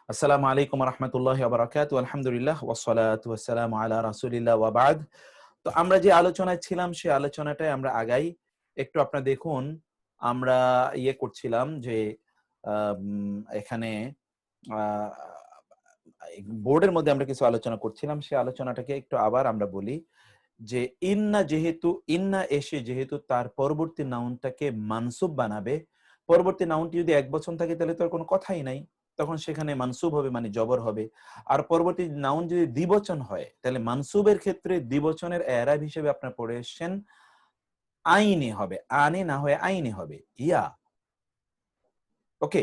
আসসালামু আলাইকুম ওয়া রাহমাতুল্লাহি ওয়া বারাকাতুহু। আলহামদুলিল্লাহ ওয়াসসালাতু ওয়াসসালামু আলা রাসূলিল্লাহ ওয়া বা'দ। তো আমরা যে আলোচনায় ছিলাম সেই আলোচনাটায় আমরা আগাই। একটু আপনারা দেখুন, আমরা করছিলাম যে এখানে আ বোর্ডের মধ্যে আমরা কিছু আলোচনা করছিলাম। সেই আলোচনাটাকে একটু আবার আমরা বলি যে ইন্না এসে যেহেতু তার পরবর্তী নাউনটাকে মানসুব বানাবে, পরবর্তী নাউনটি যদি একবচন থাকে তাহলে তো আর কোনো কথাই নাই। তখন সেখানে মানসুব হবে মানে জবর হবে। আর পরবর্তী নাউন যদি দ্বিবচন হয় তাহলে মানসুবের ক্ষেত্রে দ্বিবচনের এরাব হিসেবে আপনারা পড়ে এসছেন আইনে হবে। আনে না হয়ে আইনে হবে। ইয়া। ওকে?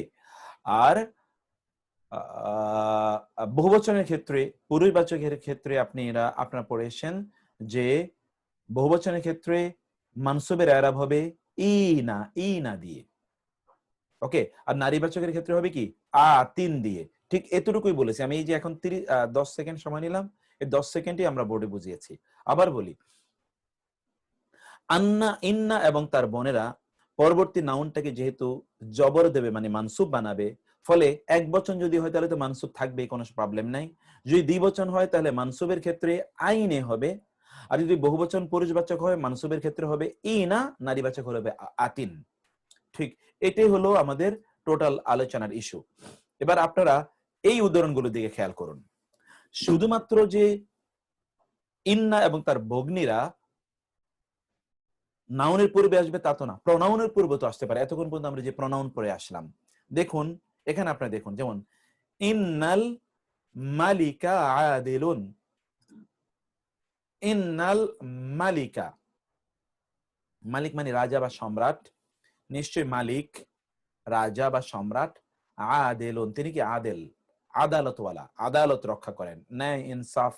আর বহুবচনের ক্ষেত্রে, পুরুষবাচকের ক্ষেত্রে আপনারা পড়ে এসছেন যে বহুবচনের ক্ষেত্রে মানসুবের এরাব হবে ইনা, ইনা দিয়ে। ওকে? আর নারীবাচকের ক্ষেত্রে হবে কি? তিন দিয়ে। ঠিক এতটুকুই বলেছি। আমি এই যে এখন 10 সেকেন্ড সময় নিলাম। এই 10 সেকেন্ডই আমরা বোর্ডে বুঝিয়েছি। আবার বলি। আন্না, ইন্না এবং তার বোনেরা পরবর্তী নাউনটাকে যেহেতু জবর দেবে মানে মানসুব বানাবে, ফলে একবচন যদি হয় তাহলে তো মানসুব থাকবেই, কোনো প্রবলেম নাই। যদি দ্বিবচন হয় তাহলে মানসুবের ক্ষেত্রে আইনে হবে। আর যদি বহুবচন পুরুষবাচক হয় মানসুবের ক্ষেত্রে হবে ইনা, নারীবাচক হবে আতিন। ঠিক এটাই হলো আমাদের টোটাল আলোচনার ইস্যু। এবার আপনারা এই উদাহরণগুলোর দিকে খেয়াল করুন। শুধুমাত্র যে ইন্না এবং তার ভগ্নীরা নাউনের পূর্বে আসবে তা তো না, প্রনাউনের পূর্বে তো আসতে পারে। এতক্ষণ পর্যন্ত আমরা যে প্রনাউন পড়ে আসলাম, দেখুন এখানে আপনারা দেখুন, যেমন ইন্নাল মালিকা আদিলুন, ইন্নাল মালিকা, মালিক মানে রাজা বা সম্রাট, নিশ্চয় মালিক রাজা বা সম্রাট, আদিলুন তিনি কি আদেল, আদালতওয়ালা, আদালত রক্ষা করেন, ন্যায় ইনসাফ,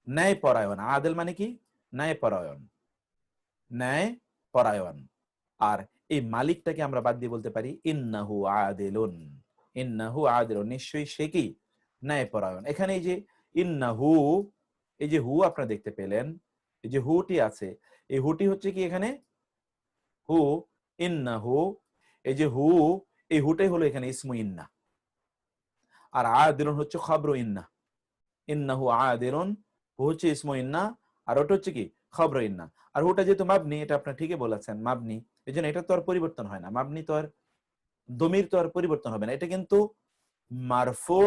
ন্যায় পরায়ণ। আদেল মানে কি? ন্যায় পরায়ণ, ন্যায় পরায়ণ। আর এই মালিকটাকে আমরা বাদ দিয়ে বলতে পারি ইন্নাহু আদিলুন, ইন্নাহু আদিলুন নিশ্চয়ই সে কি? ন্যায় পরায়ণ। এখানে এই যে ইন্নাহু, এই যে হু আপনারা দেখতে পেলেন, এই যে হুটি আছে, এই হুটি হচ্ছে কি এখানে হু, ইন্নাহু, এই যে হু, এই হুটাই হলো এখানে ইসমু ইন্না। আর আদিলুন হচ্ছে খবর ইন্না। ইন্নাহু আদিলুন, হু হচ্ছে ইসমু ইন্না, আর ওটা হচ্ছে কি? খবর ইন্না। আর হুটা যেহেতু মাবনি, এটা আপনারা ঠিকই বলেছেন মাবনি, এই জন্য এটা তো আর পরিবর্তন হয় না। মাবনি তো আর দমির তো আর পরিবর্তন হবে না। এটা কিন্তু মারফু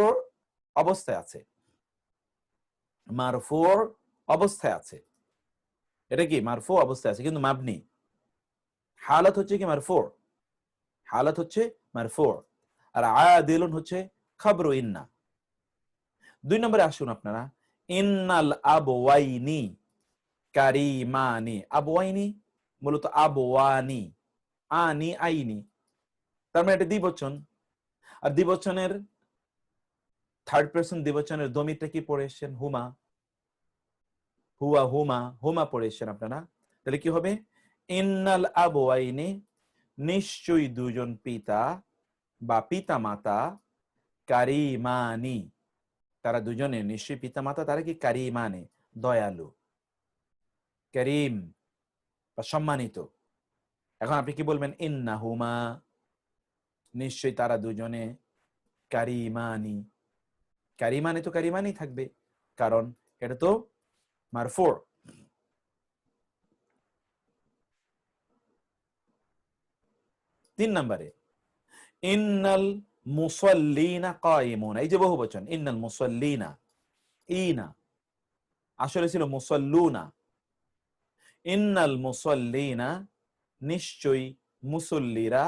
অবস্থায় আছে, মারফু অবস্থায় আছে। এটা কি মারফু অবস্থায় আছে কিন্তু মাবনি। হালাত হচ্ছে কি মারফু, হালাত হচ্ছে মারফু। আর আদিলুন হচ্ছে খবরু ইন্না। 2 নম্বরে আসুন আপনারা, ইন্নাল আবওয়াইনি কারিমানি। আবওয়াইনি মূলত আবওয়ানি, আনি আইনি, তার মানে এটা দ্বিবচন। আর দ্বিবচনের থার্ড পারসন দ্বিবচনের দমিরটা কি পড়ে এসেছেন? হুমা, হুয়া, হুমা, হুমা পড়ে এসেছেন আপনারা। তাহলে কি হবে? ইন্নাল আবওয়াইনি নিশ্চয়ই দুজন পিতা বা পিতা মাতা, কারিমানি তারা দুজনে, নিশ্চয়ই পিতা মাতা তারা কি? কারিমানি দয়ালু, করিম বা সম্মানিত। এখন আপনি কি বলবেন? ইন্নাহুমা নিশ্চয়ই তারা দুজনে, কারিমানি, কারিমানি তো কারিমানি থাকবে, কারণ এটা তো মারফু। 3 নম্বরে ইন্নাল মুসাল্লিনা কায়িমুন, এই যে বহুবচন ইন্নাল মুসাল্লিনা, ইনা আসলে ছিল মুসাল্লুনা। ইন্নাল মুসাল্লিনা নিশ্চয়ই মুসল্লিরা,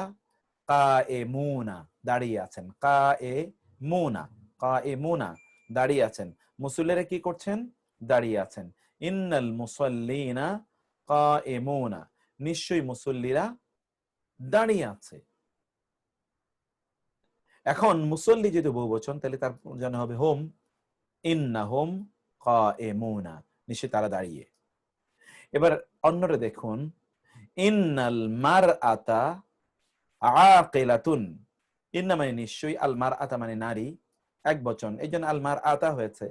কায়েমুনা দাঁড়িয়ে আছেন, কায়েমুনা, কায়েমুনা দাঁড়িয়ে আছেন। মুসল্লিরা কি করছেন? দাঁড়িয়ে আছেন। ইন্নাল মুসাল্লিনা কায়েমুনা নিশ্চয়ই মুসল্লিরা দাঁড়িয়ে আছে। এখন মুসল্লি যদি বহুবচন তাহলে তার যেন হবে হোম, ইন্নাহুম কায়েমুনা নিশ্চয়ই তারা দাঁড়িয়ে। এবার অন্যরা দেখুন, ইন্নাল মারআতা আকিলাতুন, ইন্না মানে নিশ্চয়ই, আল মারআতা মানে নারী, এক বচন, এই জন্য আল মারআতা হয়েছে।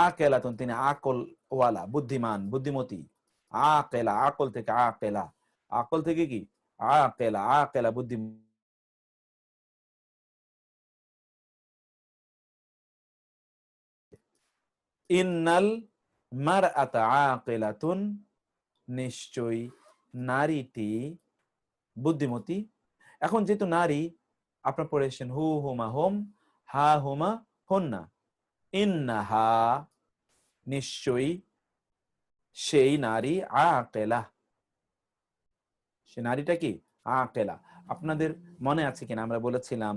আকিলাতুন তিনি আকল ওয়ালা, বুদ্ধিমান, বুদ্ধিমতী। আকিলা আকল থেকে আকিলা, আকল থেকে কি? আকিলা, আকিলা বুদ্ধি ইন্নাল মারআতা আকিলাতুন, নিশ্চয়ই নারীটি বুদ্ধিমতী। এখন যেহেতু নারী, আপনার পড়ে এসেছেন হু হুমা হোম, হা হুমা হন্না। ইন্নাহা, নিশ্চয়ই সেই নারী, আকেলা, সে নারীটা কি আকেলা। আপনাদের মনে আছে কিনা আমরা বলেছিলাম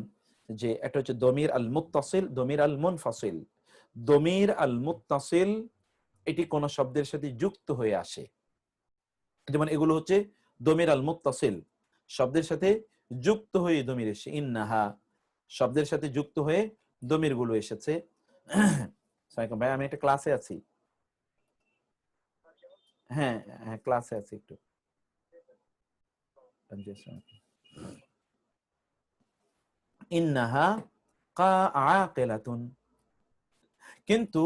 যে এটা হচ্ছে দমির আল মুত্তাসিল, দমির আল মুনফাসিল। দমির আল মুত্তাসিল এটি কোন শব্দের সাথে যুক্ত হয়ে আসে, যেমন এগুলো হচ্ছে দমির আল মুত্তাসিল, শব্দের সাথে যুক্ত হয়ে দমির এসে। ইন্নাহা শব্দের সাথে যুক্ত হয়ে দমির গুলো এসেছে। ভাই আমি একটা ক্লাসে আছি। হ্যাঁ হ্যাঁ ক্লাসে আছি একটু। ইন্নাহা আকিলাতুন, কিন্তু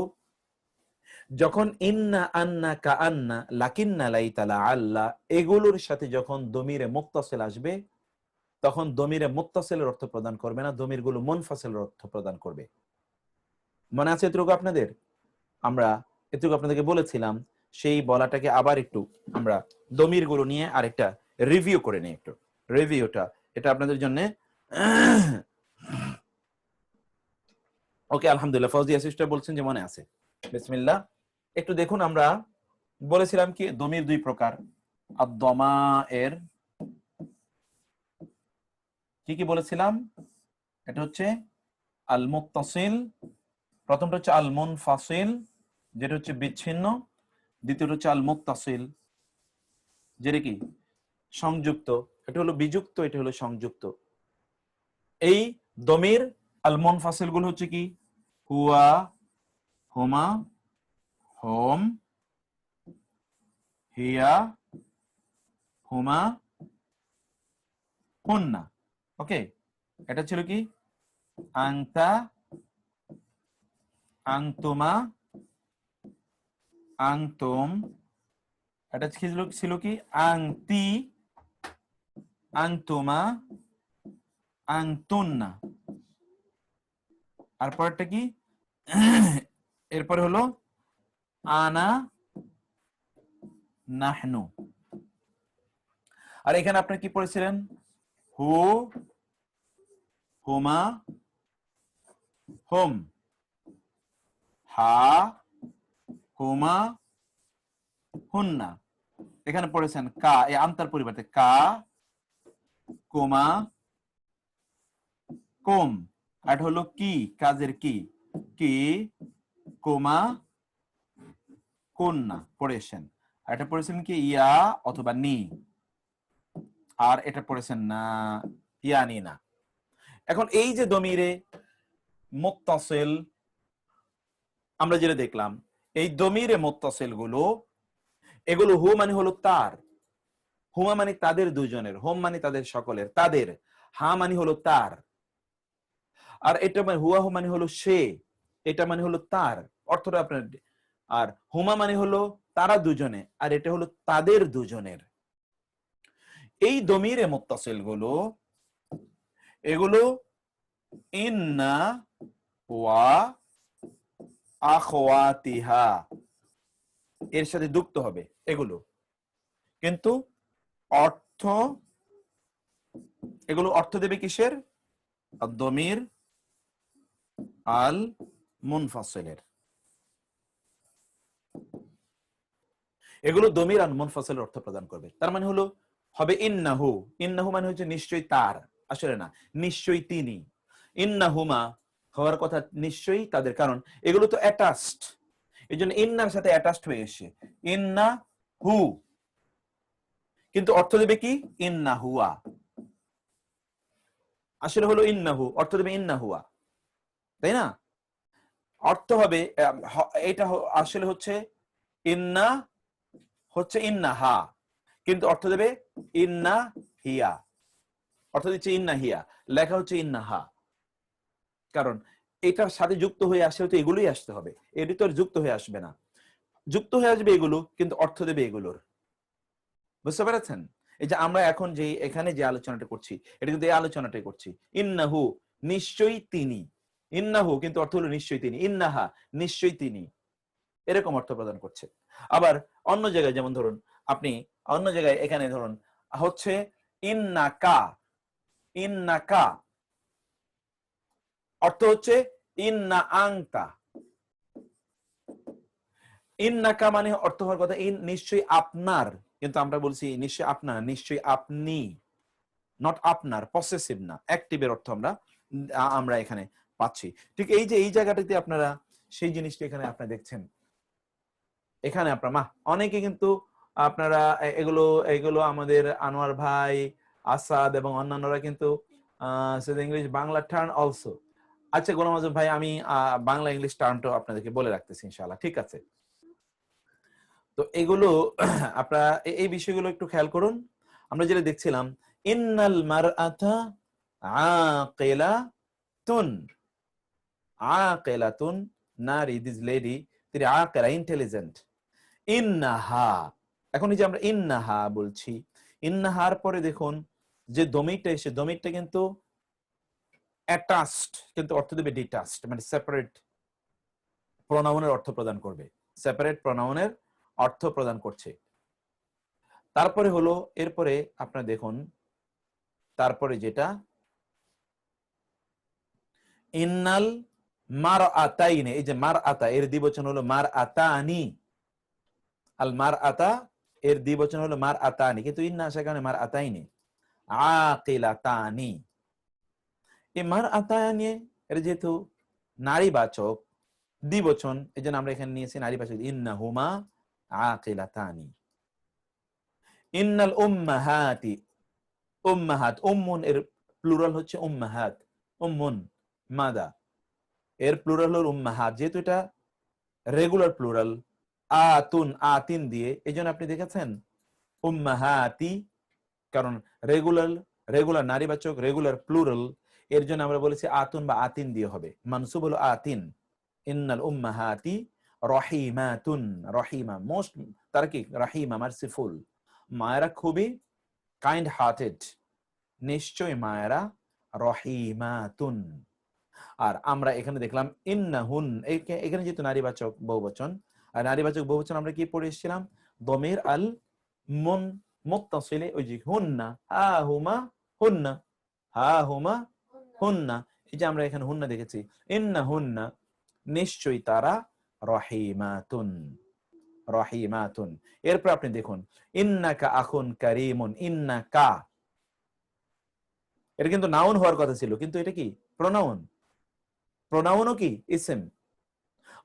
যখন ইন্না আন্না কাআন্না লাকিন্না লাইতা লাআল্লা এগুলোর সাথে যখন দমিরে মুত্তাসিল আসবে, তখন দমিরে মুত্তাসিলের অর্থ প্রদান করবে না, দমিরগুলো মুনফাসিলের অর্থ প্রদান করবে। মনে আছে এটুকু আপনাদের? আমরা এটুকু আপনাদেরকে বলেছিলাম, সেই বলাটাকে আবার একটু আমরা দমিরগুলো নিয়ে আরেকটা রিভিউ করে নিই। একটু রিভিউটা এটা আপনাদের জন্য। ওকে আলহামদুলিল্লাহ, ফৌজিয়া সিস্টার বলছেন যে মনে আছে। বিসমিল্লাহ, একটু দেখুন, আমরা বলেছিলাম কি দমির দুই প্রকার। আদ-দমায়ের কি কি বলেছিলাম? এটা হচ্ছে আল মুত্তাসিল, প্রথমটা হচ্ছে আল মুনফাসিল যেটা হচ্ছে বিচ্ছিন্ন, দ্বিতীয়টা হচ্ছে আল মুত্তাসিল যেটা কি সংযুক্ত। এটা হলো বিযুক্ত, এটা হলো সংযুক্ত। এই দমির আল মুনফাসিল গুলো হচ্ছে কি হুয়া, হুমা, হোম, হিয়া, হুমা, হুন্না। ওকে, এটা ছিল কি আংতা, আংতুমা, আংতুম। এটা ছিল কি আংতি, আংতুমা, আংতুন্না। আর পরেরটা কি? এরপরে হলো আনা, নাহনু। আর এখানে আপনি কি পড়েছিলেন? হু, হুমা, হোম, হা, হুমা, হুন্না। এখানে পড়েছেন কা, এই আন্তার পরিবর্তে কা, কোমা, কোম। আর হলো কি, কাজের কি, কি, কোমা, কন্যা পড়েছেন। আর এটা পড়েছেন কি ইয়া অথবা নি। আর এটা পড়েছেন না ইয়ানি না। এখন এই যে দমিরে মুত্তাসিল আমরা যেটা দেখলাম, এই দমিরে মুত্তাসিল গুলো, এগুলো হু মানে হলো তার, হুমা মানে তাদের দুজনের, হোম মানে তাদের সকলের, তাদের, হা মানে হলো তার, আর এটা মানে হুয়া হু মানে হলো সে, এটা মানে হলো তার, অর্থটা আপনার। আর হুমা মানে হলো তারা দুজনে, আর এটা হলো তাদের দুজনের। এই দমিরে মুত্তাসিল গুলো, এগুলো ইন্না ওয়া আখওয়াতিহা এর সাথে যুক্ত হবে এগুলো, কিন্তু অর্থ, এগুলো অর্থ দেবে কিসের? দমির আল মুনফাসিলের। এগুলো দমির আল মুনফাসিলের অর্থ প্রদান করবে। তার মানে হলো হবে ইন্নাহু, ইন্নাহু মানে হচ্ছে নিশ্চয়ই তার, আসলে না, নিশ্চয়ই তিনি। ইন্নাহুমা হওয়ার কথা নিশ্চয়ই তাদের, কারণ এগুলো তো অ্যাটাচড, এই জন্য ইন্নার সাথে অ্যাটাচড হয়ে এসে ইন্না হু, কিন্তু অর্থ দেবে কি ইন্না হুয়া। আসলে হলো ইন্নাহু, অর্থ দেবে ইন্না হুয়া, তাই না? অর্থ হবে এটা আসলে হচ্ছে ইন্না, হচ্ছে ইন্না হা, কিন্তু অর্থ দেবে ইন্না হিয়া, অর্থ দিচ্ছে ইন্না হিয়া, লেখা হচ্ছে ইন্না হা। কারণ এটার সাথে যুক্ত হয়ে আসে হচ্ছে এগুলোই আসতে হবে, এটি তো আর যুক্ত হয়ে আসবে না। যুক্ত হয়ে আসবে এগুলো, কিন্তু অর্থ দেবে এগুলোর। বুঝতে পেরেছেন? এই যে আমরা এখন যে এখানে যে আলোচনাটা করছি, এটা কিন্তু এই আলোচনাটাই করছি। ইন্নাহু নিশ্চয়ই তিনি, ইন্নাহু কিন্তু অর্থ হলো নিশ্চয়ই তিনি, ইন্নাহা নিশ্চয়ই তিনি। এরকম অর্থ প্রদান করছে। আবার অন্য জায়গায় যেমন ধরুন আপনি অন্য জায়গায় এখানে ধরুন হচ্ছে ইন্নাকা, ইন্নাকা অর্থ হচ্ছে ইন্না আংতা। ইন্নাকা মানে অর্থ হওয়ার কথা ইন নিশ্চয়ই আপনার, কিন্তু আমরা বলছি নিশ্চয়ই আপনার, নিশ্চয়ই আপনি, নট আপনার, পসেসিভ না, অ্যাক্টিভের অর্থ আমরা এখানে পাচ্ছি। ঠিক এই যে এই জায়গাটাতে আপনারা সেই জিনিসটা এখানে আপনারা দেখছেন। এখানে আপনার অনেকে কিন্তু আপনারা এগুলো এগুলো আমাদের আনোয়ার ভাই, আসাদ এবং অন্যান্যরা কিন্তু ইংলিশ বাংলা টার্ম অলসো। আচ্ছা গোলাম আজম ভাই, আমি বাংলা ইংলিশ টার্মটাও আপনাদেরকে বলে রাখতেছি ইনশাআল্লাহ, ঠিক আছে? তো এগুলো আপনারা এই বিষয়গুলো একটু খেয়াল করুন। আমরা যেটা দেখছিলাম ইন্নাল মারআতা আকিলাতুন, আকিলাতুন, নারী, দিস লেডি, তিনি আকিলা, ইন্টেলিজেন্ট। ইন্নাহা, এখন এই যে আমরা ইন্নাহা বলছি, ইন্নাহার পরে দেখুন যে দমিরটা এসে, দমিরটা কিন্তু অ্যাটাচড, কিন্তু অর্থ দেবে ডিটাচড, মানে সেপারেট প্রোনাউনের অর্থ প্রদান করবে, সেপারেট প্রোনাউনের অর্থ প্রদান করছে। তারপরে হলো এরপরে আপনারা দেখুন তারপরে যেটা ইন্নাল মারআতাইনি, এই যে মারআতা এর দ্বিবচন হলো মারআতানি, আল মারআতা এর দ্বিবচন হলো মারআতানি, কিন্তু ইন্না আসার কারণে মারআতাইনি, আকিলাতানি। এই মারআতানি এর যেহেতু নারীবাচক দ্বিবচন, এই জন্য আমরা এখানে নিয়েছি নারীবাচক ইন্নাহুমা আকিলাতানি। ইন্নাল উম্মাহাতি, উম্মাহাত, উম্মুন এর প্লুরাল হচ্ছে উম্মাহাত, উম্মুন মাদা, এর প্লুরাল হল উম্মাহাত। যেহেতু এটা রেগুলার প্লুরাল আতুন আতিন দিয়ে, এই জন্য আপনি দেখেছেন উম্মাহাতি, কারণ রেগুলার রেগুলার নারীবাচক রেগুলার প্লুরাল, এর জন্য আমরা বলেছি আতুন বা আতিন দিয়ে হবে, মানসুব হলো আতিন। ইন্নাল উম্মাহাতি রহিমাতুন, রহিমা মোস্ট, তারা কি রহিমা মার্সিফুল, মায়েরা খুবই কাইন্ড হার্টেড, নিশ্চয় মায়েরা রহিমাতুন। আর আমরা এখানে দেখলাম ইন্নাহুন, এখানে যেহেতু নারীবাচক বহুবচন, আর নারীবাচক বহুবচন আমরা কি পড়ে এসেছিলাম, দমির আল মুন মুত্তাসিলে, ওই যে হুন্না, হা হুমা হুন্না, হা হুমা হুন্না, এই যে আমরা এখানে হুন্না দেখেছি, ইন্নাহুন্না নিশ্চয়ই তারা রহিমাতুন, রহিমাতুন। এরপর আপনি দেখুন ইন্নাকা আখুন কারীমুন, ইন্নাকা এটা কিন্তু নাউন হওয়ার কথা ছিল, কিন্তু এটা কি প্রোনাউন, প্রোনাউনও কি ইসম,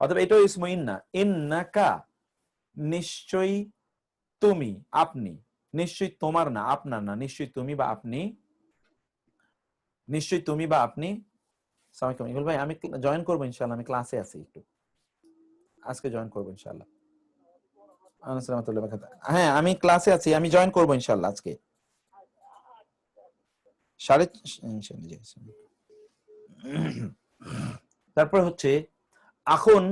অথবা এটাও ইসমু ইন্না, ইন্নাকা নিশ্চয়ই তুমি, আপনি, নিশ্চয়ই তোমার না আপনার না, নিশ্চয়ই তুমি বা আপনি, নিশ্চয়ই তুমি বা আপনি। আসসালামু আলাইকুম ইকবাল ভাই, আমি জয়েন করবো ইনশাআল্লাহ, আমি ক্লাসে আছি, একটু আজকে জয়েন করবো ইনশাআল্লাহ। হ্যাঁ আমি ক্লাসে আছি, আমি জয়েন করবো ইনশাআল্লাহ আজকে সাড়ে। তারপর হচ্ছে আখুন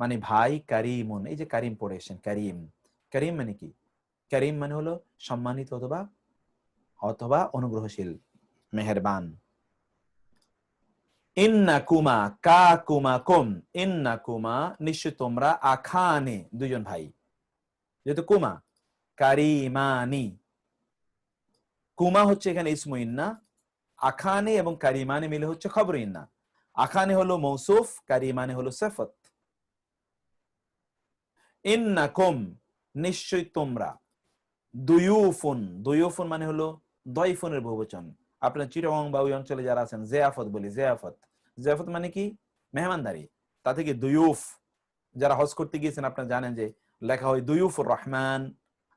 মানে ভাই, কারিমুন, এই যে কারিম পড়ে এসেছেন, কারিম, কারিম মানে কি, কারিম মানে হলো সম্মানিত অথবা অথবা অনুগ্রহশীল, মেহেরবান। ইন্নাকুমা, কাকুমা কুম, ইন্নাকুমা নিশ্চয় তোমরা, আখানে দুইজন ভাই, যেহেতু কুমা, কারিমানি, কুমা হচ্ছে এখানে ইসমু ইন্না, আখানে এবং কারিমানে মিলে হচ্ছে খবর ইন্না। আখানে হলো মৌসুফ, কারিমানে হলো সিফাত। ইন্নাকুম নিশ্চয় তোমরা, দুয়ুফুন, দুয়ুফুন মানে হলো দয়ফুনের বহুবচন। আপনার চিটাগং বা ওই অঞ্চলে যারা আছেন জিয়াফত বলি, জিয়াফত, জিয়াফত মানে কি মেহমানদারি, তা থেকে দুয়ুফ, যারা হজ করতে গিয়েছেন আপনারা জানেন যে লেখা হয় দুয়ুফুর রহমান,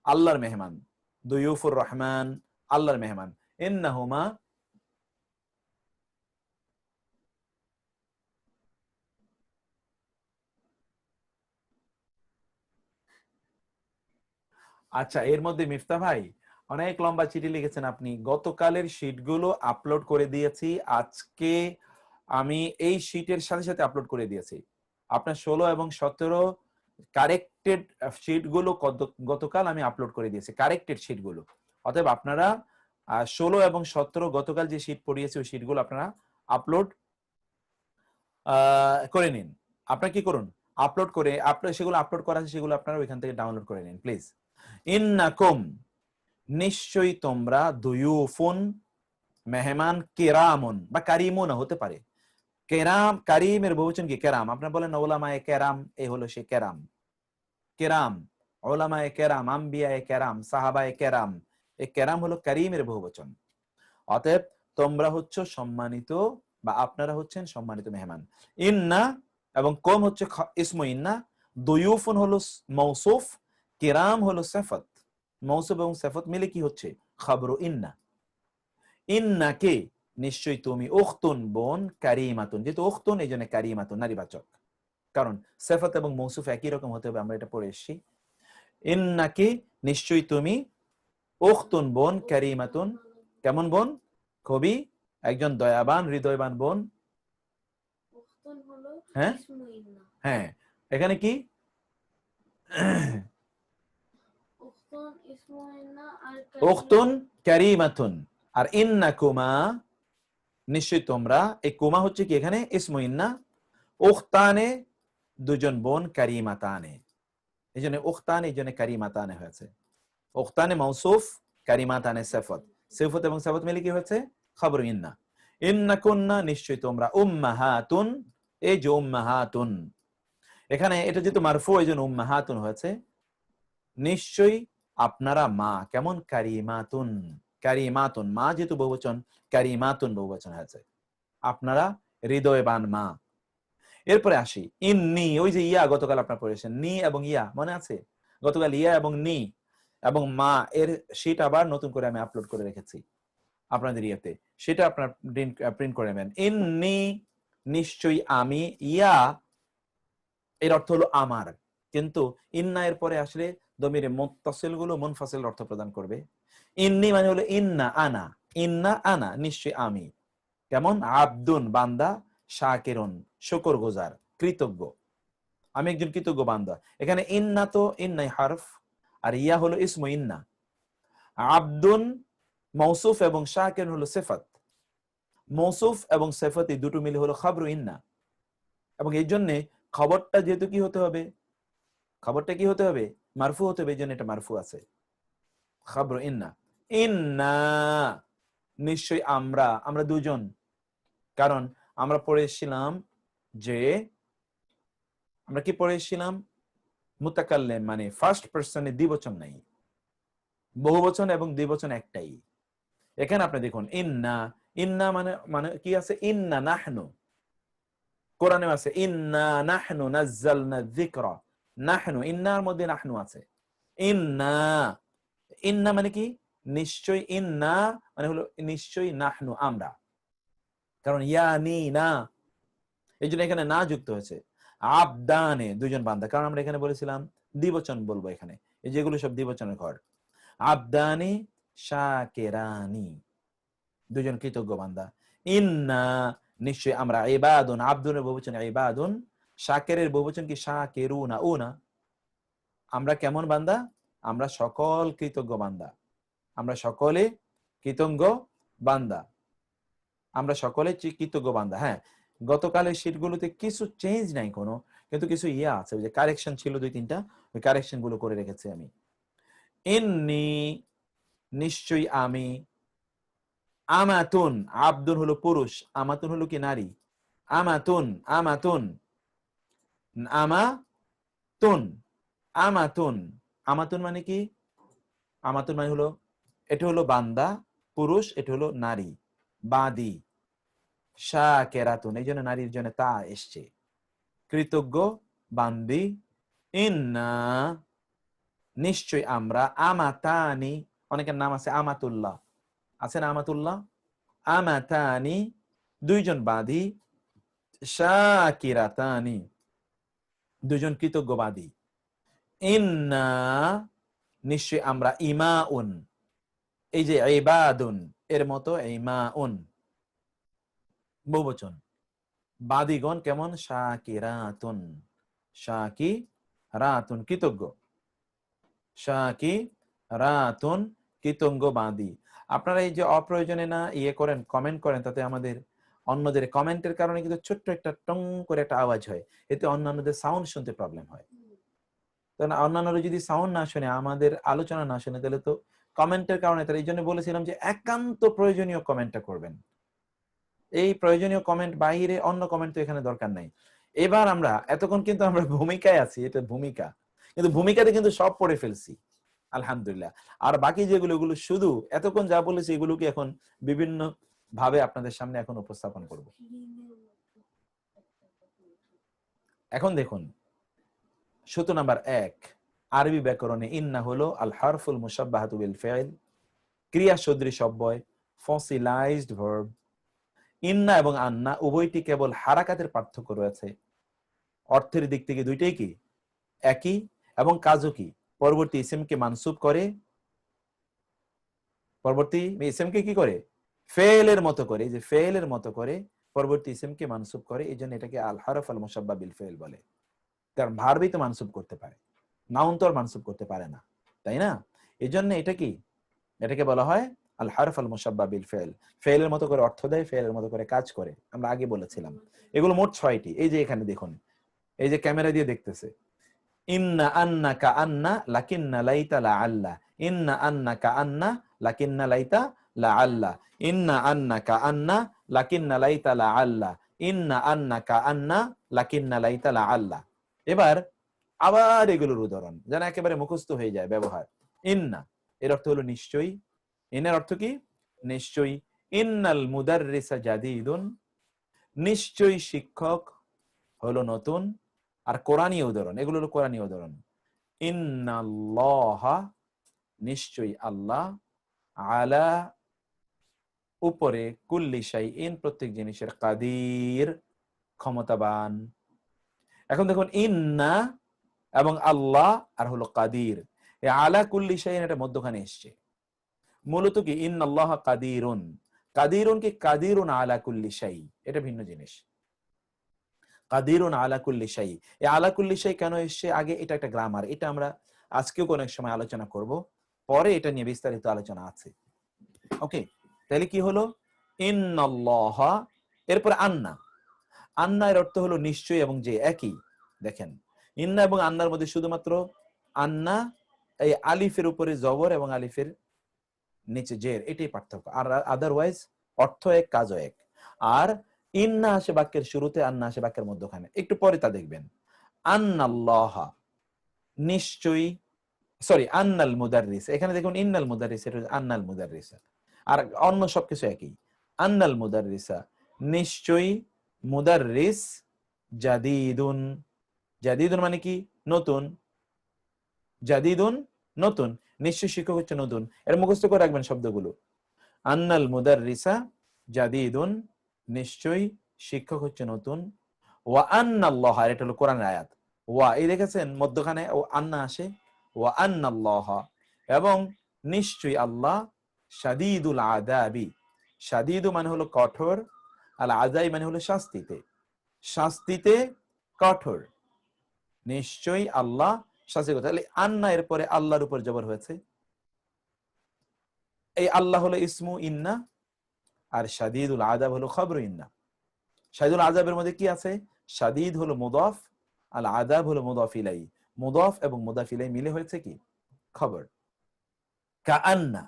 আল্লাহর মেহমান, দুয়ুফুর রহমান আল্লাহর মেহমান। ইন্নাহুমা আচ্ছা, এর মধ্যে মিফতা ভাই অনেক লম্বা চিঠি লিখেছেন আপনি, গতকালের শীটগুলো আপলোড করে দিয়েছি, আজকে আমি এই শীটের সাথে সাথে আপলোড করে দিয়েছি। আপনার 16 এবং 17 কারেক্টেড শীটগুলো গতকাল আমি আপলোড করে দিয়েছি, কারেক্টেড শীটগুলো। অতএব আপনারা 16 এবং 17 গতকাল যে শীট পড়িয়েছে ওই শীটগুলো আপনারা আপলোড করে নিন। আপনারা কি করুন, আপলোড করে সেগুলো আপলোড করা আছে, সেগুলো আপনারা ওইখান থেকে ডাউনলোড করে নিন প্লিজ। ইন্নাকুম নিশ্চয়ই তোমরা, দুয়ুফুন মেহমান, কেরামুন বা কারিমুন হতে পারে। কেরাম, কারিমের বহুবচন কি? কেরাম। আপনারা বলেন ওলামায়ে কেরাম, এই হলো সে কেরাম। কেরাম, ওলামায়ে কেরাম, আম্বিয়ায়ে কেরাম, সাহাবায়ে কেরাম, এই কেরাম হলো কারিমের বহুবচন। অতএব তোমরা হচ্ছে সম্মানিত বা আপনারা হচ্ছেন সম্মানিত মেহমান। ইন্না এবং কম হচ্ছে ইসমু ইন্না, দুয়ুফুন হলো মৌসুফ, কিরাম হলো সিফাত। মৌসুফ এবং সিফাত মিলে কি হচ্ছে? খবরু ইন্না। ইন্নাকে নিশ্চয়ই তুমি, উখতুন বোন, কারিমাতুন, যেহেতু উখতুন এই জন্য কারিমাতুন নারীবাচক, কারণ সিফাত এবং মৌসুফ একই রকম হতে হবে, আমরা এটা পড়ে এসেছি। ইন্নাকে নিশ্চয়ই তুমি, উখতুন বোন, কারিমাতুন কেমন বোন? খুবই একজন দয়াবান, হৃদয়বান বোন। হ্যাঁ হ্যাঁ, এখানে কি? উখতুন কারিমাতুন। আর ইন্নাকুমা নিশ্চয়ই তোমরা, এই কুমা হচ্ছে কি এখানে ইসমু ইন্না, উখতানে দুজন বোন, কারিমাতানে, এই জন্য উখতানে, এই জন্য কারিমাতানে হয়েছে। উখতানে মৌসুফ, কারিমাতানে সিফাত, সিফাত এবং সিফাত মিলে কি হয়েছে? খবর ইন্না। ইন্নাকুন্না নিশ্চয়ই তোমরা, উম্মাহাতুন, এই যে উম্মাহাতুন, এখানে এটা যেহেতু মারফু এই জন্য উম্মাহাতুন হয়েছে। নিশ্চয়ই আপনারা মা, কেমন? কারিমাতুন, কারিমাতুন, মা যেহেতু বহুবচন, কারিমাতুন বহুবচন হয়েছে, আপনারা হৃদয়বান মা। এরপরে আসি ইন্নি, ওই যে ইয়া গতকাল আপনারা পড়েছেন, নি এবং ইয়া মনে আছে? গতকাল ইয়া এবং নি এবং মা এর শীট আবার নতুন করে আমি আপলোড করে রেখেছি আপনাদের ইয়েতে, সেটা আপনার প্রিন্ট করে নেবেন। ইন্নি নিশ্চয়ই আমি, ইয়া এর অর্থ হলো আমার, কিন্তু ইন্না এর পরে আসলে দমিরে মুত্তাসিল গুলো মুনফাসিল অর্থ প্রদান করবে। ইন্নি মানে হলো ইন্না আনা, ইন্না আনা নিশ্চয়ই আমি, কেমন? আব্দুন বান্দা, শাকিরুন শুকরগুজার, কৃতজ্ঞ, আমি একজন কৃতজ্ঞ বান্দা। এখানে ইন্না তো ইন্নাই হারফ, আর ইয়া হলো ইসমু ইন্না। আব্দুন মৌসুফ এবং শাকির হলো সিফাত, মৌসুফ এবং সিফাত এই দুটো মিলে হলো খবরু ইন্না। এবং এই জন্য খবরটা যেহেতু কি হতে হবে, খবরটা কি হতে হবে? মারফু হতে হবে, এই জন্য এটা মারফু আছে, খবরু ইন্না। ইন্না নিশ্চয়ই আমরা, আমরা দুজন, কারণ আমরা পড়েছিলাম যে, আমরা কি পড়েছিলাম? মুতাকাল্লিম মানে ফার্স্ট পারসনে দ্বিবচন নাই, বহুবচন এবং দ্বিবচন একটাই। এখানে আপনি দেখুন ইন্না, ইন্না মানে মানে কি আছে? ইন্না নাহনু, কোরআনে আছে ইন্না নাহনু নাজ্জালনা যিকরা, নাহনু, ইন্নার মধ্যে নাহনু আছে। ইন্না, ইন্না মানে কি? নিশ্চয়, ইন্না মানে হলো নিশ্চয়, নাহনু আমরা, কারণ ইয়া নি না, এই জন্য এখানে না যুক্ত হয়েছে। আবদানে দুজন বান্দা, কারণ আমরা এখানে বলেছিলাম দ্বিবচন বলবো, এখানে এই যেগুলো সব দ্বিবচনের ঘর। আবদানি শাকিরানি, দুজন কৃতজ্ঞ বান্দা। ইন্না নিশ্চয় আমরা, ইবাদুন, আব্দুনের বহুবচন ইবাদুন, শাকিরের বহুবচন কি? শাকিরুনা, উনা, আমরা কেমন বান্দা? আমরা সকল কৃতজ্ঞ বান্দা, আমরা সকলে কৃতজ্ঞ বান্দা, আমরা সকলে কৃতজ্ঞ বান্দা। হ্যাঁ, গতকালের শীটগুলোতে কিছু চেঞ্জ নাই কোনো, কিন্তু কিছু ইয়া আছে, ওই যে কারেকশন ছিল 2-3টা, ওই কারেকশন গুলো করে রেখেছি আমি। ইন্নি নিশ্চয়ই আমি, আমাতুন, আব্দুন হলো পুরুষ, আমাতুন হলো কি? নারী। আমাতুন, আমাতুন, আমাতুন, আমাতুন, আমাতুন মানে কি? আমাতুন মানে হলো, এটা হলো বান্দা পুরুষ, এটা হলো নারী, বাদী। শাকিরাতুন, এই জন্য নারীর জন্য তা এসছে, কৃতজ্ঞ বান্দি। ইন্না নিশ্চয় আমরা, আমাতানি, অনেকের নাম আছে আমাতুল্লাহ, আছে না আমাতুল্লাহ? আমাতানি দুইজন বাদী, শাকিরাতানি দুজন কৃতজ্ঞবাদী। ইন্না নিশ্চয় আমরা, ইমাউন, এই যে ইবাদুন এর মতো ইমাউন বহুবচন, বাদীগণ কেমন? শাকিরাতুন, শাকিরাতুন কৃতজ্ঞ, শাকিরাতুন কৃতজ্ঞ বাদী। আপনারা এই যে অপ্রয়োজনে না ইয়ে করেন, কমেন্ট করেন, তাতে আমাদের অন্যদের কমেন্টের কারণে কিন্তু ছোট্ট একটা টং করে একটা আওয়াজ হয়, এতে অন্যান্যদের সাউন্ড শুনতে প্রবলেম হয়। কারণ অন্যান্যরা যদি সাউন্ড না শুনে, আমাদের আলোচনা না শুনে, তাহলে তো কমেন্টের কারণে তার, এই জন্য বলেছিলাম যে একান্ত প্রয়োজনীয় কমেন্টটা করবেন। এই প্রয়োজনীয় কমেন্ট বাইরে অন্য কমেন্ট তো এখানে দরকার নাই। এবার আমরা এতক্ষণ কিন্তু আমরা ভূমিকায় আছি, এটা ভূমিকা, কিন্তু ভূমিকাতে কিন্তু সব পড়ে ফেলছি আলহামদুলিল্লাহ। আর বাকি যেগুলো, এগুলো শুধু এতক্ষণ যা বলেছি এগুলোকে এখন বিভিন্ন ভাবে আপনাদের সামনে এখন উপস্থাপন করব। এখন দেখুন সূত্র নাম্বার 1, আরবি ব্যাকরণে ইন্না হলো আল হারফুল মুশাব্বাহাতু বিল ফাইল, ক্রিয়া সদৃশ অব্যয়, ফসিলাইজড ভার্ব। ইন্না এবং আন্না উভয়টি কেবল হারাকাতের পার্থক্য রয়েছে, অর্থের দিক থেকে দুইটাই কি একই, এবং কাজও কি পরবর্তী ইসিমকে মানসুব করে, পরবর্তী ইসিমকে কি করে ফেলের মতো করে, যে ফেলের মতো করে পরবর্তী ইসিমকে মানসুব করে। এই জন্য এটাকে আল হারফ আল মুশাব্বাহ বিল ফাইল বলে, কারণ ভার্বই তো মানসুব করতে পারে, নাউন তো আর মানসুব করতে পারে না, তাই না? এই জন্য এটা কি, এটাকে বলা হয় আল হারফ আল মুশাব্বাহ বিল ফাইল। ফেলের মতো করে অর্থ দেয়, ফেলের মতো করে কাজ করে, আমরা আগে বলেছিলাম। এগুলো মোট 6টি। এই যে এখানে দেখুন, এই যে ক্যামেরা দিয়ে দেখতেছে, ইন্না আন্নাকা আন্না লাকিন্না লাইতা লাআল্লা, ইন্না আন্নাকা আন্না লাকিন্না লাইতা লাআল্লা, ইন্না আন্নাকা আন্না লাকিন্না লাইতা লাআল্লা, ইন্না আন্নাকা আন্না লাকিন্না লাইতা লাআল্লা। এবার আবার এগুলোর উদাহরণ যেন একেবারে মুখস্থ হয়ে যায় ব্যবহার। ইন্না এর অর্থ হলো নিশ্চয়ই, ইনের অর্থ কি নিশ্চয়ই। ইন্নাল মুদাররিসা জাদিদুন, নিশ্চয়ই শিক্ষক হলো নতুন। আর কোরআনী উদাহরণ, এগুলো হলো কোরআনী উদাহরণ। ইন্নাল্লাহা নিশ্চয়ই আল্লাহ, আলা উপরে, কুল্লি শাইইন প্রত্যেক জিনিসের, কাদির ক্ষমতাবান। এখন দেখুন ইন্না এবং আল্লাহ আর হলো কাদির, এই আলা কুল্লি শাইইন এটা মধ্যখানে এসছে। মূলত কি ইন্নাল্লাহা কাদিরুন, কাদিরুন কি কাদিরুন আলা কুল্লি শাই, এটা ভিন্ন জিনিস। কাদিরুন আলা কুল্লি শাই, এই আলা কুল্লি শাই কেন এসছে আগে, এটা একটা গ্রামার, এটা আমরা আজকেও কোনো এক সময় আলোচনা করব, পরে এটা নিয়ে বিস্তারিত আলোচনা আছে। ওকে, তাহলে কি হলো ইন্নাল্লাহা, এরপর আন্না, আন্না এর অর্থ হলো নিশ্চয়ই এবং যে, একই। দেখেন ইন্না এবং আন্নার মধ্যে শুধুমাত্র আন্না এই আলিফের উপরে জবর এবং আলিফের নিচে জের, এটাই পার্থক্য, আর আদারওয়াইজ অর্থ এক, কাজও এক। আর ইন্না আসে বাক্যের শুরুতে, আন্না আসে বাক্যের মধ্যখানে, একটু পরে তা দেখবেন। আন্নাল্লাহা নিশ্চয়ই, সরি আন্নাল মুদাররিস, এখানে দেখুন ইন্নাল মুদাররিস, এটা আন্নাল মুদাররিস, আর অন্য সবকিছু একই। আন্নাল মুদাররিসা নিশ্চয়ই, মুদাররিস জাদিদুন, জাদিদুন মানে কি নতুন, জাদিদুন নতুন, নিশ্চয় শিক্ষক হচ্ছে নতুন। এর মুখস্থ করে রাখবেন শব্দগুলো। আন্নাল মুদাররিসা জাদিদুন, নিশ্চয়ই শিক্ষক হচ্ছে নতুন। ওয়া আন্নাল্লাহ, এটা হলো কোরআনের আয়াত। ওয়া এই দেখেছেন মধ্যখানে ও আন্না আসে, ওয়া আন্নাল্লাহ, এবং নিশ্চয়ই আল্লাহ, শাদীদুল আযাবি, শাদীদু মানে হলো কঠোর, আল আযাই মানে হলো শাস্তিতে, শাস্তিতে কঠোর। নিশ্চয়ই আল্লাহ শাস্তি কথা। তাহলে আন্না এর পরে আল্লাহর উপর জবর হয়েছে, এই আল্লাহ হলো ইসমু ইন্না, আর শাদীদুল আযাব হলো খবর ইন্না। শাদীদুল আযাবের মধ্যে কি আছে, শাদীদ হলো মুদাফ, আল আযাব হলো মুদাফ ইলাইহি, মুদাফ এবং মুদাফ ইলাইহি মিলে হয়েছে কি খবর। কাআন্না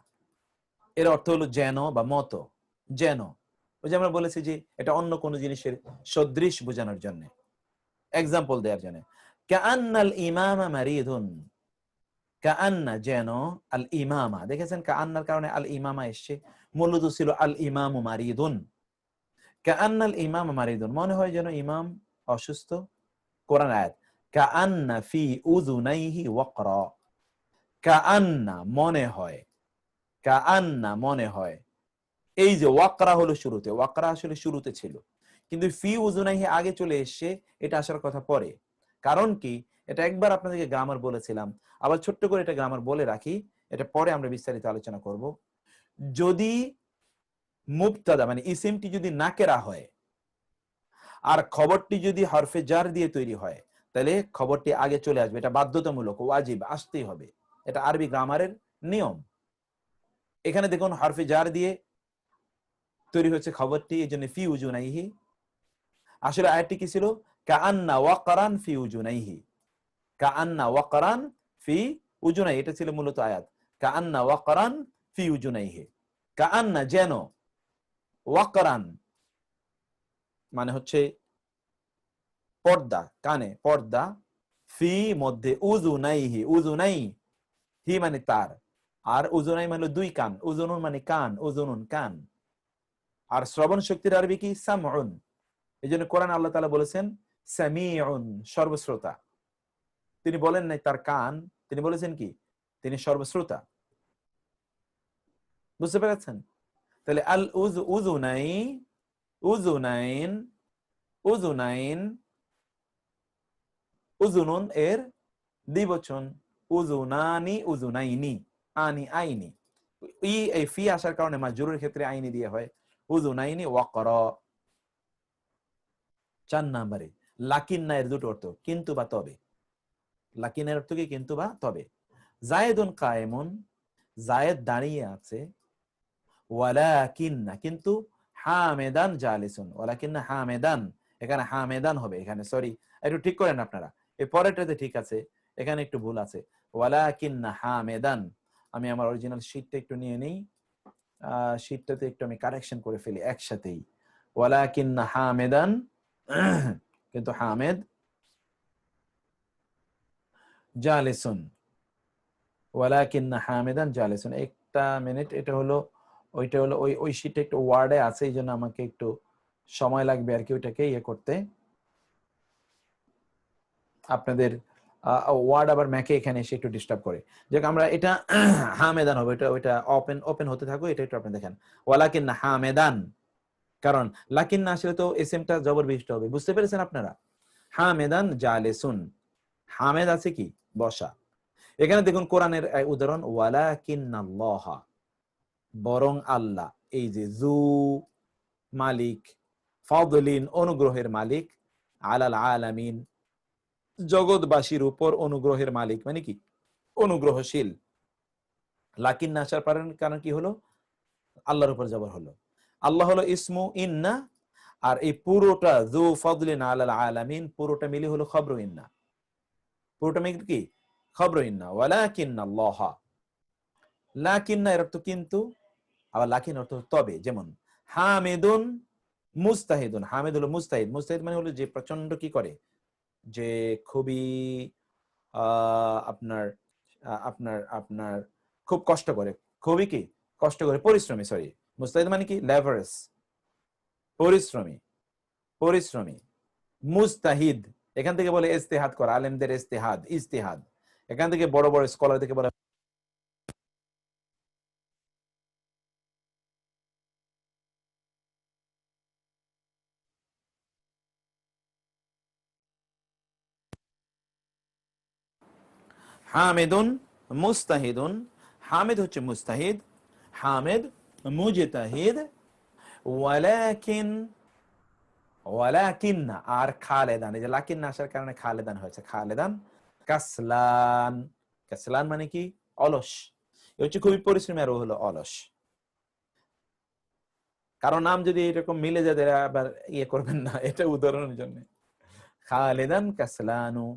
এর অর্থ হলো যেন বা মতো, যেন, ওই যে আমরা বলেছি যে এটা অন্য কোন জিনিসের সদৃশ বোঝানোর জন্য, এক্সাম্পল দেওয়ার জন্য। কাআন্নাল ইমামা মারিদুন, কাআন্না যেন, আল ইমামা দেখেছেন কাআন্নার কারণে আল ইমামা এসছে, মূলত ছিল আল ইমামু মারিদুন। কাআন্নাল ইমামা মারিদুন মনে হয় যেন ইমাম অসুস্থ। কোরআন আয়াত, কাআন্না ফি উযুনাইহি ওয়াকরা, কাআন্না মনে হয়, কাআন্না মনে হয়। এই যে ওয়াকরা হলো শুরুতে, ওয়াকরা আসলে শুরুতে ছিল, কিন্তু ফি উযুনাইহি আগে চলে এসছে, এটা আসার কথা পরে। কারণ কি, এটা একবার আপনাদেরকে গ্রামার বলেছিলাম, আবার ছোট্ট করে এটা গ্রামার বলে রাখি, এটা পরে আমরা বিস্তারিত আলোচনা করব। যদি মুবতাদা মানে ইসিমটি যদি নাকেরা হয় আর খবরটি যদি হরফে জার দিয়ে তৈরি হয়, তাহলে খবরটি আগে চলে আসবে, এটা বাধ্যতামূলক, ওয়াজিব, আসতেই হবে, এটা আরবি গ্রামারের নিয়ম। এখানে দেখুন হরফে জার দিয়ে তৈরি হচ্ছে খবরটি, এই জন্য ফি উজুনাইহি। আসলে আয়াতটি কি ছিল? কাআন্না ওয়াকরান ফি উজুনাইহি, কাআন্না ওয়াকরান ফি উজুনাইহি, এটা ছিল মূলত আয়াত। কাআন্না ওয়াকরান ফি উজুনাইহি, কাআন্না যেন, ওয়াকরান মানে হচ্ছে পর্দা, কানে পর্দা, ফি মধ্যে, উজুনাইহি, উজুনাই হি মানে তার, আর উজুনাই মানে দুই কান, উজুনুন মানে কান, উজুনুন কান। আর শ্রবণ শক্তির আরবি কি? সামউন। এই জন্য কোরআন আল্লাহ তাআলা বলেছেন সামিউন, সর্বশ্রোতা। তিনি বলেন নাই তার কান, তিনি বলেছেন কি? তিনি সর্বশ্রোতা। বুঝতে পেরেছেন? তাহলে আল উজুনাই, উজুনাইন, উজুনাইন, উজুনুন এর দ্বিবচন, উজুনানি, উজুনাইনি, আনি আইনি। এই ফি আসার কারণে মাজরুরের ক্ষেত্রে আইনি দিয়ে হয়, উজুনাইনি ওয়াকরা। 4 নম্বরে লাকিন্না এর দুটো অর্থ, কিন্তু বা তবে। লাকিনের অর্থ কি? কিন্তু বা তবে। জায়েদুন কায়েমুন, জায়েদ দাঁড়িয়ে আছে, ওয়ালাকিন্না কিন্তু, হামেদান জালিসুন, ওয়ালাকিন্না হামেদান, এখানে হামেদান হবে, এখানে সরি, একটু ঠিক করেন আপনারা, এই পরেরটাতে ঠিক আছে, এখানে একটু ভুল আছে, ওয়ালাকিন্না হামেদান। আমি আমার অরিজিনাল শীটটা একটু নিয়ে নেই, শীটটাতে একটু আমি কারেকশন করে ফেলি একসাথেই। ওয়ালাকিন্না হামেদান, কিন্তু হামেদ জালিসুন, ওয়ালাকিন্না হামেদান জালিসুন। একটা মিনিট, এটা হলো ওইটা হলো ওই শীটটা একটু ওয়ার্ডে আছে, এই জন্য আমাকে একটু সময় লাগবে আর কি ওইটাকে ইয়ে করতে। আপনাদের ওয়ার্ড আবার ম্যাকে এখানে এসে একটু ডিস্টার্ব করে। যাক আমরা এটা হামেদান হবে, এটা ওইটা ওপেন ওপেন হতে থাকো, এটা একটু আপনি দেখেন। ওয়ালাকিন্না হামেদান, কারণ লাকিন্না আসলে তো এসএমটা জবর বিশিষ্ট হবে, বুঝতে পেরেছেন আপনারা? হামেদান জালিসুন, হামেদ আছে কি? বসা। এখানে দেখুন কোরআনের উদাহরণ, ওয়ালাকিন্নাল্লাহ, বরং আল্লাহ, এই যে জু মালিক, ফাদলিন অনুগ্রহের মালিক, আলাল আলামিন জগৎবাসীর উপর অনুগ্রহের মালিক, মানে কি? অনুগ্রহশীল। লাকিন্না আসার কারণ কি হলো? আল্লাহর উপর জবর হলো। আল্লাহ হলো ইসমু ইন্না, আর এই পুরোটা জু ফাদলিন আলাল আলামিন পুরোটা মিলি হলো খবর ইন্না, পুরোটা মিলি কি? খবর ইন্না। ওয়ালাকিন্নাল্লাহ, লাকিন্না এর অর্থ কিন্তু, আবার লাকিন অর্থ তবে। যেমন হামিদুন মুস্তাহিদুন, হামিদ হলো মুস্তাহিদ, মুস্তাহিদ মানে হলো যে প্রচন্ড কি করে, যে খুবই আপনার আপনার আপনার খুব কষ্ট করে, খুবই কি কষ্ট করে, পরিশ্রমী, সরি, মুস্তাহিদ মানে কি? লেভারেস, পরিশ্রমী, পরিশ্রমী। মুস্তাহিদ এখান থেকে বলে ইজতিহাদ করা, আলেমদের ইজতিহাদ, ইজতিহাদ এখান থেকে বড় বড় স্কলার থেকে বলে হামিদুন মুস্তাহিদুন। হামিদ হচ্ছে মুস্তাহিদ, হামিদ মুজতাহিদ। ওয়ালাকিন, ওয়ালাকিন আর খালেদান, এই যে লাকিন না আসার কারণে খালেদান হয়েছে, খালেদান। কাসলান, কাসলান মানে কি? অলস। এ হচ্ছে খুবই পরিশ্রমী, আর ও হলো অলস। কারণ নাম যদি এরকম মিলে যায় আবার ইয়ে করবেন না, এটা উদাহরণের জন্য। খালেদান কাসলানু।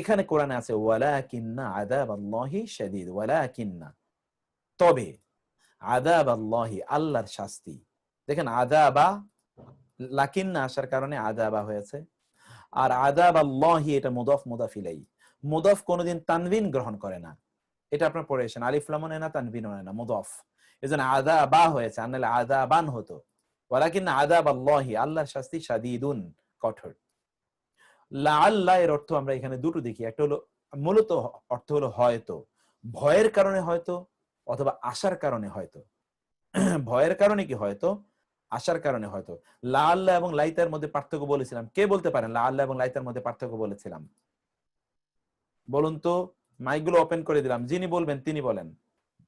এখানে কোরআনে আছে ওয়ালাকিন্না আযাবাল্লাহি শাদীদ, ওয়ালাকিন্না তবে, আযাবাল্লাহি আল্লাহর শাস্তি। দেখেন আযাবা, লাকিন্না আসার কারণে আযাবা হয়েছে, আর আযাবাল্লাহি এটা মুদাফ মুদাফ ইলাই। মুদাফ কোনদিন তানবিন গ্রহণ করে না, এটা আপনারা পড়েছেন, আলিফ লাম নেয় না, তানবিন নেয় না, মুদাফ। এজন্য আযাবা হয়েছে, আনলে আযাবান হতো। ওয়ালাকিন্না আযাবাল্লাহি আল্লাহর শাস্তি শাদীদুন কঠোর। লাআল্লা এর অর্থ আমরা এখানে দুটো দেখি, একটা হলো মূলত অর্থ হলো হয়তো, ভয়ের কারণে হয়তো, অথবা আশার কারণে হয়তো। ভয়ের কারণে কি হয়তো, আশার কারণে হয়তো। লাআল্লা এবং লাইতার মধ্যে পার্থক্য বলেছিলাম, কে বলতে পারেন লাআল্লা এবং লাইতার মধ্যে পার্থক্য বলেছিলাম? বলুন তো, মাইকগুলো ওপেন করে দিলাম, যিনি বলবেন তিনি বলেন।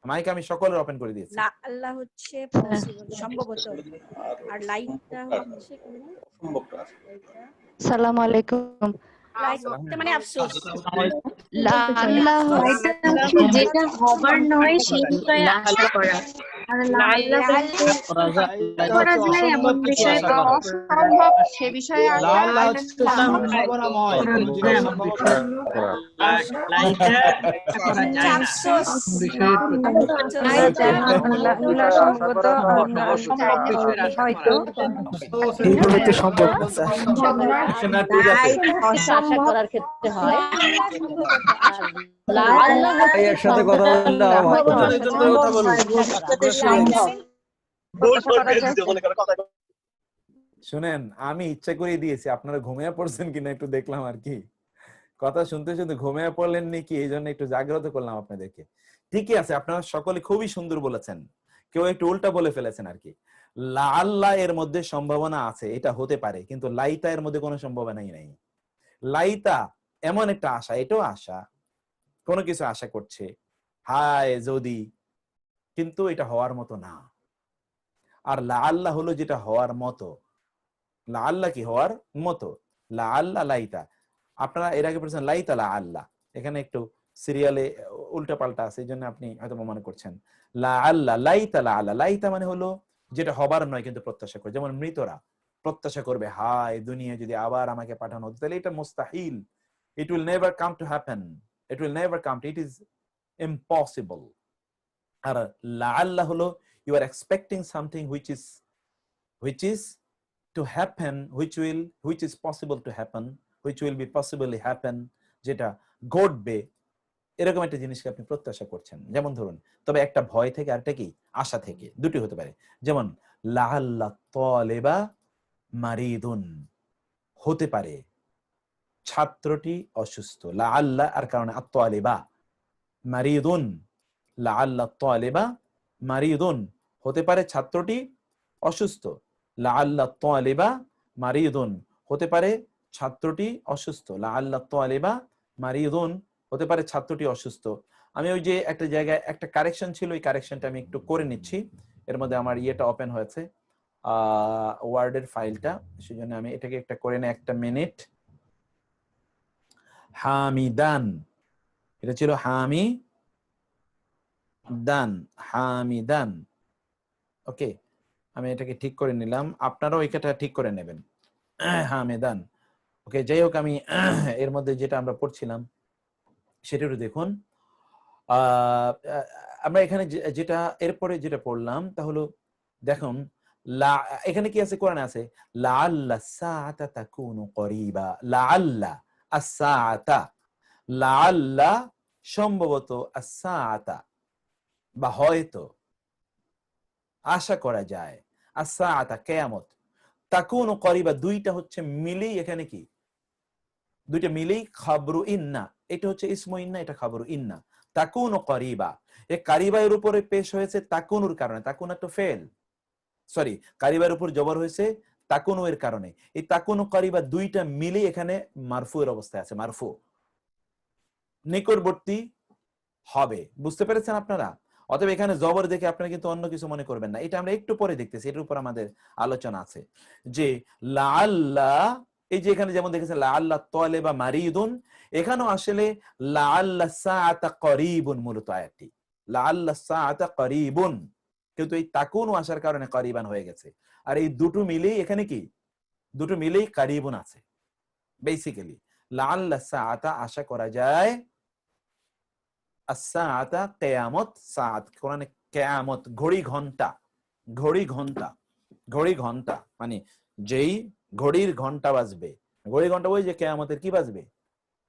মাইক আমি সকলের ওপেন করে দিয়েছি। লাআল্লাহ হচ্ছে পসিবল, সম্ভবত, আর লাইটটা হচ্ছে সম্ভবত। আসসালামু আলাইকুম। লাইট মানে আফসোস। আল্লাহ যেটা হবার নয় সেই বিষয়ে আশা করা। আর লাআল্লাহ বলতে করা যায় এমন বিষয় তো অসম্ভব সে বিষয়ে আসা লাআল্লাহ হচ্ছে সম্ভাবনাময় করা কোন যায় জিনিস এমন সম্ভব বিষয় আল্লাহ সম্ভবত অসম্ভব বিষয়ের আশা হয়তো এইভাবে তো সম্ভব না স্যার। না, ঠিক আছে। আশা করার ক্ষেত্রে হয় আর ভাই একসাথে কথা বললে আরো ভালো হয়। দুজন একজন করে কথা বলুন। শুনেন, আমি ইচ্ছা করে দিয়েছি, আপনারা ঘুমিয়ে পড়ছেন কিনা একটু দেখলাম আর কি। কথা শুনতে শুনতে ঘুমিয়ে পড়লেন নাকি, এই জন্য একটু জাগ্রত করলাম আপনাদেরকে। ঠিকই আছে, আপনারা সকলে খুবই সুন্দর বলেছেন, কেউ একটু উল্টা বলে ফেলেছেন আর কি। লাআল্লাহ এর মধ্যে সম্ভাবনা আছে, এটা হতে পারে, কিন্তু লাইতা এর মধ্যে কোনো সম্ভাবনাই নাই। লাইতা এমন একটা আশা, এটাও আশা, কোনো কিছু আশা করছে, হায় যদি, কিন্তু এটা হওয়ার মতো না। আর লাআল্লাহ হলো যেটা হওয়ার মতো। লাআল্লাহ কি হওয়ার মতো, লাআল্লাহ লাইতা। আপনারা এর আগে পড়েছেন লাইতা লাআল্লাহ, এখানে একটু সিরিয়ালে উল্টা পাল্টা আছে, এই জন্য আপনি হয়তো মনে করছেন লাআল্লাহ লাইতা লাআল্লাহ। লাইতা মানে হলো যেটা হবার নয় কিন্তু প্রত্যাশা করে, যেমন মৃতরা প্রত্যাশা করবে, হায় দুনিয়া যদি আবার আমাকে পাঠানো হতো, তাহলে এটা মুস্তাহিল, it will never come to happen, it will never come, it is impossible. আর লাআল্লাহ হলো you are expecting something which is to happen, which is possible to happen, which will be possibly happen, যেটা ঘটবে, এরকম একটা জিনিসকে আপনি প্রত্যাশা করছেন। যেমন ধরুন, তবে একটা ভয় থেকে আরেকটা কি আশা থেকে, দুটি হতে পারে। যেমন লাআল্লা তালিবা মারিদুন, হতে পারে ছাত্রটি অসুস্থ, লাআল্লা আর কারণে আত-তালিবা মারিদুন, লাআল্লা তালিবা মারিদুন, হতে পারে ছাত্রটি অসুস্থ, লাআল্লা তালিবা মারিদুন, হতে পারে ছাত্রটি অসুস্থ, লাআল্লা তালিবা মারিদুন, হতে পারে ছাত্রটি অসুস্থ। আমি ওই যে একটা জায়গায় একটা কারেকশন ছিল, ওই কারেকশনটা আমি একটু করে নিচ্ছি, এর মধ্যে আমার ইয়েটা ওপেন হয়েছে ওয়ার্ডের ফাইলটা, সেজন্য আমি এটাকে একটা করে নিই, একটা মিনিট। হামিদান, এটা ছিল হামিদান, ওকে, আমি এটাকে ঠিক করে নিলাম, আপনারাও এটা ঠিক করে নেবেন, হামিদান। ওকে, যাই হোক, আমি এর মধ্যে যেটা আমরা পড়ছিলাম সেটা একটু দেখুন। আমরা এখানে যেটা এরপরে যেটা পড়লাম তা হলো, দেখুন এখানে কি আছে, কোরআনে আছে লাআল্লা সাআতা তাকুনু করিবা, লাআল্লা আস-সাআতা, লাআল্লা সম্ভবত, আস-সাআতা বা হয়তো, আশা করা যায়, আস-সাআতা কিয়ামত, তাকুনু করিবা, দুইটা হচ্ছে মিলেই এখানে কি, দুইটা মিলেই খাবরু ইন্না, এটা হচ্ছে ইসমু ইন্না, এটা খাবরু ইন্না, তাকুনু করিবা। এই কারিবা এর উপরে পেশ হয়েছে তাকুনুর কারণে, তাকুন একটা ফেল, সরি, কারিবার উপর জবর হয়েছে তাকুনু এর কারণে, এই তাকুনু করিবা দুইটা মিলে এখানে মারফু এর অবস্থায় আছে, মারফু, নিকটবর্তী হবে, বুঝতে পেরেছেন আপনারা? অতএব এখানে জবর দেখে আপনারা কিন্তু অন্য কিছু মনে করবেন না, এটা আমরা একটু পরে দেখতেছি, এটার উপর আমাদের আলোচনা আছে। যে লাআল্লা, এই যে এখানে যেমন দেখেছেন লাআল্লা তালিবা মারিদুন, এখানেও আসলে লাআল্লা সাআতা করিবুন, মূলত আয়াতটি লাআল্লা সাআতা করিবুন, কিন্তু এই তাকুনু আসার কারণে করিবান হয়ে গেছে। আর এই দুটো মিলেই এখানে কি, দুটো মিলেই করিবুন আছে। বেসিক্যালি লাআল্লা সাআতা আশা করা যায়, as-সাআতা কিয়ামত, সাআত কোরআনে কিয়ামত ঘড়ি ঘন্টা, ঘড়ি ঘন্টা, ঘড়ি ঘন্টা মানে যেই ঘড়ির ঘন্টা বাজবে, ঘড়ি ঘন্টা ওই যে কিয়ামতের কি বাজবে,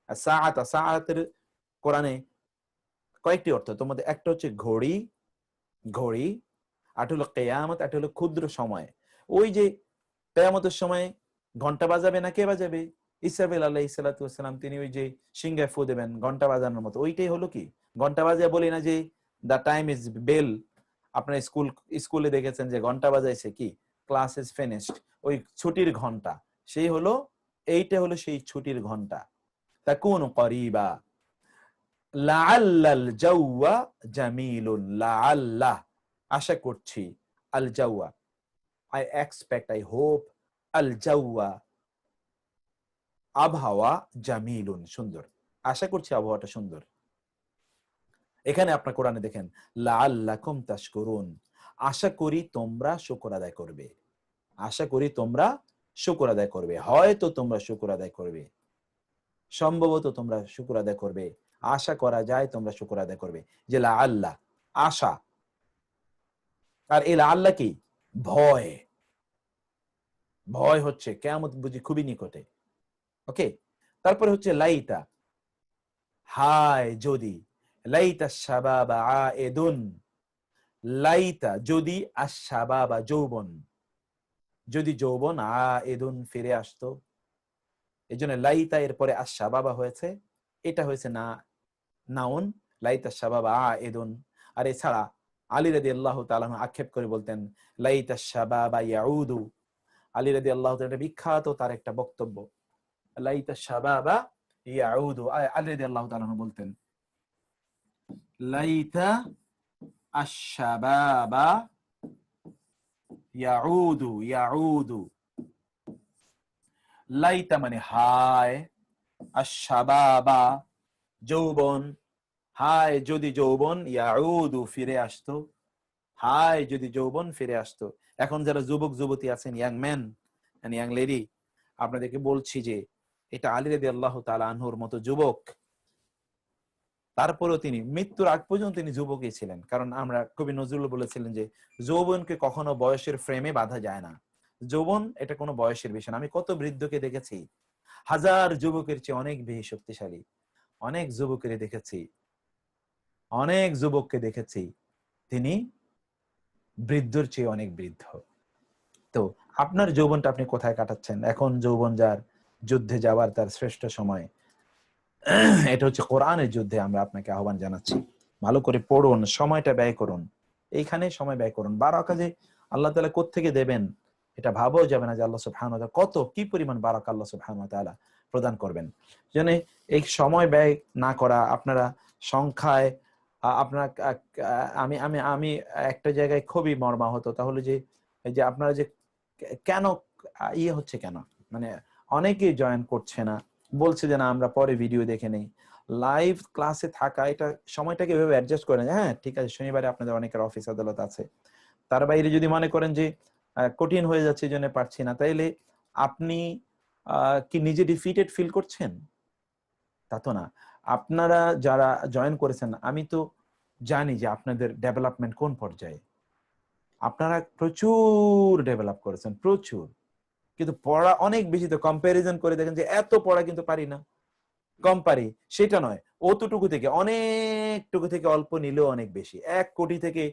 as-সাআতা, সাআতের কোরআনে কয়েকটি অর্থ, তোমাদের একটা হচ্ছে ঘড়ি, ঘড়ি, আর হলো কিয়ামত, আর হলো ক্ষুদ্র সময়। ওই যে কিয়ামতের সময় ঘন্টা বাজাবে না কে বাজাবে, ইসরাফিল আলাইহিস সালাতু ওয়াস সালাম, তিনি ওই যে সিংহায় ফু দেবেন ঘন্টা বাজানোর মতো, ওইটাই হলো কি ঘন্টা বাজায়, বলি না যে দা টাইম ইজ বেল, আপনারা স্কুলে দেখেছেন যে ঘন্টা বাজাইছে কি, ক্লাস ইজ ফিনিশড, ওই ছুটির ঘন্টা, সেই হলো, এইটা হলো সেই ছুটির ঘন্টা। তাকুনু করিবা, লাআল্লাল জাওয়া জামিলুন, লাআল্লা আশা করছি, আল জাওয়া I expect, I hope, আল জাওয়া আবহাওয়া, জামিলুন সুন্দর, আশা করছি আবহাওয়াটা সুন্দর। এখানে আপনার কোরআনে দেখেন লাআল্লাকুম তাশকুরুন, আশা করি তোমরা শুকর আদায় করবে, আশা করি তোমরা শুকর আদায় করবে, হয়তো তোমরা শুকর আদায় করবে, সম্ভবত তোমরা শুকর আদায় করবে, আশা করা যায় তোমরা শুকর আদায় করবে। যে লাআল্লাহ আশা, আর এই লাআল্লাহ কি? ভয়। ভয় হচ্ছে কিয়ামত বুঝি খুবই নিকটে। ওকে, তারপরে হচ্ছে লাইতা, হায় যদি, লাইতা শাবাবা আয়েদুন, লাইতা যদি, আশ-শাবাবা যৌবন, যদি যৌবন, আয়েদুন ফিরে আসতো। এই জন্য লাইতা এর পরে আশ-শাবাবা হয়েছে, এটা হয়েছে না নাউন, লাইতা শাবাবা আয়েদুন। আর এছাড়া আলী রাদিয়াল্লাহু তাআলা আনহু আক্ষেপ করে বলতেন লাইতা শাবাবা ইয়াউদু। আলী রাদিয়াল্লাহু তাআলা, এটা বিখ্যাত তার একটা বক্তব্য, লাইতা শাবাবা ইয়াউদু। আলী রাদিয়াল্লাহু তাআলা আনহু বলতেন লাইতা আশ-শাবাবা ইয়াউদু, ইয়াউদু। লাইতা মানে হায়, আশ-শাবাবা যৌবন, হায় যদি যৌবন, ইয়াউদু ফিরে আসতো, হায় যদি যৌবন ফিরে আসতো। এখন যারা যুবক যুবতী আছেন, young man and young lady, আপনাদেরকে বলছি যে এটা আলী রাদিয়াল্লাহু তাআলা আনহুর মতো যুবক, তারপরেও তিনি মৃত্যুর আগ পর্যন্ত তিনি যুবকই ছিলেন। কারণ আমরা কবি নজরুল বলেছিলেন যে যৌবনকে কখনো বয়সের ফ্রেমে বাঁধা যায় না। যৌবন এটা কোনো বয়সের বিষয় না। আমি কত বৃদ্ধকে দেখেছি হাজার যুবকের চেয়ে অনেক বেশি শক্তিশালী, অনেক যুবকের দেখেছি, অনেক যুবককে দেখেছি তিনি বৃদ্ধর চেয়ে অনেক বৃদ্ধ। তো আপনার যৌবনটা আপনি কোথায় কাটাচ্ছেন? এখন যৌবন যার, যুদ্ধে যাওয়ার তার শ্রেষ্ঠ সময়। এটা হচ্ছে কোরআনের যুদ্ধে আমরা আপনাকে আহ্বান জানাচ্ছি। ভালো করে পড়ুন, সময়টা ব্যয় করুন, এইখানে সময় ব্যয় করুন। বারাকা যে আল্লাহ তাআলা কোত্থেকে দেবেন এটা ভাবাও যাবে না যে আল্লাহ সুবহানাহু ওয়া তাআলা কত কি পরিমাণ বারাকা আল্লাহ সুবহানাহু ওয়া তাআলা প্রদান করবেন। জন্য এই সময় ব্যয় না করা, আপনারা সংখ্যায় আপনার আমি আমি আমি একটা জায়গায় খুবই মর্মাহত, তাহলে যে এই যে আপনারা যে কেন ইয়ে হচ্ছে, কেন মানে অনেকেই জয়েন করছে না, বলছে যে না আমরা পরে ভিডিও দেখে নেই। লাইভ ক্লাসে থাকা, এটা সময়টাকে এভাবে অ্যাডজাস্ট করেন। হ্যাঁ ঠিক আছে, শনিবারে আপনাদের অনেকের অফিস আদালত আছে, তার বাইরে যদি মনে করেন যে কঠিন হয়ে যাচ্ছে এই জন্য পারছি না, তাইলে আপনি কি নিজে ডিফিটেড ফিল করছেন? তা তো না। আপনারা যারা জয়েন করেছেন, আমি তো জানি যে আপনাদের ডেভেলপমেন্ট কোন পর্যায়ে। আপনারা প্রচুর ডেভেলপ করেছেন, প্রচুর, কিন্তু পড়া অনেক বেশি। তো কম্পারিজন করে দেখেন যে এত পড়া কিন্তু পারি না, কম পারি, সেটা নয়। অতটুকু থেকে অনেকটুকু থেকে অল্প নিলেও অনেক বেশি। 1 কোটি থেকে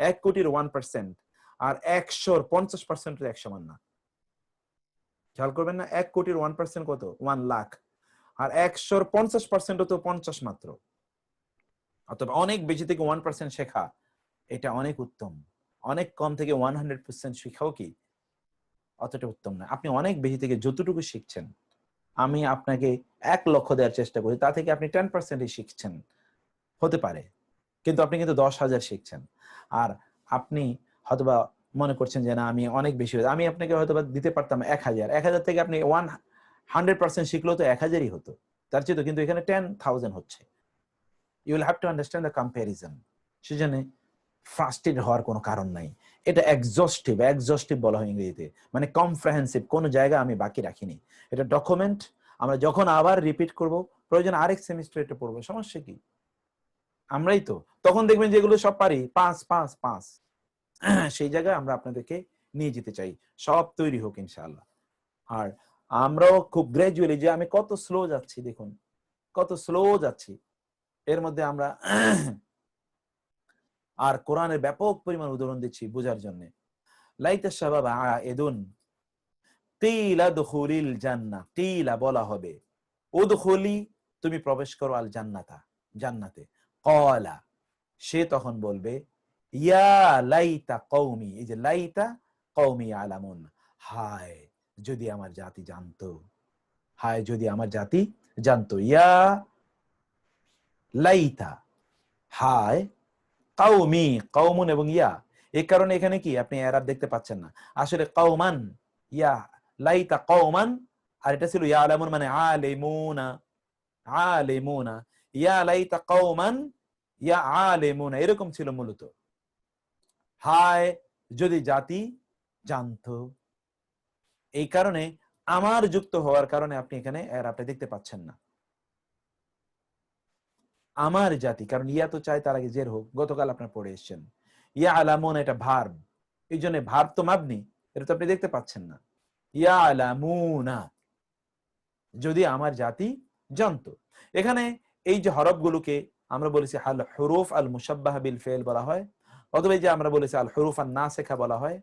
1 কোটির 1% আর 100-র 50% 1 সমান না। খেয়াল করবেন না, 1 কোটির 1% কত? 1 লাখ। আর 100-র 50% তো 50 মাত্র। অথবা অনেক বেশি থেকে 1% শেখা, এটা অনেক উত্তম। অনেক কম থেকে 100% শেখাও কি অতটা উত্তম না। আপনি অনেক বেশি থেকে যতটুকু শিখছেন, আমি আপনাকে 1 লক্ষ দেওয়ার চেষ্টা করি, তা থেকে আপনি 10%ই শিখছেন হতে পারে, কিন্তু আপনি কিন্তু 10,000 শিখছেন। আর আপনি হয়তোবা মনে করছেন যে না আমি অনেক বেশি, আমি আপনাকে হয়তোবা দিতে পারতাম 1000, 1000 থেকে আপনি 100% শিখলেও তো 1000ই হতো, তার চেয়ে তো, কিন্তু এখানে 10,000 হচ্ছে। You will have to understand the comparison. সেজন্য ফ্রাস্ট্রেটেড হওয়ার কোনো কারণ নাই। এটা এক্সস্টিভ বলা হয় ইংরেজিতে, মানে কমপ্রিহেনসিভ, কোনো জায়গা আমি বাকি রাখিনি। এটা ডকুমেন্ট, আমরা যখন আবার রিপিট করব, প্রয়োজন আরেক সেমিস্টার এটা পড়বো, সমস্যা কি? আমরাই তো তখন দেখবেন যেগুলো সব পারি 5 সেই জায়গায় আমরা আপনাদেরকে নিয়ে যেতে চাই। সব তৈরি হোক ইনশাআল্লাহ। আর আমরাও খুব গ্র্যাজুয়ালি, যে আমি কত স্লো যাচ্ছি, দেখুন কত স্লো যাচ্ছি, এর মধ্যে আমরা আর কোরআনের ব্যাপক পরিমাণ উদাহরণ দিচ্ছি বোঝার জন্য। লাইতা শাবাব আয়েদুন কিলা দুখুলিল জান্নাহ, কিলা বলা হবে, উদখুলি তুমি প্রবেশ করো, আল জান্নাতা জান্নাতে। ক্বালা সে তখন বলবে, ইয়া লাইতা কওমি, এই যে লাইতা কওমি আলামুন, হায় যদি আমার জাতি জানতো, হায় যদি আমার জাতি জানতো। ইয়া লাইতা, হায়, কাউমি, কাউমুন এবং ইয়া, এই কারণে এখানে কি আপনি এরাব দেখতে পাচ্ছেন না, আসলে কাউমান, ইয়া লাইতা কাউমান, আর এটা ছিল ইয়া আলামুন মানে আলিমুনা, আলিমুনা, ইয়া লাইতা কাউমান ইয়া আলিমুনা, এরকম ছিল মূলত। হায় যদি জাতি জানতো। এই কারণে আমার যুক্ত হওয়ার কারণে আপনি এখানে আপনি দেখতে পাচ্ছেন না আমার জাতি, কারণ ইয়া তো চাই তার আগে জের হোক। গতকাল আপনার পড়ে এসেছেন ইয়া আলামুন, এটা ভার্ব, এই জন্য ভার্ব তো মাবনি, এটা তো আপনি দেখতে পাচ্ছেন না। ইয়া আলামুনা, যদি আমার জাতি জানতো। এখানে এই যে হরফগুলোকে আমরা বলেছি আল হুরুফ আল মুশাব্বাহ বিল ফিল বলা হয়, অথবা এই যে আমরা বলেছি আল হুরুফ আন নাসিখা বলা হয়।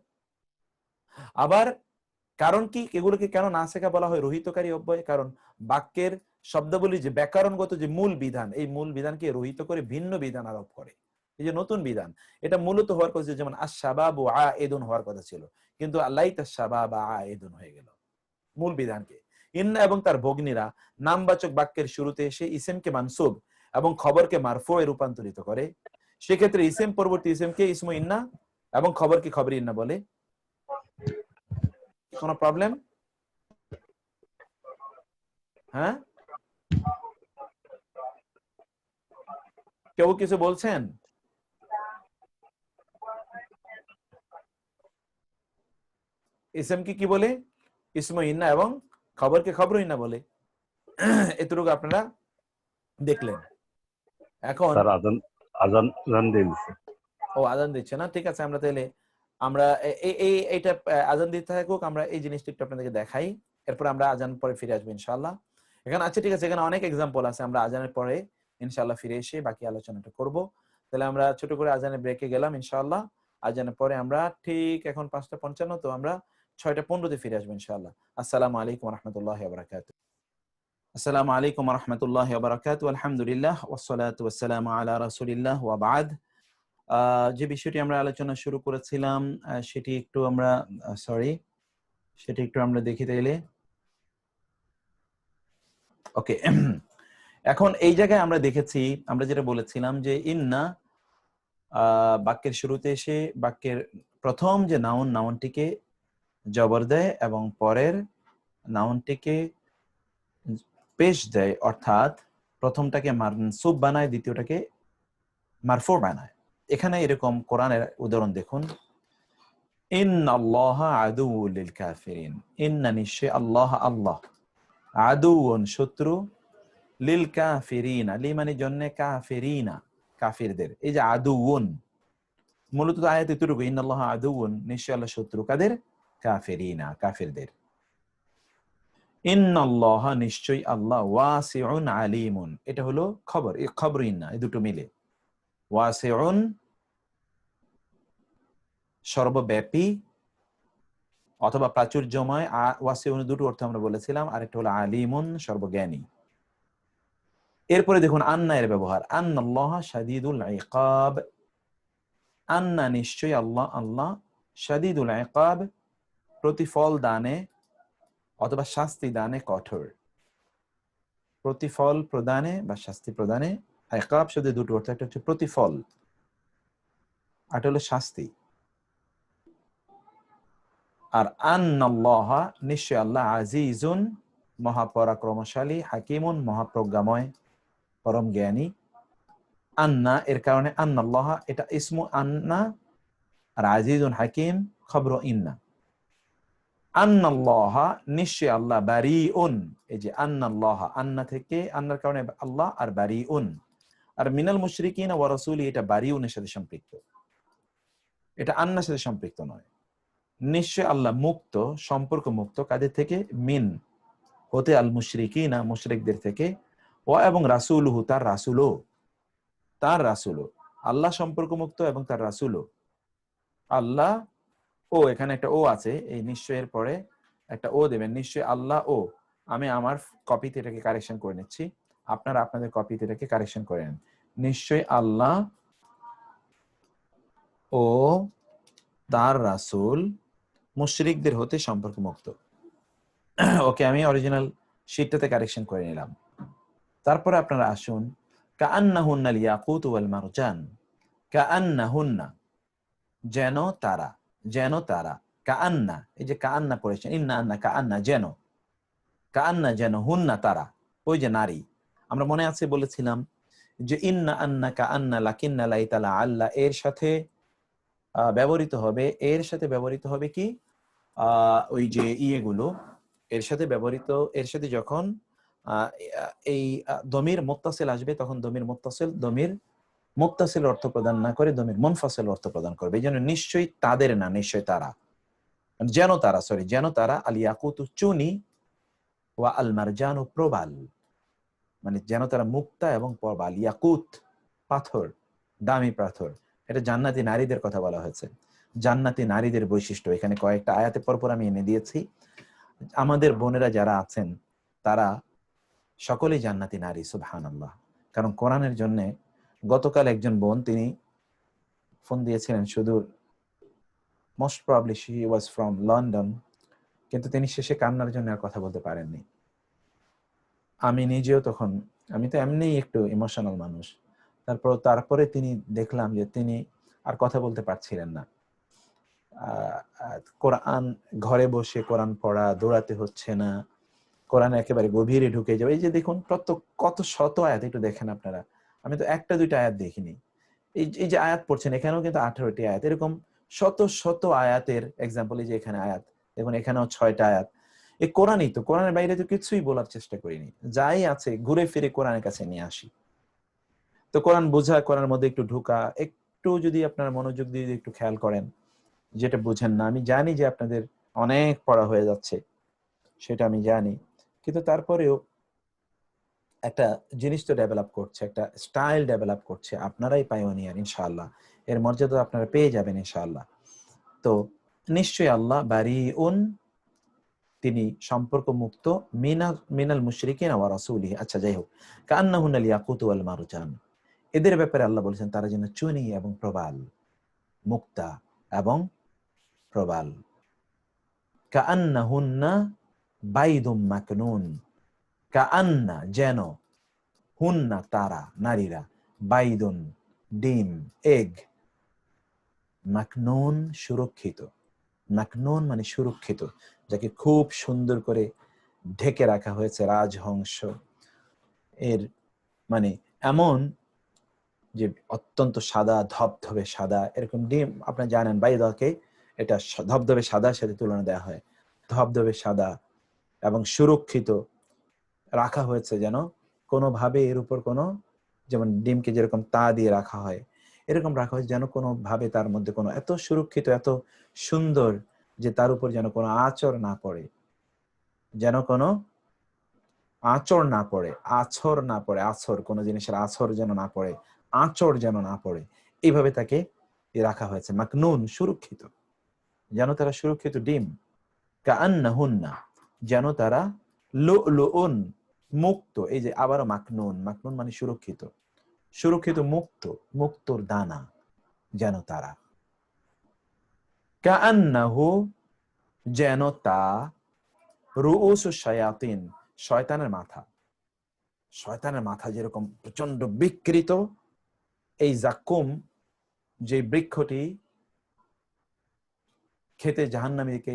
আবার কারণ কি এগুলোকে কেন নাসিখা বলা হয়, রহিতকারী অব্যয়? কারণ বাক্যের শব্দাবলী যে ব্যাকরণগত যে মূল বিধান, এই মূল বিধানকে রহিত করে ভিন্ন বিধান আরোপ করে। এই যে নতুন বিধান, এটা মূলত হওয়ার কথা, যেমন আশ-শাবাবু আইদুন হওয়ার কথা ছিল, কিন্তু লাইতাশ শাবাবা আইদুন হয়ে গেল মূল বিধানকে। ইন্না এবং তার ভগ্নীরা নামবাচক বাক্যের শুরুতে এসে ইসিমকে মানসুব এবং খবরকে মারফুয়ে রূপান্তরিত করে। সেক্ষেত্রে ইসিম পরবর্তী ইসিমকে ইসমু ইন্না এবং খবরকে খবর ইন্না বলে। কোনো প্রবলেম? হ্যাঁ, কেউ কিছু বলছেন? ইসিমকে কি বলে? ইসমু ইন্না এবং খবরকে খবর ইন্না বলে। এতটুকু আপনারা দেখলেন। এখন আজান দিয়েছে। ও আজান দিচ্ছে না, ঠিক আছে। আমরা তাহলে আমরা এইটা আজান দিতে থাকুক, আমরা এই জিনিসটা একটু আপনাদেরকে দেখাই, এরপর আমরা আজান পরে ফিরে আসবো ইনশাআল্লাহ। এখানে আছে, ঠিক আছে, এখানে অনেক এক্সাম্পল আছে, আমরা আজানের পরে ইনশাআল্লাহ ফিরে এসে বাকি আলোচনাটা করব। তাহলে আমরা ছোট করে আজানের ব্রেকে গেলাম ইনশাআল্লাহ। আজানের পরে আমরা ঠিক এখন 5:55, তো আমরা 6:15-তে ফিরে আসবো ইনশাআল্লাহ। আসসালামু আলাইকুম ওয়া রাহমাতুল্লাহি ওয়া বারাকাতুহু। আসসালামু আলাইকুম ওয়া রাহমাতুল্লাহি ওয়া বারাকাতুহু। আলহামদুলিল্লাহ ওয়াসসালাতু ওয়াসসালামু আলা রাসূলিল্লাহ ওয়া বা'দ। যে বিষয়টি আমরা আলোচনা শুরু করেছিলাম সেটি একটু আমরা দেখি তাইলে। ওকে, এখন এই জায়গায় আমরা দেখেছি, আমরা যেটা বলেছিলাম যে ইন্না বাক্যের শুরুতে এসে বাক্যের প্রথম যে নাউনটিকে জবর দেয় এবং পরের নাউনটিকে পেশ দেয়, অর্থাৎ প্রথমটাকে মানসুব বানায়, দ্বিতীয়টাকে মারফু বানায়। এখানে এরকম কোরআনের উদাহরণ দেখুন, ইন্নাল্লাহা আদুউল লিল কাফিরিন, ইন্না নিশ্চয় আল্লাহ আল্লাহ, আদুউন শত্রু, লিল কাফিরিনা লি মানে জন্য, কাফিরিনা কাফিরদের। এই যে আদুউন মূলত আয়াত এতটুকু, ইন্নাল্লাহা আদুউন নিশ্চয় আল্লাহ শত্রু, কাদের? কাফিরিনা কাফিরদের। ইন্নাল্লাহা নিশ্চয় আল্লাহ, ওয়াসিউন আলিমুন, এটা হলো খবর, এই খবর ইন্না এই দুটো মিলে। ওয়াসিউন সর্বব্যাপী অথবা প্রাচুর্যময়, ওয়াসিউন দুটো অর্থ আমরা বলেছিলাম, আরেকটা হলো আলিমুন সর্বজ্ঞানী। এরপরে দেখুন আন্না এর ব্যবহার, আন্নাল্লাহা শাদীদুল ইকাব, আন্না নিশ্চয় আল্লাহ আল্লাহ, শাদীদুল ইকাব প্রতিফল দানে অথবা শাস্তি দানে কঠোর। প্রতিফল প্রদানে বা শাস্তি প্রদানে। ইকাব শব্দে দুটো অর্থ, একটা হচ্ছে প্রতিফল, আরেকটা হলো শাস্তি। আর আন্নাল্লাহা নিশ্চয় আল্লাহ, আজিজুন মহাপরাক্রমশালী, হাকিমুন মহাপ্রজ্ঞাময় পরম জ্ঞানী। আন্না এর কারণে আন্নাল্লাহা এটা ইসমু আন্না, আর আজিজুন হাকিম খবর ইন্না। আন্নাল্লাহা নিশ্চয় আল্লাহ, বারিউন, এই যে আন্নাল্লাহা আন্না থেকে, আন্নার কারণে আল্লাহ, আর বারিউন, আর মিনাল মুশরিকিন ওয়া রাসূলি এটা বারিউনের সাথে সম্পৃক্ত, এটা আন্নার সাথে সম্পৃক্ত নয়। নিশ্চয় আল্লাহ মুক্ত, সম্পর্ক মুক্ত, কাদের থেকে? মিন হতে, আল মুশরিকিনা মুশরিকদের থেকে, ও এবং রাসূলুহু তার রাসূলও, আল্লাহ সম্পর্ক মুক্ত এবং তার রাসূলও। আল্লাহ ও, এখানে একটা ও আছে, এই নিশ্চয়ের পরে একটা ও দেবেন, নিশ্চয় আল্লাহ ও। আমি আমার কপিতে এটাকে কারেকশন করে নিচ্ছি, আপনারা আপনাদের কপিতে এটাকে কারেকশন করে নেন। নিশ্চয় আল্লাহ ও তার রাসূল মুশরিকদের হতে সম্পর্ক মুক্ত। ওকে, আমি অরিজিনাল শীটটাতে কারেকশন করে নিলাম। তারপরে আপনারা আসুন, কাআন্নাহুন্নাল ইয়াকুত ওয়াল মারজান, কাআন্নাহুন্না যেন তারা, যেন তারা, কাআন্না এই যে কাআন্না পড়েছেন, ইন্না আন্না কাআন্না যেন, কাআন্না যেন, হুন্না তারা, ওই যে নারী। আমরা মনে আছে বলেছিলাম যে ইন্না আন্না কাআন্না লাকিন্না লাইতালা আল্লাহ এর সাথে ব্যবহৃত হবে, এর সাথে ব্যবহৃত হবে কি ওই যে ইয়েগুলো, এর সাথে ব্যবহৃত, এর সাথে যখন এই দমির মুত্তাসিল আসবে তখন দমির মুত্তাসিল অর্থ প্রদান না করে দমির মুনফাসিল অর্থ প্রদান করবে। এই জন্য নিশ্চয়ই তাদের না, নিশ্চয় তারা, যেন তারা আল ইয়াকুতু চুনি ওয়া আল মারজানু প্রবাল, মানে যেন তারা মুক্তা এবং প্রবাল। ইয়াকুত পাথর, দামি পাথর, এটা জান্নাতি নারীদের কথা বলা হয়েছে, জান্নাতি নারীদের বৈশিষ্ট্য। এখানে কয়েকটা আয়াতে পরপর আমি এনে দিয়েছি। আমাদের বোনেরা যারা আছেন তারা সকলেই জান্নাতি নারী, সুবহানাল্লাহ। কারণ কোরআনের জন্য গতকাল একজন বোন তিনি ফোন দিয়েছিলেন, সুদূর, most probably she was from London, কিন্তু তিনি শেষে কান্নার জন্য আর কথা বলতে পারেননি। আমি নিজেও তখন, আমি তো এমনি একটু ইমোশনাল মানুষ, তারপরে তিনি দেখলাম যে তিনি আর কথা বলতে পারছিলেন না। কোরআন, ঘরে বসে কোরআন পড়া, দৌড়াতে হচ্ছে না, কোরআন একেবারে গভীরে ঢুকে যাবে। এই যে দেখুন কত শত আয়াত, একটু দেখেন আপনারা, আমি তো একটা দুইটা আয়াত দেখিনি। এই যে আয়াত পড়ছেন, এখানেও কিন্তু 18টি আয়াত, এরকম শত শত আয়াতের এক্সাম্পল। এই যে এখানে আয়াত দেখুন, এখানেও 6টা আয়াত। এই কোরআনই তো, কোরআনের বাইরে তো কিছুই বলার চেষ্টা করিনি, যাই আছে ঘুরে ফিরে কোরআনের কাছে নিয়ে আসি। তো কোরআন বোঝা, কোরআনের মধ্যে একটু ঢোকা, একটু যদি আপনারা মনোযোগ দিয়ে একটু খেয়াল করেন, যেটা বুঝেন না, আমি জানি যে আপনাদের অনেক পড়া হয়ে যাচ্ছে, সেটা আমি জানি, কিন্তু তারপরেও একটা জিনিস তো ডেভেলপ করছে, একটা স্টাইল ডেভেলপ করছে, আপনারাই পাইওনিয়ার ইনশাআল্লাহ, এর মর্যাদা আপনারা পেয়ে যাবেন ইনশাআল্লাহ। তো নিশ্চয়ই আল্লাহ বারিউন, তিনি সম্পর্ক মুক্ত, মিনাল মুশরিকিন ওয়া রাসূলিহি। আচ্ছা, যাই হোক, কান্নাহুনাল ইয়াকুত ওয়াল মারজান, এদের ব্যাপারে আল্লাহ বলেছেন তারা যেন চুনি এবং প্রবাল, মুক্তা এবং প্রবাল। কান্নাহুন্না বাইদুম মাকনুন, কান্না যেন, হুন্না তারা, নারীরা, বাইদুন ডিম, এগ, মাকনুন সুরক্ষিত, মাকনুন মানে সুরক্ষিত, যাকে খুব সুন্দর করে ঢেকে রাখা হয়েছে, রাজহংস এর মানে এমন যে অত্যন্ত সাদা, ধবধবে সাদা, এরকম ডিম আপনারা জানেন, বাইদাকে এটা ধবধবে সাদার সাথে তুলনা দেওয়া হয়, ধবধবে সাদা এবং সুরক্ষিত রাখা হয়েছে, যেন কোনোভাবে এর উপর কোনো, যেমন ডিমকে যেরকম তা দিয়ে রাখা হয়, এরকম রাখা হয়েছে যেন কোনোভাবে তার মধ্যে কোনো, এত সুরক্ষিত, এত সুন্দর যে তার উপর যেন কোনো আঁচড় না পড়ে, যেন কোনো আঁচড় না পড়ে, আছর না পড়ে, আছর, কোনো জিনিসের আছর যেন না পড়ে, আঁচড় যেন না পড়ে, এইভাবে তাকে রাখা হয়েছে। মাকনুন সুরক্ষিত, যেন তারা সুরক্ষিত ডিম। কাআন্নাহুন্না যেন তারা লুলুউন মুক্ত, এই যে আবারও মাকনুন, মাকনুন মানে সুরক্ষিত, সুরক্ষিত মুক্ত, মুক্তর দানা যেন তারা। কাআন্নাহু যেন তা, রুউসু শায়াতিন শয়তানের মাথা, শয়তানের মাথা যেরকম প্রচন্ড বিকৃত, এই জাক্কুম যে বৃক্ষটি খেতে জাহান্নামীকে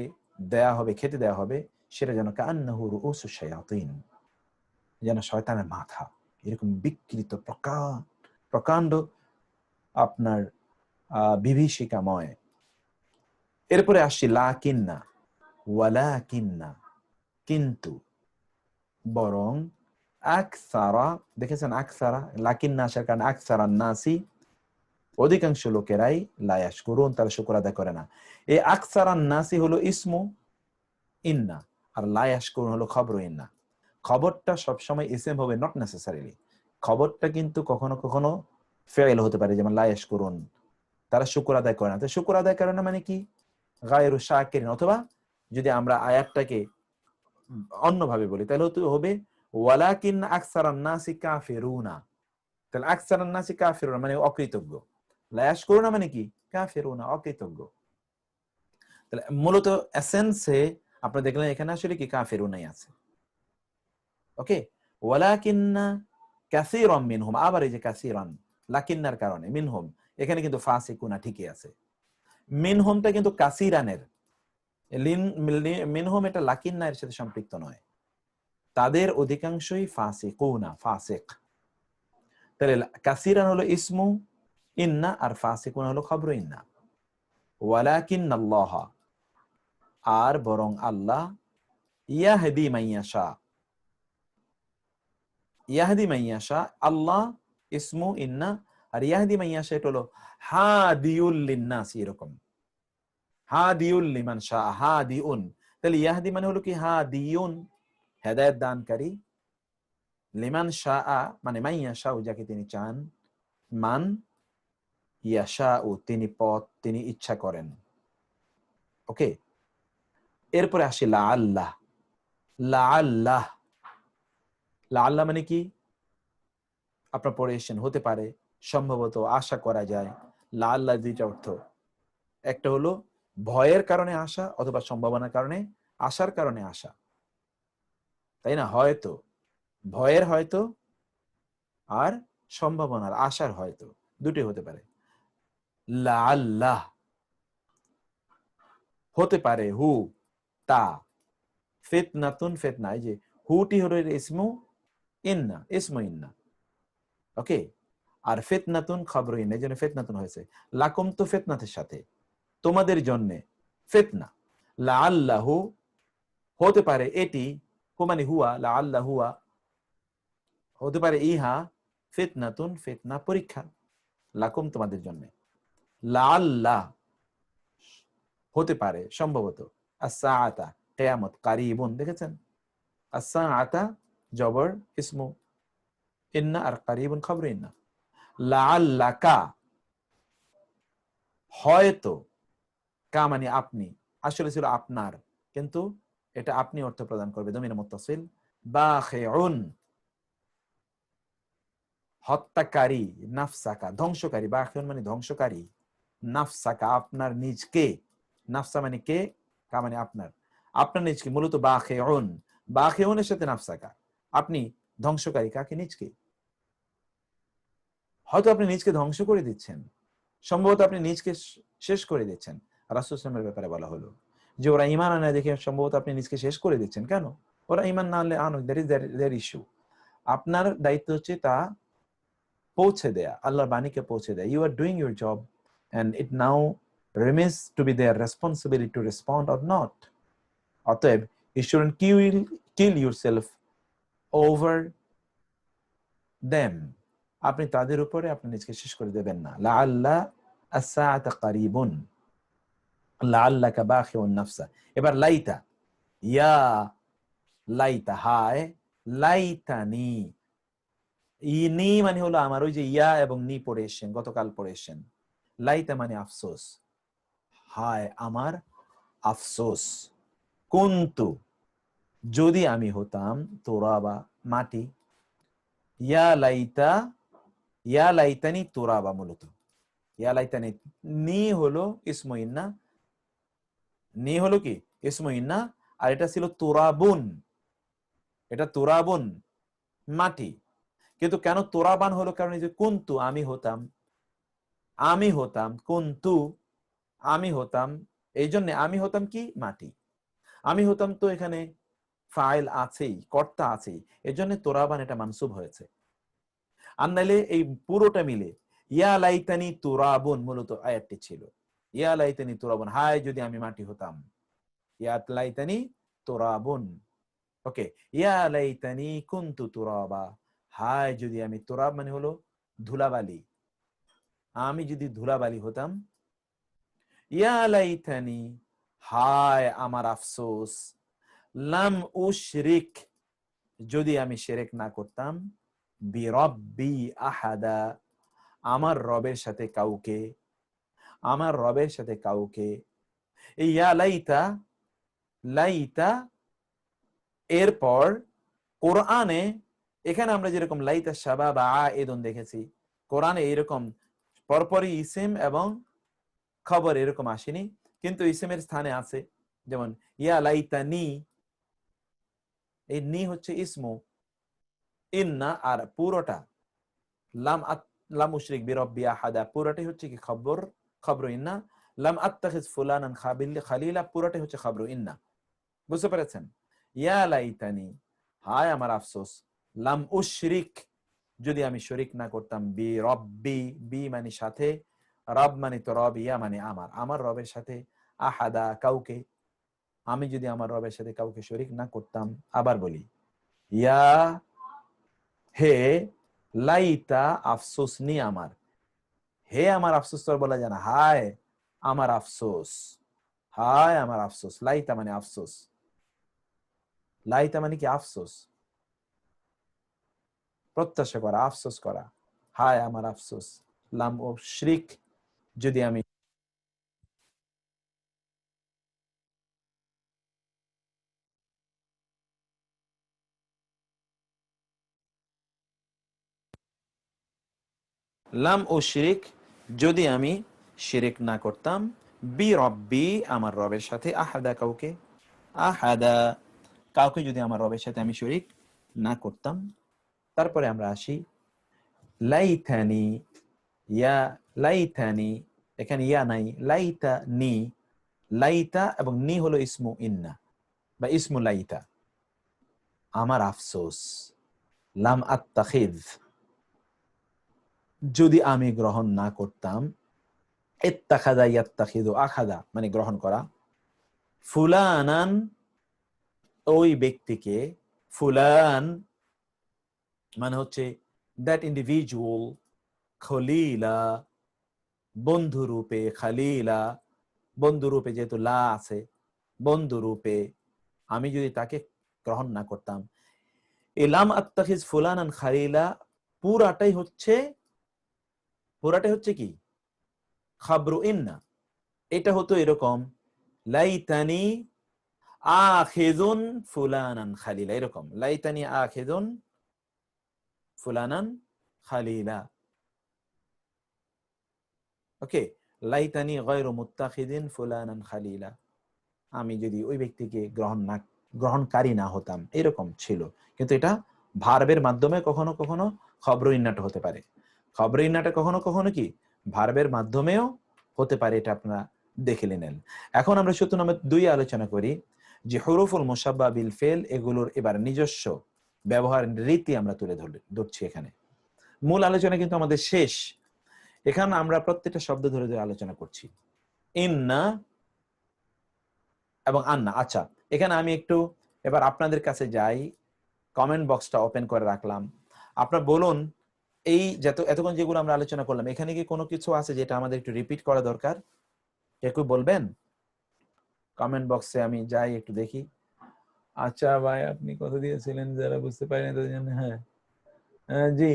দেয়া হবে, খেতে দেয়া হবে, সেটা যেন কাআন্নাহু রুউসু শায়াতিন, যেন শয়তানের মাথা, এরকম বিকৃত, প্রকাণ্ড, আপনার বিভীষিকাময়। এরপরে আসছি লাকিন্না, ওয়ালাকিন্না কিন্তু, বরং, আকসারা, দেখেছেন আকসারা, লাকিন্না আসার কারণে আকসারা নাসি, অধিকাংশ লোকেরাই লা ইয়াশকুরুন, তারা শুকর আদায় করে না। এই আকসারা নাসি হলো ইসমু ইন্না, আর লা ইয়াশকুরুন হলো খবর ইন্না। খবরটা সবসময় ইসম হবে, নট নেসেসারিলি, খবরটা কিন্তু কখনো কখনো ফেল হতে পারে, যেমন লা ইয়াশকুরুন, তারা শুকর আদায় করে না। তো শুকর আদায় করে না মানে কি, গায়রু শাকিরিন। অথবা যদি আমরা আয়াতটাকে অন্যভাবে বলি তাহলে হবে ওয়ালাকিন আকসারান নাসি কাফিরুনা, তাহলে আকসারান নাসি কাফিরুনা মানে অকৃতজ্ঞ, লা ইয়াশকুরুনা মানে কি, কাফিরুনা অকৃতজ্ঞ। তাহলে মূলত এসেন্সে আপনি দেখলেন এখানে আসলে কি কাফিরুনাই আছে। ওকে, ওয়ালাকিন্না কাসীরাম মিনহুম, আবার এই যে কাসীরান লাকিন্নার কারণে, মিনহুম এখানে কিন্তু ফাসিকুনা ঠিকই আছে, মিনহুমটা কিন্তু কাসীরানের, মিনহুম এটা লাকিন্না এর সাথে সম্পৃক্ত নয়, তাদের অধিকাংশই ফাসিকুনা, ফাসিক। তাহলে কাসীরান হলো ইসমু ইন্না আর ফাসিকুনা হলো খবর ইন্না। ওয়ালাকিন্নাল্লাহ, আর বরং আল্লাহ, ইয়াহদি মাইয়াশা, ইয়াহদি মাইয়াশা, আল্লাহ ইসমু ইন্না, আর ইয়াহদি মাইয়াশা এটা হলো হাদিউল লিন্নাস, এরকম হাদিউল লিমান শাআ, হাদিউন। তাহলে ইয়াহদি মানে হলো কি হাদিউন, হেদায়েত দানকারী, লিমান শাআ মানে মাইয়াশা, যাকে তিনি চান, মান ইয়াশাউ তিনি পথ তিনি ইচ্ছা করেন। ওকে, এরপরে আসি লাআল্লাহ। লাআল্লাহ, লাআল্লাহ মানে কি? আপনার পড়ে এসেছেন, হতে পারে, সম্ভবত, আশা করা যায়। লাআল্লাহ দুইটা অর্থ, একটা হলো ভয়ের কারণে আশা, অথবা সম্ভাবনার কারণে, আশার কারণে আশা, তাই না? হয়তো, ভয়ের হয়তো, আর সম্ভাবনার আশার হয়তো, দুটোই হতে পারে। লাআল্লাহ হতে পারে, হু তা, ফিতনাতুন ফিতনা, এই যে হুটি হলো ইসমু ইন্না, ইসমু ইন্না। ওকে, আর ফিতনাতুন খবর ইন্না, এই জন্য ফিতনাতুন হয়েছে। লাকুম তো ফিতনাতের সাথে, তোমাদের জন্য ফিতনা। লাআল্লাহু হতে পারে এটি, হু মানে হুয়া, লাআল্লাহু হুয়া হতে পারে ইহা, ফিতনাতুন ফিতনা, পরীক্ষা, লাকুম তোমাদের জন্য। লাআল্লাহ হতে পারে, সম্ভবত, আস-সাআতা কিয়ামত, কারিবুন, দেখেছেন? আস-সাআতা জবর ইসমু ইন্না, আর কারিবুন খবর ইন্না। লাআল্লাকা হয়তো, কা মানে আপনি, আসলে ছিল আপনার, কিন্তু এটা আপনি অর্থ প্রদান করবে, দমির মুত্তাসিল। বাখিউন হত্যাকারী, নাফসাকা ধ্বংসকারী, বাখিউন মানে ধ্বংসকারী, নাফসাকা আপনার নিজকে, নাফসা মানে কে, কা মানে আপনার, আপনার নিজকে, মূলত বাখিউন, বাখিউনের সাথে নাফসাকা, আপনি ধ্বংসকারী কাকে? নিজকে। হয়তো আপনি নিজকে ধ্বংস করে দিচ্ছেন, সম্ভবত আপনি নিজকে শেষ করে দিচ্ছেন। রাসূল সাল্লাল্লাহু আলাইহি ওয়াসাল্লামের ব্যাপারে বলা হলো যে ওরা ঈমান আনে দেখে সম্ভবত আপনি নিজকে শেষ করে দিচ্ছেন। কেন? ওরা ঈমান না আনলে আনুক, দ্যাট ইজ দেয়ার ইস্যু। আপনার দায়িত্ব হচ্ছে তা পৌঁছে দেয়া, আল্লাহর বাণীকে পৌঁছে দেয়া। You are doing your job and it now remains to be their responsibility to respond or not. অতএব you shouldn't kill yourself over them. আপনি তাদের উপরে আপনি নিজকে শেষ করে দেবেন না। লাআল্লা আস-সাআতা কারিবুন, লাআল্লাকা বাখিউন নাফসা। এবার লাইতা, ইয়া লাইতা, হায়, লাইতানি, নি মানে হলো আমার, ওই যে ইয়া এবং নি পড়ে এসেছেন, গতকাল পড়ে এসেছেন। লাইতা মানে আফসোস, হায় আমার আফসোস, কুনতু যদি আমি হতাম, তুরাবা মাটি, ইয়া লাইতা, ইয়া লাইতানি তুরাবা, মূলত ইয়া লাইতানি, নি হলো ইসমু ইন্না, নি হলো কি ইসমু ইন্না, আর এটা ছিল তুরাবুন, এটা তুরাবুন মাটি। কিন্তু কেন তুরাবান হলো? কারণ এই যে কুনতু আমি হতাম, আমি হতাম, কুনতু আমি হতাম, এই জন্য আমি হতাম কি মাটি, আমি হতাম, তো এখানে ফাইল আছেই, কর্তা আছেই, এই জন্য তুরাবান এটা মানসুব হয়েছে। আর নাইলে এই পুরোটা মিলে ইয়া লাইতানি তুরাবুন মূলত আয়াতটি ছিল, ইয়া লাইতানি তুরাবুন, হায় যদি আমি মাটি হতাম, ইয়া লাইতানি তুরাবুন। ওকে, ইয়া লাইতানি কুনতু তুরাবা, হায় যদি আমি, তুরাব মানে হলো ধুলাবালি, আমি যদি ধুলাবালি হতাম। ইয়া লাইতানি হায় আমার আফসোস, লাম উশরিক যদি আমি শিরক না করতাম, বিরব্বি আহাদা আমার রবের সাথে কাউকে, আমার রবের সাথে কাউকে। এই ইয়া লাইতা, লাইতা এরপর কোরআনে, এখানে আমরা যেরকম লাইতা শাবাবা আইদুন দেখেছি, কোরআনে এরকম পরপরই ইসিম এবং খবর এরকম আসেনি, কিন্তু ইসিমের স্থানে আছে, যেমন ইয়া লাইতানি, এই নি হচ্ছে ইসমু ইন্না, আর পুরোটা লাম লাম উশরিক বিরব্বি আহাদা পুরোটাই হচ্ছে কি খবর, খবর ইন্না। লাম আত্তাখিজ ফুলানান খালিলা পুরোটাই হচ্ছে খবর ইন্না। বুঝতে পেরেছেন? ইয়া লাইতানি হায় আমার আফসোস, লাম উশরিক যদি আমি শরিক না করতাম, বিরব্বি, বি মানে সাথে, রব মানে তো রব, ইয়া মানে আমার, আমার রবের সাথে আহাদা কাউকে, আমি যদি আমার রবের সাথে কাউকে শরীক না করতাম। আবার বলি, ইয়া হে, লাইতা আফসোস নি আমার, হে আমার আফসোস তোর বলা যায় না, হায় আমার আফসোস, হায় আমার আফসোস। লাইতা মানে আফসোস, লাইতা মানে কি আফসোস, প্রত্যাশা করা, আফসোস করা, হায় আমার আফসোস। লাম ও শিরিক, যদি আমি লাম ও শিরিক, যদি আমি শিরিক না করতাম, বি রব্বি আমার রবের সাথে, আহাদা কাউকে, আহাদা কাউকে যদি আমার রবের সাথে আমি শরিক না করতাম। তারপরে আমরা আসি লাইতানি, ইয়া লাইতানি, এখানে ইয়া নাই, লাইতা নি, লাইতা এবং নি হলো ইসমু ইন্না বা ইসমু লাইতা। আমার আফসোস, লাম আত্তাখিদ, যদি আমি গ্রহণ না করতাম, ইত্তাখাদা ইয়াত্তাখিদু, আখাদা মানে গ্রহণ করা, ফুলানান ওই ব্যক্তিকে, ফুলান মানে হচ্ছে দ্যাট ইন্ডিভিজুয়াল, খলিলা বন্ধু রূপে, খালিলা বন্ধু রূপে, যেহেতু লা আছে বন্ধু রূপে, আমি যদি তাকে গ্রহণ না করতাম। ইলাম আত্তাখিজ ফুলানান খালিলা পুরাটাই হচ্ছে কি খাবরু ইন্না। এটা হতো এরকম, লাইতানি আখিযুন ফুলানান খালিলা, এরকম লাইতানি আখিযুন ফুলানান খালিলা। ওকে, লাইতানি গায়রু মুত্তাখিদিন ফুলানান খালিলা, আমি যদি ওই ব্যক্তিকে গ্রহণকারী না হতাম, এরকম ছিল। কিন্তু এটা ভার্বের মাধ্যমে কখনো কখনো খবর ইন্নাট হতে পারে, খবর ইন্নাটা কখনো কখনো কি ভার্বের মাধ্যমেও হতে পারে, এটা আপনারা দেখে নেন। এখন আমরা সূত্র নম্বর 2 আলোচনা করি যে হুরুফুল মুশাব্বা বিল ফেল, এগুলোর এবার নিজস্ব ব্যবহার রীতি আমরা তুলে ধরছি। এখানে মূল আলোচনা কিন্তু আমাদের শেষ, এখানে আমরা প্রত্যেকটা শব্দ ধরে ধরে আলোচনা করছি। ইন্না এবং আন্না। আচ্ছা, এখানে আমি একটু এবার আপনাদের কাছে যাই, কমেন্ট বক্সটা ওপেন করে রাখলাম। আপনারা বলুন, এই এতক্ষণ যেগুলো আমরা আলোচনা করলাম, এখানে কি কোনো কিছু আছে যেটা আমাদের একটু রিপিট করা দরকার? কেউ বলবেন? কমেন্ট বক্সে আমি যাই, একটু দেখি। আচ্ছা ভাই, আপনি কথা দিয়েছিলেন যারা বুঝতে পারেন তাদের জন্য। হ্যাঁ জি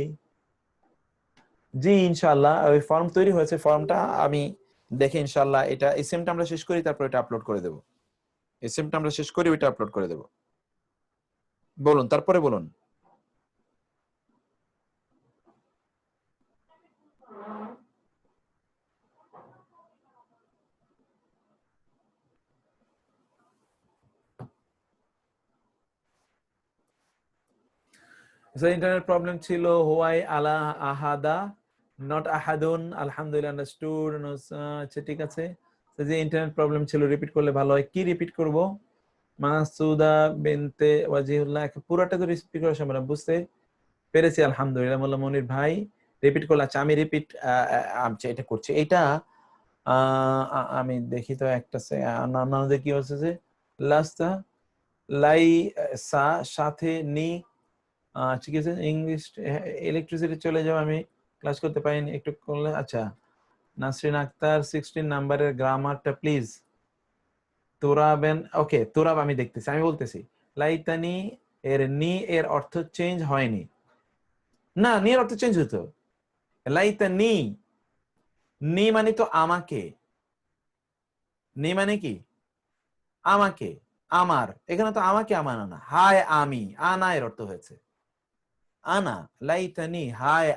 জি, ইনশাআল্লাহ ওই ফর্ম তৈরি হয়েছে, ফর্মটা আমি দেখে ইনশাআল্লাহ এটা এসএমটা আমরা শেষ করি, তারপর এটা আপলোড করে দেব। এসএমটা আমরা শেষ করি, ওইটা আপলোড করে দেব। বলুন, তারপরে বলুন। ইন্টারনেট প্রবলেম ছিল, হোয়াই আলা আহাদা নট আহাদুন, আলহামদুলিল্লাহ আন্ডারস্টুড। আচ্ছা ঠিক আছে, যে ইন্টারনেট প্রবলেম ছিল রিপিট করলে ভালো হয়। কি রিপিট করব? মাসুদা বিনতে ওয়াজিহুল্লাহ, পুরোটা তো রিপিট করা সম্ভব না, বুঝতে পেরেছি আলহামদুলিল্লাহ। মোল্লা মনির ভাই রিপিট করলে, আচ্ছা আমি রিপিট এটা করছি। এটা আমি দেখি তো একটা নানাদের কি হচ্ছে যে লাস্টা লাই সা সাথে নি, ঠিক আছে। ইংলিশ ইলেকট্রিসিটি চলে যাও, আমি ক্লাস করতে পারিনি, একটু করলে। আচ্ছা, নাসরিন আক্তার 16 নাম্বারের গ্রামারটা প্লিজ। তোরাবেন, ওকে তোরাব আমি দেখতেছি, আমি বলতেছি লাইতানি এর নি এর অর্থ চেঞ্জ হয়নি, না নি এর অর্থ চেঞ্জ হতো। লাইতানি, নি মানে তো আমাকে, নি মানে কি আমাকে, আমার, এখানে তো আমাকে আমার না, হায় আমি, আনা এর অর্থ হয়েছে আনা। লাইতানি হায়,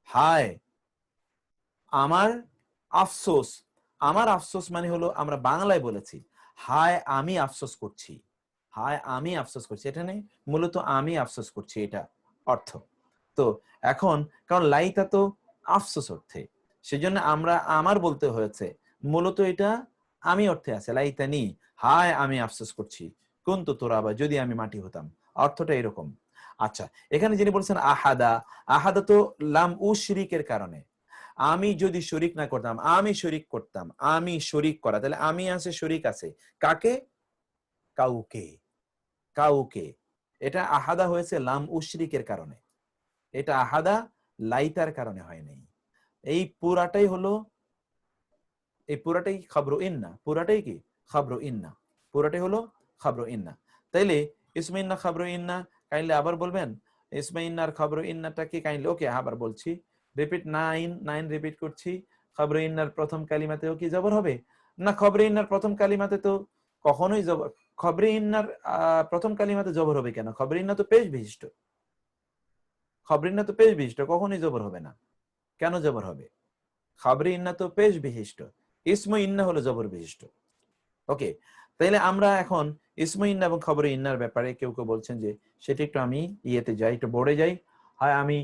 হায় আমার আফসোস, আমার আফসোস মানে হলো আমরা বাংলায় বলেছি হায় আমি আফসোস করছি, হায় আমি আফসোস করছি, এটা নেই মূলত আমি আফসোস করছি, এটা অর্থ। তো এখন কারণ লাইতা তো আফসোস অর্থে, সেজন্য আমরা আমার বলতে হয়েছে, মূলত এটা আমি অর্থে আছে। লাইতানি হায় আমি আফসোস করছি, কুনতু তুরাবা যদি আমি মাটি হতাম, অর্থটা এরকম। আচ্ছা, এখানে যিনি বলছেন আহাদা, আহাদা তো লাম উ শিরিকের কারণে, আমি যদি শরিক না করতাম, আমি শরিক করতাম, আমি শরিক করা, তাহলে আমি আছে শরিক আছে কাকে? কাউকে, কাউকে। এটা আহাদা হয়েছে লাম উশরিকের কারণে, এটা আহাদা লাইতার কারণে হয় নাই। এই পুরাটাই হলো, এই পুরাটাই খাবরু ইন্না, পুরাটাই কি খাবরু ইন্না, পুরাটাই হলো খাবরু ইন্না। তাইলে ইসমে ইন্না খাবরু ইন্না, কাইন্ডলি আবার বলবেন ইসমে ইন্নার খাবরু ইন্নাটা কি কাইন্ডলি? ওকে, আবার বলছি, রিপিট 9 রিপিট করছি। খাবরু ইন্নার প্রথম কালিমাতেও কি জবর হবে না? খবরে ইন্নার প্রথম কালিমাতে তো কখনোই জবর, খবরে ইন্নার প্রথম কালিমাতে জবর হবে কেন? খবরে ইন্না তো পেশ বিশিষ্ট, খবরে ইন্না তো পেশ বিশিষ্ট, কখনোই জবর হবে না। কেন জবর হবে? খবরে ইন্না তো পেশ বিশিষ্ট, ইসমে ইন্না হলো জবর বিশিষ্ট। ওকে, তাইলে আমরা এখন ইসমে ইন্না এবং খবরে ইন্নার ব্যাপারে কেউ কেউ বলছেন যে সেটা একটু আমি ইয়েতে যাই, একটু বোর্ডে যাই। হয় আমি,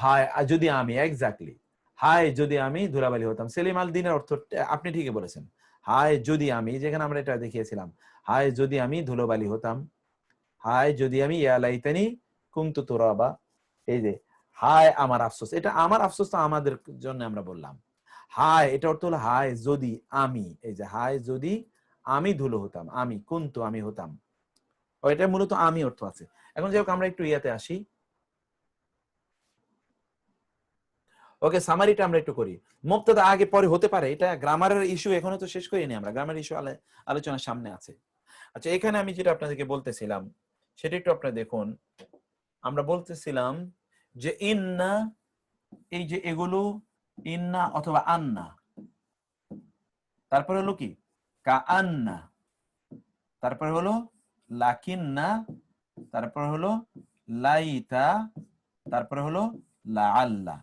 হয় যদি আমি, এক্স্যাক্টলি, হায় যদি আমি ধুলাবালি হতাম। সেলিম আল দিনের অর্থ আপনি ঠিকই বলেছেন, হায় যদি আমি, যেখানে আমরা এটা দেখিয়েছিলাম, হায় যদি আমি ধুলোবালি হতাম, হায় যদি আমি ইয়া লাইতানি কুনতু তুরাবা। এই যে হায় আমার আফসোস, এটা আমার আফসোস তো আমাদের জন্য আমরা বললাম। হায় এটা অর্থ হলো হায় যদি আমি, এই যে হায় যদি আমি ধুলো হতাম, আমি কুনতু আমি হতাম, এটা মূলত আমি অর্থ আছে। এখন যাই হোক, আমরা একটু ইয়াতে আসি। ওকে, সামারিটা আমরা একটু করি। মুবতাদা আগে পরে হতে পারে, এটা গ্রামারের ইস্যু, এখনো তো শেষ করিনি আমরা, গ্রামার ইস্যু আলোচনার সামনে আছে। আচ্ছা, এখানে আমি যেটা আপনাদেরকে বলতেছিলাম সেটা একটু আপনারা দেখুন। আমরা বলতেছিলাম যে ইন্না, এই যে এগুলো ইন্না অথবা আন্না, তারপরে হলো কি কাআন্না, তারপরে হলো লাকিন্না, তারপরে হলো লাইতা, তারপরে হলো লাআল্লা।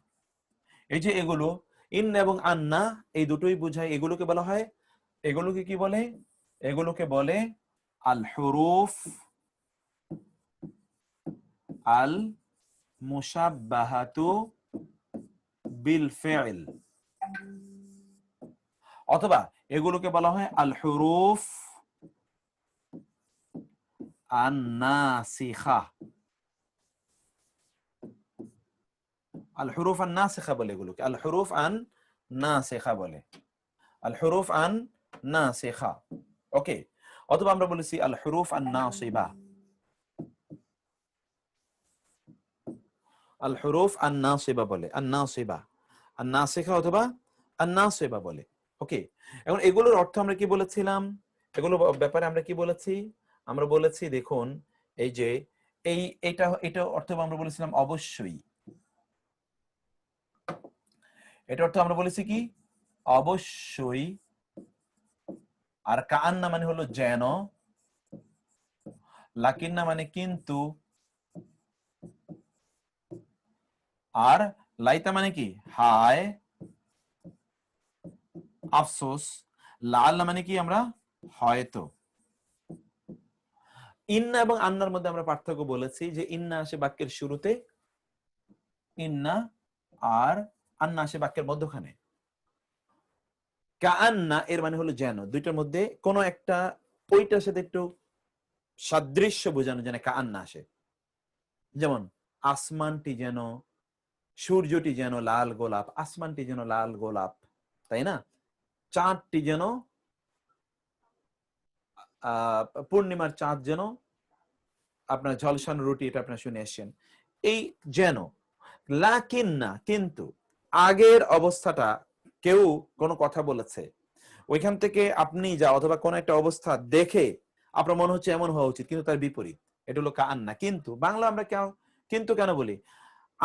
এই যে এগুলো ইন্না এবং আন্না, এই দুটোই বোঝায়। এগুলোকে বলা হয়, এগুলোকে কি বলে? এগুলোকে বলে আল হুরুফ আল মুশাব্বাহাতু বিল ফিল, অথবা এগুলোকে বলা হয় আল হুরুফ আন নাসিখা। আল হুরুফ আন নাসিখা বলে এগুলোকে, আল হুরুফ আন নাসিখা বলে, আল হুরুফ আন নাসিখা। ওকে, অথবা আমরা বলেছি আল হুরুফ আন নাসিবা, আল হুরুফ আন নাসিবা বলে, আন নাসিবা, আন নাসিখা অথবা আন নাসিবা বলে। ওকে, এখন এগুলোর অর্থ আমরা কি বলেছিলাম? এগুলো ব্যাপারে আমরা কি বলেছি? আমরা বলেছি দেখুন, এই যে এটা অর্থ আমরা বলেছিলাম অবশ্যই, এটা অর্থ আমরা বলেছি কি অবশ্যই। আর কাআন্না মানে হলো যেন, লাকিন্না মানে কিন্তু, আর লাইতা মানে কি হায় আফসোস, লাআল্লা মানে কি আমরা হয়তো। ইন্না এবং আন্নার মধ্যে আমরা পার্থক্য বলেছি যে ইন্না আসে বাক্যের শুরুতে, ইন্না, আর আন্না আসে বাক্যের মধ্যখানে। কাআন্না এর মানে হলো যেন, দুইটার মধ্যে কোন একটা, ওইটার সাথে একটু সাদৃশ্য বোঝানো যেন কাআন্না আসে। যেমন আসমানটি যেন, সূর্যটি যেন লাল গোলাপ, আসমানটি যেন লাল গোলাপ, তাই না? চাঁদটি যেন পূর্ণিমার চাঁদ যেন আপনার ঝলসানো রুটি, এটা আপনার শুনে এসেছেন। এই যেন, লাকিন্না কিন্তু, আগের অবস্থাটা কেউ কোনো কথা বলেছে, ওইখান থেকে আপনি যা, অথবা কোন একটা অবস্থা দেখে আপনার মনে হচ্ছে এমন হওয়া উচিত, কিন্তু তার বিপরীত, এটা হলো কাআন্না। কিন্তু বাংলা আমরা কিন্তু কেন বলি?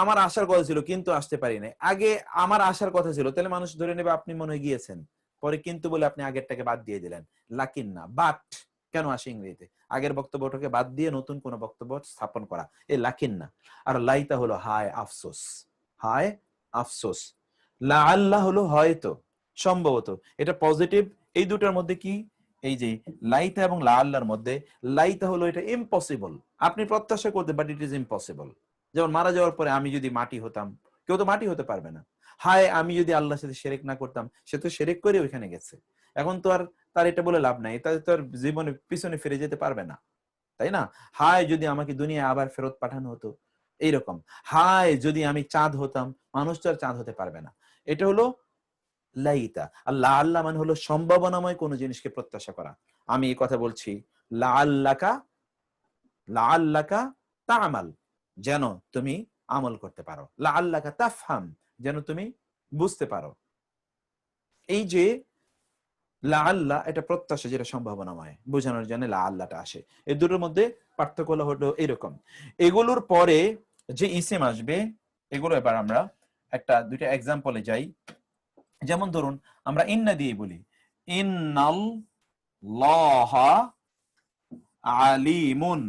আমার আসার কথা ছিল কিন্তু আসতে পারি নাই। আগে আমার আসার কথা ছিল, তাহলে মানুষ ধরে নেবে আপনি মনে হয় গিয়েছেন, পরে কিন্তু বলে আপনি আগেরটাকে বাদ দিয়ে দিলেন। লাকিন্না, বাট কেন আসে ইংরেজিতে? আগের বক্তব্যটাকে বাদ দিয়ে নতুন কোন বক্তব্য স্থাপন করা, এই লাকিন্না। আর লাইতা হলো হায় আফসোস, হায় আফসোস। লাআল্লাহ হলো হয়তো, সম্ভবত, এটা পজিটিভ। এই দুটার মধ্যে কি, এই যে লাইতা এবং লাআল্লাহর মধ্যে, লাইতা হলো এটা ইম্পসিবল, আপনি প্রত্যাশা করতে, বাট ইট ইজ ইম্পসিবল। যেমন মারা যাওয়ার পরে আমি যদি মাটি হতাম, কেউ তো মাটি হতে পারবে না। হায় আমি যদি আল্লাহর সাথে শিরক না করতাম, সে তো শিরক করে ওইখানে গেছে, এখন তো আর তার এটা বলে লাভ নাই, তাদের তো আর জীবনে পিছনে ফিরে যেতে পারবে না, তাই না? হায় যদি আমাকে দুনিয়ায় আবার ফেরত পাঠানো হতো, এইরকম। হায় যদি আমি চাঁদ হতাম, মানুষ তো আর চাঁদ হতে পারবে না। এটা হলো লাইতা। আর লাআল্লা মানে হলো সম্ভাবনাময় কোনো জিনিসকে প্রত্যাশা করা। আমি এই কথা বলছি, লাআল্লাকা লাআল্লাকা তা'মাল, যেন তুমি আমল করতে পারো। লাআল্লাকা তাফহাম, যেন তুমি বুঝতে পারো। এই যে লাআল্লা, এটা প্রত্যাশা, যেটা সম্ভাবনাময়, বোঝানোর জন্য লাআল্লাটা আসে। এই দুটোর মধ্যে পার্থক্য হলো এরকম। এগুলোর পরে যে ইসিম আসবে, এগুলো এবার আমরা দুইটা এক্সাম্পলে যাই। যেমন ধরুন আমরা ইন্না দিয়ে বলি, ইন্নাল্লাহা আলিমুন,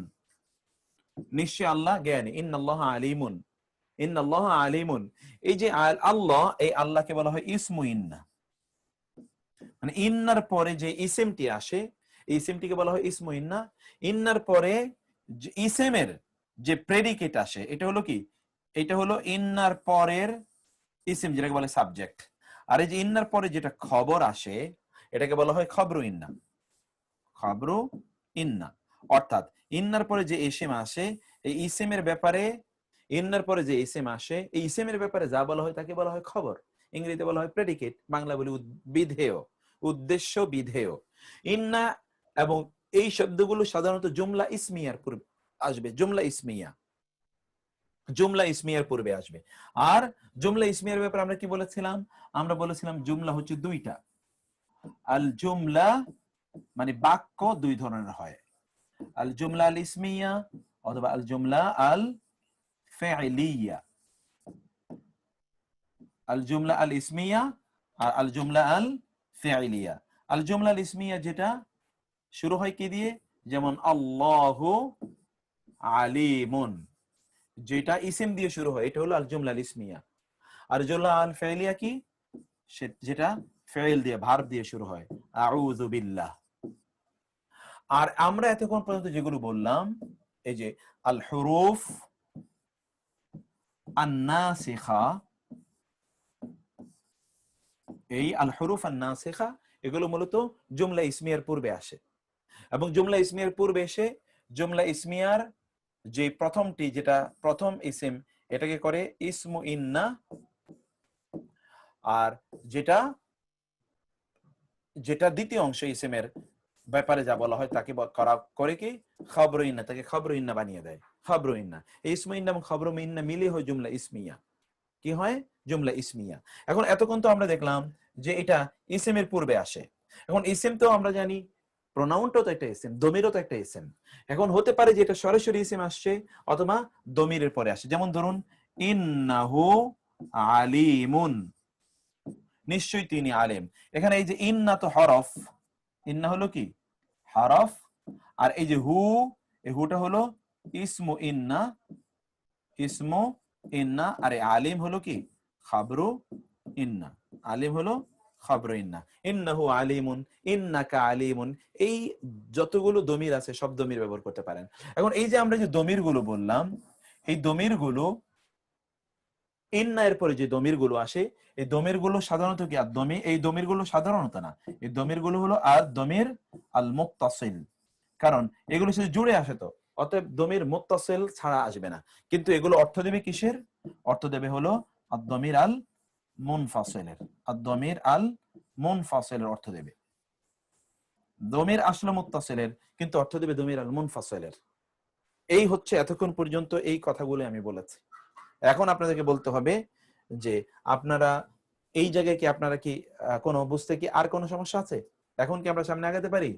নিশ্চয় আল্লাহ জ্ঞানী। ইন্নাল্লাহা আলিমুন, ইন্নাল্লাহা আলিমুন। এই যে আল্লাহ, এই আল্লাহকে বলা হয় ইসমু ইন্না। মানে ইন্নার পরে যে ইসিমটি আসে, এই ইসিমটিকে বলা হয় ইসমু ইন্না। ইন্নার পরে ইসিমের যে প্রেডিকেট আসে, এটা হলো কি? এটা হলো ইন্নার পরের ইসিম, যেটাকে বলে সাবজেক্ট। আর এই যে ইন্নার পরে যেটা খবর আসে, এটাকে বলা হয় খবরু ইন্না। খবরু ইন্না, অর্থাৎ ইন্নার পরে যে ইসিম আসে, এই ইসিমের ব্যাপারে, ইন্নার পরে যে ইসিম আসে, এই ইসিমের ব্যাপারে যা বলা হয় তাকে বলা হয় খবর। ইংরেজিতে বলা হয় প্রেডিকেট, বাংলা বলি বিধেয়, উদ্দেশ্য বিধেয়। ইন্না এবং এই শব্দগুলো সাধারণত জুমলা ইসমিয়ার পূর্বে আসবে। জুমলা ইসমিয়া, জুমলা ইসমিয়ার পূর্বে আসবে। আর জুমলা ইসমিয়ার ব্যাপারে আমরা কি বলেছিলাম? আমরা বলেছিলাম জুমলা হচ্ছে দুইটা। আল জুমলা মানে বাক্য দুই ধরনের হয়, আল জুমলা আল ইসমিয়া অথবা আল জুমলা আল ফি'লিয়া। আল জুমলা আল ইসমিয়া আর আল জুমলা আল ফি'লিয়া। আল জুমলা আল ইসমিয়া যেটা শুরু হয় কি দিয়ে, যেমন আল্লাহু আলিমুন, যেটা ইসিম দিয়ে শুরু হয়, এটা হলো আল জুমলা আল ইসমিয়া। আর জুমলা আল ফি'লিয়া কি? যেটা ফেইল দিয়ে, ভার্ব দিয়ে শুরু হয়, আউযু বিল্লাহ। আর আমরা এতক্ষণ পর্যন্ত যেগুলো বললাম, এই যে আল হুরুফ আন-নাসিখা, এই আল হুরুফ আন-নাসিখা, এগুলো মূলত জুমলা ইসমিয়ার পূর্বে আসে। এবং জুমলা ইসমিয়ার পূর্বে এসে জুমলা ইসমিয়ার যে প্রথমটি, যেটা প্রথম ইসিম, এটাকে করে ইসমু ইন্না। আর যেটা দ্বিতীয় অংশ ইসিমের ব্যাপারে যা বলা হয় তাকে করে কি খবর ইন্না, তাকে খবর ইন্না বানিয়ে দেয়। খবর ইন্না, ইসমু ইন্না এবং খবর ইন্না মিলে হয় জুমলা ইসমিয়া। কি হয়? জুমলা ইসমিয়া। এখন এতক্ষণ তো আমরা দেখলাম যে এটা ইসিমের পূর্বে আসে। এখন ইসিম তো আমরা জানি, প্রোনাউনটাও তো একটা ইসিম, দমিরও তো একটা ইসিম। এখন হতে পারে যে এটা সরাসরি ইসিম আসছে অথবা দমিরের পরে আসে। যেমন ধরুন ইন্নাহু আলিমুন, নিশ্চয়ই তিনি আলেম। এখানে এই যে ইন্না তো হরফ, ইন্না হলো কি? হরফ। আর এই যে হু, এই হুটা হলো ইসমু ইন্না, ইসমু ইন্না। আর আলিম হলো কি? খাবরু ইন্না। আলিম হলো খাবরু ইন্না। ইন্নাহু আলিমুন, ইন্নাকা আলিমুন, এই যতগুলো দমির আছে সব দমির ব্যবহার করতে পারেন। এখন এই যে আমরা যে দমির গুলো বললাম, এই দমির গুলো, ইন্না এর পরে যে দমির গুলো আসে, এই দমির গুলো সাধারণত কি আদ-দমি, এই দমির গুলো সাধারণত না, এই দমির গুলো হলো আদ-দমির আল মুত্তাসিল। কারণ এগুলো সাথে জুড়ে আসে, তো অতএব দমির মুত্তাসিল ছাড়া আসবে না। কিন্তু এগুলো অর্থ দেবে কিসের? অর্থ দেবে হলো আদ-দমির আল মুনফাসিলের। আদ-দমির আল মুনফাসিলের অর্থ দেবে। দমির আসলে মুত্তাসিলের, কিন্তু অর্থ দেবে দমির আল মুনফাসিলের। এই হচ্ছে এতক্ষণ পর্যন্ত এই কথাগুলো আমি বলেছি। এখন আপনাদেরকে বলতে হবে যে আপনারা এই জায়গায় কি আপনারা কি কোনো বুঝতে কি আর কোনো সমস্যা আছে? এখন কি আমরা সামনে আগাতে পারি?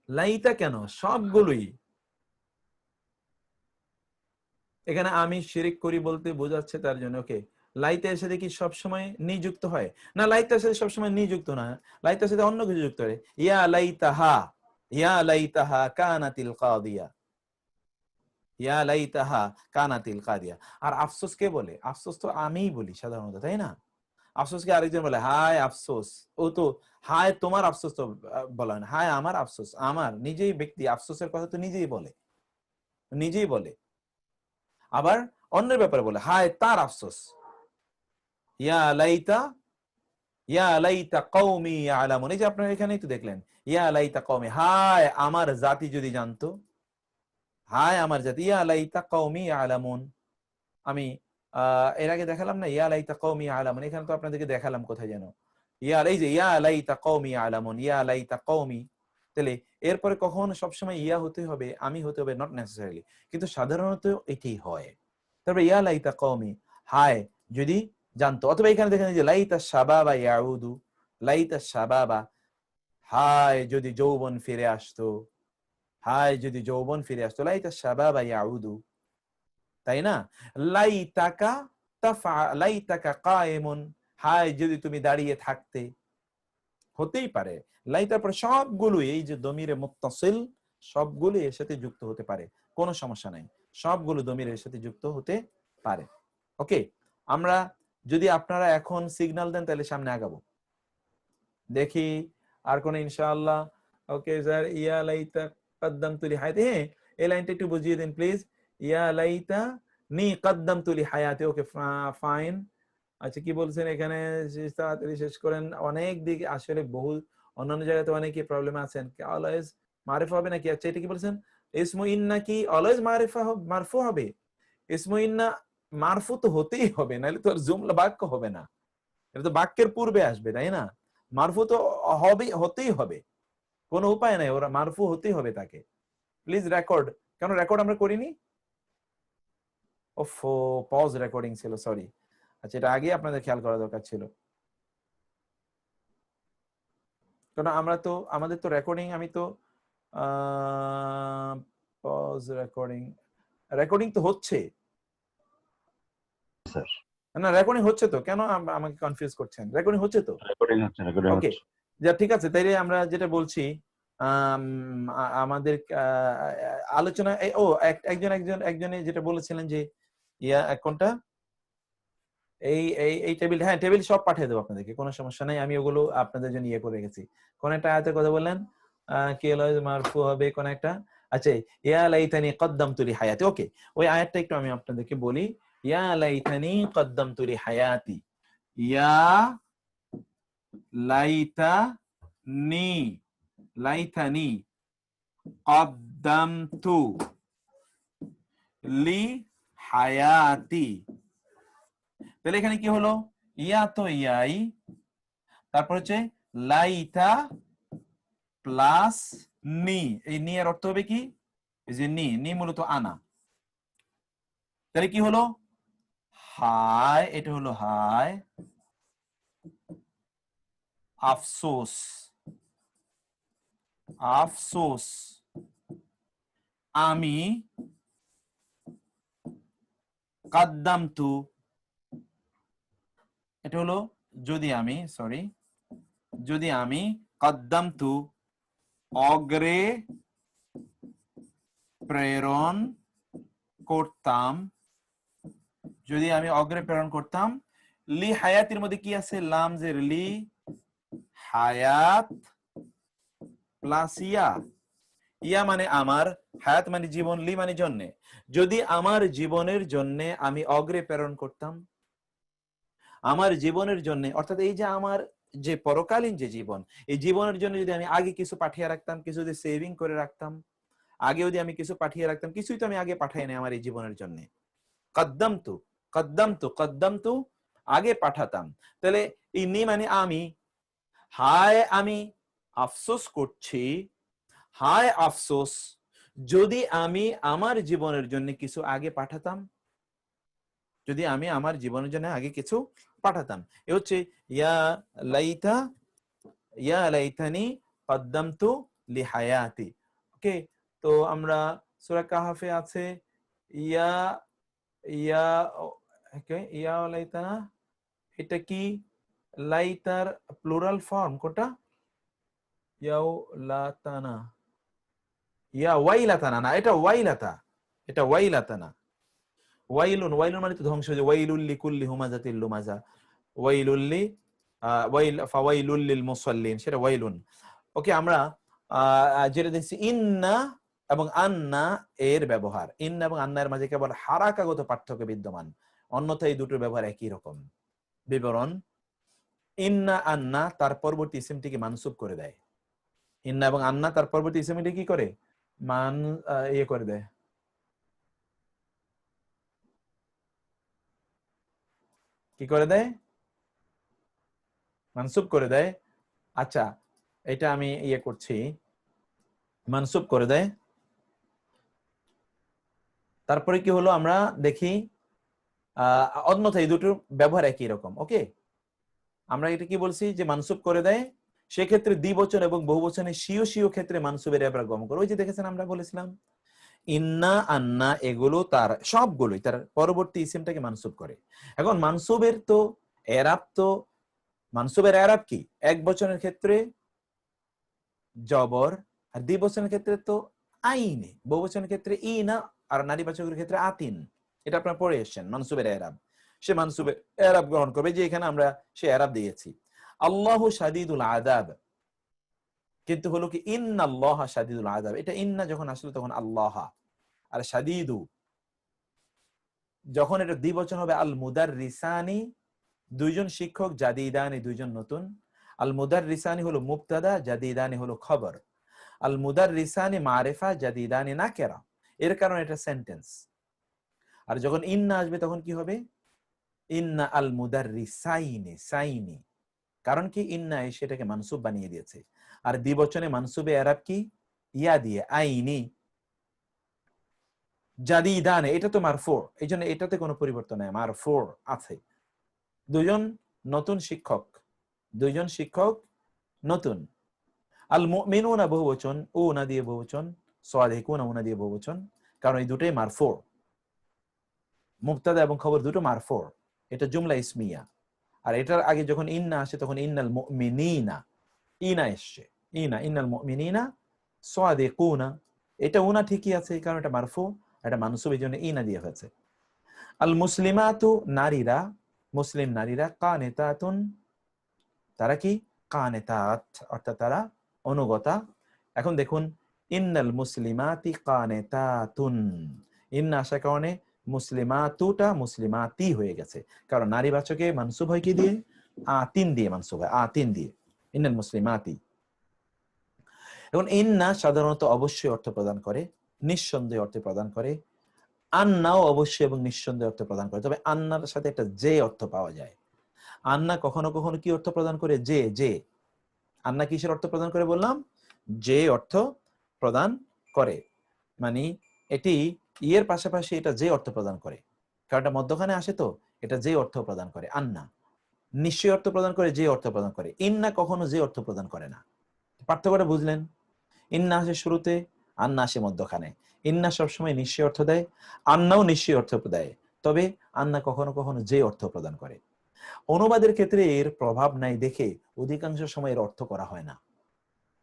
লাইতা কেন? সবগুলোই এখানে আমি শিরিক করি বলতে বোঝাচ্ছে, তার জন্য ওকে। লাইতার সাথে কি সবসময় নিযুক্ত হয়? না, লাইতার সাথে সবসময় নিযুক্ত না, লাইতার সাথে অন্য কিছু যুক্ত হয়। ইয়া লাইতাহা, ইয়া লাইতাহা কানাতিল কাদিয়া, ইয়া লাইতাহা কানাতিল কাদিয়া। আর আফসোস কে বলে? আফসোস তো আমিই বলি সাধারণত, তাই না? আফসোসকে আরেকজন বলে হায় আফসোস। ও তো হায় তোমার আফসোস তো বলা হয় না, হায় আমার আফসোস। আমার নিজেই ব্যক্তি আফসোসের কথা তো নিজেই বলে, নিজেই বলে। আবার অন্যের ব্যাপারে বলে হায় তার আফসোস। ইয়া লাইতা, ইয়া লাইতা কওমি ইয়ালামুন, এই যে আপনারা এখানেই তো দেখলেন, ইয়া লাইতা কওমি, হায় আমার জাতি যদি জানতো, হায় আমার জাতি। ইয়া লাইতা কওমি ইয়ালামুন, আমি এর আগে দেখালাম না ইয়া লাইতা কওমি আলামুন, এখানে তো আপনাদেরকে দেখালাম কোথায় যেন এই যে ইয়া লাইতা কওমি আলামুন, ইয়া লাইতা কওমি। তাহলে এরপরে কখন সবসময় ইয়া হতে হবে, আমি হতে হবে, নট নেসেসারিলি, কিন্তু সাধারণত এটি হয়। তারপরে ইয়া লাইতা কওমি, হায় যদি জানতো, অথবা এখানে দেখেন যে লাইতা শাবাবা ইয়াউদু, লাইতা শাবাবা, হায় যদি যৌবন ফিরে আসতো, হায় যদি যৌবন ফিরে আসতো, লাইতা শাবাবা ইয়াউদু, তাই না? লাইতাকা লাইতাকা কায়েমুন, হায় যদি তুমি দাঁড়িয়ে থাকতে, হতেই পারে। লাইতার পর সবগুলো এই যে দমিরে মুত্তাসিল সবগুলো এর সাথে যুক্ত হতে পারে, কোনো সমস্যা নাই, সবগুলো দমিরের সাথে যুক্ত হতে পারে। ওকে, আমরা যদি আপনারা এখন সিগন্যাল দেন তাহলে সামনে আগাবো। দেখি আর কোন ইনশাআল্লাহ। ওকে স্যার, ইয়া লাইতা কদ্দামতু লিহায়াতি, হ্যাঁ এই লাইনটা একটু বুঝিয়ে দিন প্লিজ। ইয়া লাইতা নি কদ্দামতু লিহায়াতি, ওকে ফাইন। আচ্ছা কি বলছেন এখানে, তাড়াতাড়ি শেষ করেন। অনেক দিকে আসলে বহু অন্যান্য জায়গাতে অনেকে প্রবলেম আছেন। অলওয়েজ মারিফা হবে নাকি? আচ্ছা এটা কি বলছেন, ইসমু ইন্না কি অলওয়েজ মারিফা মারফু হবে? ইসমু ইন্না মারফু তো হতেই হবে, নাহলে তো আর জুমলা বাক্য হবে না, এটা তো বাক্যের পূর্বে আসবে, তাই না? মারফু তো হবে, হতেই হবে, কোনো উপায় নাই, ওরা মারফু হতেই হবে তাকে। প্লিজ রেকর্ড, কেন রেকর্ড আমরা করিনি? ওফো, পজ রেকর্ডিং ছিল, সরি। আচ্ছা এটা আগে আপনাদের খেয়াল করা দরকার ছিল, কারণ আমরা তো আমাদের তো রেকর্ডিং, আমি তো পজ রেকর্ডিং, রেকর্ডিং তো হচ্ছে স্যার। না, রেকর্ডিং হচ্ছে তো, কেন আমাকে কনফিউজ করছেন? রেকর্ডিং হচ্ছে তো, রেকর্ডিং হচ্ছে, রেকর্ডিং ওকে হচ্ছে। যা ঠিক আছে। তাইলে আমরা যেটা বলছি আমাদের আলোচনা, ও একজনে যেটা বলেছিলেন যে ইয়া কোনটা, এই এই এই টেবিল, হ্যাঁ টেবিল সব পাঠিয়ে দেবো আপনাদেরকে, কোনো সমস্যা নাই, আমি ওগুলো আপনাদের জন্য ইয়ে করে রেখেছি। কোন একটা আয়াতের কথা বললেন, কি মারফু হবে কোন একটা, আচ্ছা ইয়া লাইতানি কদ্দামতু লিহায়াতি, ওকে ওই আয়াতটা একটু আমি আপনাদেরকে বলি। ইয়া লাইতানি কদ্দামতু লিহায়াতি, ইয়া লাইতানি, লাইতানি কদ্দামতু লিহায়াতি। তাহলে এখানে কি হলো, ইয়া তো ইয়াই, তারপর হচ্ছে লাইতা প্লাস নি, এই নি এর অর্থ হবে কি, এই যে নি, নি মূলত আনা। তাহলে কি হলো, হায়, এটা হলো হায়, আফসোস, আফসোস আমি, কাদ্দামতু, এটা হলো যদি আমি, সরি যদি আমি, কাদ্দামতু অগ্রে প্রেরণ করতাম, যদি আমি অগ্রে প্রেরণ করতাম, লি হায়াতের মধ্যে কি আছে, লাম জের লি, হায়াত প্লাস ইয়া, ইয়া মানে আমার, হায়াত মানে জীবন, লি মানে জন্যে। যদি আমার জীবনের জন্য আমি অগ্রে প্রেরণ করতাম, আমার জীবনের জন্য, অর্থাৎ এই যে আমার যে পরকালীন যে জীবন, এই জীবনের জন্য যদি আমি আগে কিছু পাঠিয়ে রাখতাম, কিছু যদি সেভিং করে রাখতাম, আগে যদি আমি কিছু পাঠিয়ে রাখতাম, কিছুই তো আমি আগে পাঠাই নাই আমার এই জীবনের জন্য, কদ্দামতু, কদ্দামতু, কদ্দামতু আগে পাঠাতাম। তাহলে এই নি মানে আমি, হায় আমি আফসোস করছি, হায় আফসোস যদি আমি আমার জীবনের জন্য কিছু আগে পাঠাতাম, যদি আমি আমার জীবনের জন্য আগে কিছু পাঠাতাম। এ হচ্ছে ইয়া লাইতা, ইয়া লাইতানি কদ্দামতু লিহায়াতি। ওকে, তো আমরা সূরা কাহফে আছে ইয়া ইয়া, ওকে ইয়া লাইতানা, এটা কি লাইতার প্লুরাল ফর্ম কোনটা, ইয়াও লাতানা, ইয়া ওয়াইলাতানা না, এটা ওয়াইলাতা, এটা ওয়াইলাতানা। ওয়াইলুন, ওয়াইলুন মানে তো ধ্বংস, যে ওয়াইলুল লিকুল্লি হুমাজাতিল লুমাজা, ওয়াইলুল্লি ফাওয়াইলুল লিল মুসাল্লিন, সেটা ওয়াইলুন। ওকে, আমরা যেটা দেখছি ইন্না এবং আন্না এর ব্যবহার, ইন্না এবং আন্না এর মাঝে কেবল হারাকাগত পার্থক্য বিদ্যমান, অন্যথায় এই দুটোর ব্যবহার একই রকম। বিবরণ, ইন্না আন্না তার পরবর্তী ইসিমটিকে মানসুব করে দেয়, ইন্না এবং আন্না তার পরবর্তী ইসিমটি কি করে, ইয়ে করে দেয়, কি করে দেয়? মানসুব করে দেয়। আচ্ছা, এটা আমি ইয়ে করছি, মানসুব করে দেয়। তারপরে কি হলো আমরা দেখি, অন্যথায় এই দুটোর ব্যবহার একই রকম। ওকে, আমরা এটা কি বলছি যে মানসুব করে দেয়, সেক্ষেত্রে দ্বিবচন এবং বহুবচনে স্বীয় স্বীয় ক্ষেত্রে মানসুবের এবার গম করে। ওই যে দেখেছেন আমরা বলেছিলাম ইন্না আন্না, এগুলো তার সবগুলোই তার পরবর্তী ইসিমটাকে মানসুব করে। এখন মানসুবের তো এরাব, তো মানসুবের এরাব কি? এক বচনের ক্ষেত্রে জবর, আর দ্বিবচনের ক্ষেত্রে তো আইনে, বহুবচনের ক্ষেত্রে ইনা, আর নারীবাচকের ক্ষেত্রে আতিন। এটা আপনারা পড়ে এসেছেন মানসুবের এরাব। সে মানসুবের এরাব গ্রহণ করবে, যে এখানে আমরা সে এরাব দিয়েছি আল্লাহু শাদীদুল আযাব, কিন্তু হলো কি ইন্নাল্লাহা শাদীদুল আযাব, এটা ইন্না যখন আসলে তখন আল্লাহ, আর শাদীদু যখন এটা দ্বিবচন হবে আল মুদাররিসানি, দুইজন শিক্ষক, জাদিদানি দুইজন নতুন। আল মুদাররিসানি হলো মুবতাদা, জাদিদানি হলো খবর। আল মুদাররিসানি মারিফা, জাদিদানি নাকেরা, এর কারণে এটা সেন্টেন্স। আর যখন ইন্না আসবে তখন কি হবে? ইন্না আল মুদাররিসাইনি, সাইনি, কারণ কি ইন্না এসে এটাকে মানসুব বানিয়ে দিয়েছে। আর দ্বিবচনে মানসুবে এরাব কি? ইয়া দিয়ে, আইনি। জাদিদানে এটা তো মারফু, এই জন্য এটাতে কোনো পরিবর্তন নাই, মারফু আছে। দুজন নতুন শিক্ষক, দুইজন শিক্ষক নতুন। আল মুমিনুনা বহুবচন, ও না দিয়ে বহুবচন, সাদিকুনা ওনা দিয়ে বহুবচন, কারণ এই দুটোই মারফু, মুবতাদা এবং খবর দুটো মারফু, এটা জুমলা ইসমিয়া। আর এটার আগে যখন ইন্না আসে তখন ইন্নাল মুমিনিনা, ইনা এসছে, ইনা ইন্নাল মুমিনিনা সাদিকুনা, এটা উনা ঠিকই আছে কারণ এটা মারফু, এটা মানসুব, এই জন্য ইনা দিয়ে হয়েছে। আল মুসলিমাতু নারীরা, মুসলিম নারীরা, কানেতাতুন তারা কি? কানেতাত, অর্থাৎ তারা অনুগতা। এখন দেখুন ইন্নাল মুসলিমাতি কানেতাতুন, ইন্না আসার কারণে মুসলিমাতুটা মুসলিমাতি হয়ে গেছে, কারণ নারীবাচকে মানসুব হয় কি দিয়ে? আতিন দিয়ে মানসুব হয়, আতিন দিয়ে, ইন্নাল মুসলিমাতি। এখন ইন্না সাধারণত অবশ্যই অর্থ প্রদান করে, নিঃসন্দেহে অর্থ প্রদান করে। আন্নাও অবশ্যই এবং নিঃসন্দেহে অর্থ প্রদান করে, তবে আন্নার সাথে একটা যে অর্থ পাওয়া যায়। আন্না কখনো কখনো কি অর্থ প্রদান করে? যে, যে। আন্না কিসের অর্থ প্রদান করে বললাম? যে অর্থ প্রদান করে, মানে এটি ইয়ের পাশাপাশি এটা যে অর্থ প্রদান করে, কারণ এটা মধ্যখানে আসে, তো এটা যে অর্থ প্রদান করে। আন্না নিশ্চয় অর্থ প্রদান করে, যে অর্থ প্রদান করে। ইন্না কখনো যে অর্থ প্রদান করে না। পার্থক্যটা বুঝলেন? ইন্না আসে শুরুতে, আন্না আসে মধ্যখানে। ইন্না সবসময় নিশ্চয় অর্থ দেয়, আন্নাও নিশ্চয় অর্থ দেয়, তবে আন্না কখনো কখনো যে অর্থ প্রদান করে। অনুবাদের ক্ষেত্রে এর প্রভাব নাই দেখে অধিকাংশ সময় এর অর্থ করা হয় না।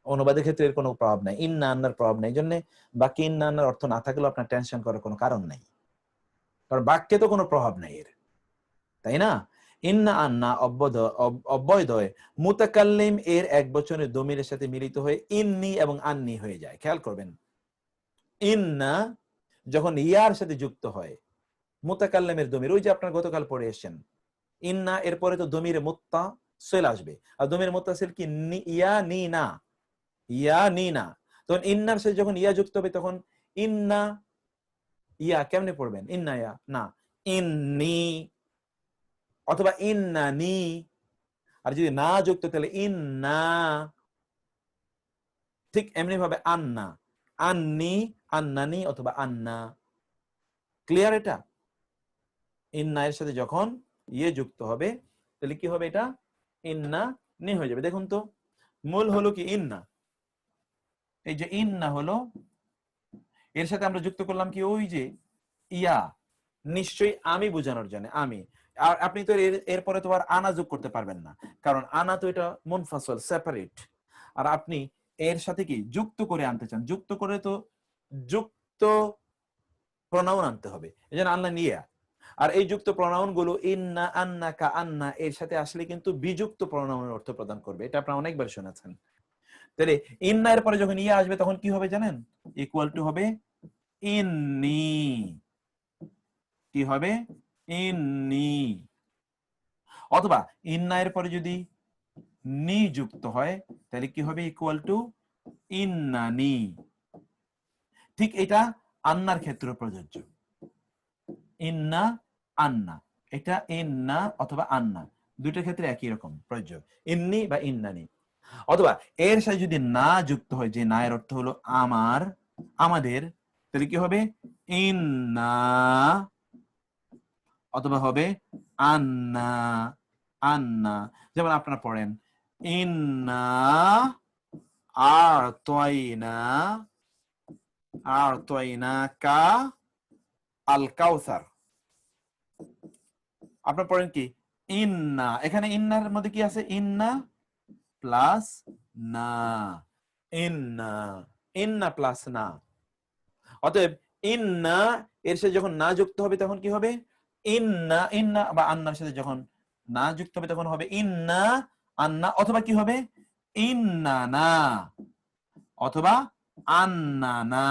অনুবাদের ক্ষেত্রে এর কোনো প্রভাব নাই, ইন্না আন্নার প্রভাব নাই, এই জন্য বাকি ইন্না আন্নার অর্থ না থাকলেও আপনার টেনশন করার কোনো কারণ নাই, কারণ বাক্যে তো কোনো প্রভাব নাই এর, তাই না? ইন্না আন্না অব্যয়দয় মুতাকাল্লিম এর এক বচনের দমিরের সাথে মিলিত হয়ে ইন্নি এবং আন্নি হয়ে যায়। খেয়াল করবেন, ইন্না যখন ইয়ার সাথে যুক্ত হয় মুতাকাল্লিমের দমির, ওই যে আপনার গতকাল পড়ে এসেছেন, ইন্না এরপরে তো দমিরে মুত্তাসিল আসবে, আর দমিরে মুত্তাসিল কি? ইয়া নি না, ইয়া নি না। তখন ইন্নার সাথে যখন ইয়া যুক্ত হবে তখন ইন্না ইয়া কেমনে পড়বেন? ইন্না ইয়া না, ইন্নি অথবা ইন্নানি। আর যদি না যুক্ত তাহলে ইন্না। ঠিক এমনি ভাবে আন্না, আন্নি, আন্নানি অথবা আন্না। ক্লিয়ার? এটা ইন্না এর সাথে যখন ইয়ে যুক্ত হবে তাহলে কি হবে? এটা ইন্না নি হয়ে যাবে। দেখুন তো, মূল হলো কি? ইন্না। এই যে ইন্না হলো, এর সাথে আমরা যুক্ত করলাম কি? ওই যে ইয়া, নিশ্চয়ই আমি বোঝানোর জন্য আমি। আর আপনি তো এরপরে তো আর আনা যোগ করতে পারবেন না, কারণ আনা তো এটা মুনফাসল, সেপারেট। আর আপনি এর সাথে কি যুক্ত করে আনতে চান, যুক্ত করে তো যুক্ত প্রনাউন আনতে হবে, এই জন্য আন্না নিয়া। আর এই যুক্ত প্রনাউন গুলো ইন্না, আন্না, কা, আন্না এর সাথে আসলে কিন্তু বিযুক্ত প্রনাউনের অর্থ প্রদান করবে, এটা আপনারা অনেকবার শুনেছেন। তাহলে ইন্না এর পরে যখন ইয়া আসবে তখন কি হবে জানেন? ইকুয়াল টু হবে ইন্নি। কি হবে? ইন্নি। অথবা ইন্না এর পরে যদি নি যুক্ত হয় তাহলে কি হবে? ইকুয়াল টু ইন্নানি। ঠিক এটা আন্নার ক্ষেত্রে প্রযোজ্য। ইন্না, আন্না এটা ইন্না অথবা আন্না, দুইটার ক্ষেত্রে একই রকম প্রযোজ্য, ইন্নি বা ইন্নানি। অথবা এর সাথে যদি না যুক্ত হয়, যে না এর অর্থ হলো আমার, আমাদের, তাহলে কি হবে? ইন্না, অথবা হবে আন্না, আন্না। যেমন আপনারা পড়েন ইন্না আ'তাইনা, আ'তাইনাকা আল কাউসার। আপনারা পড়েন কি ইন্না, এখানে ইন্নার মধ্যে কি আছে? ইন্না প্লাস না, ইন্না, ইন্না প্লাস না। অতএব ইন্না এর সাথে যখন না যুক্ত হবে তখন কি হবে? ইন্না, ইন্না বা আন্নার সাথে যখন না যুক্ত হবে তখন হবে ইন্না আন্না, অথবা কি হবে? ইন্না না, অথবা আন্না না,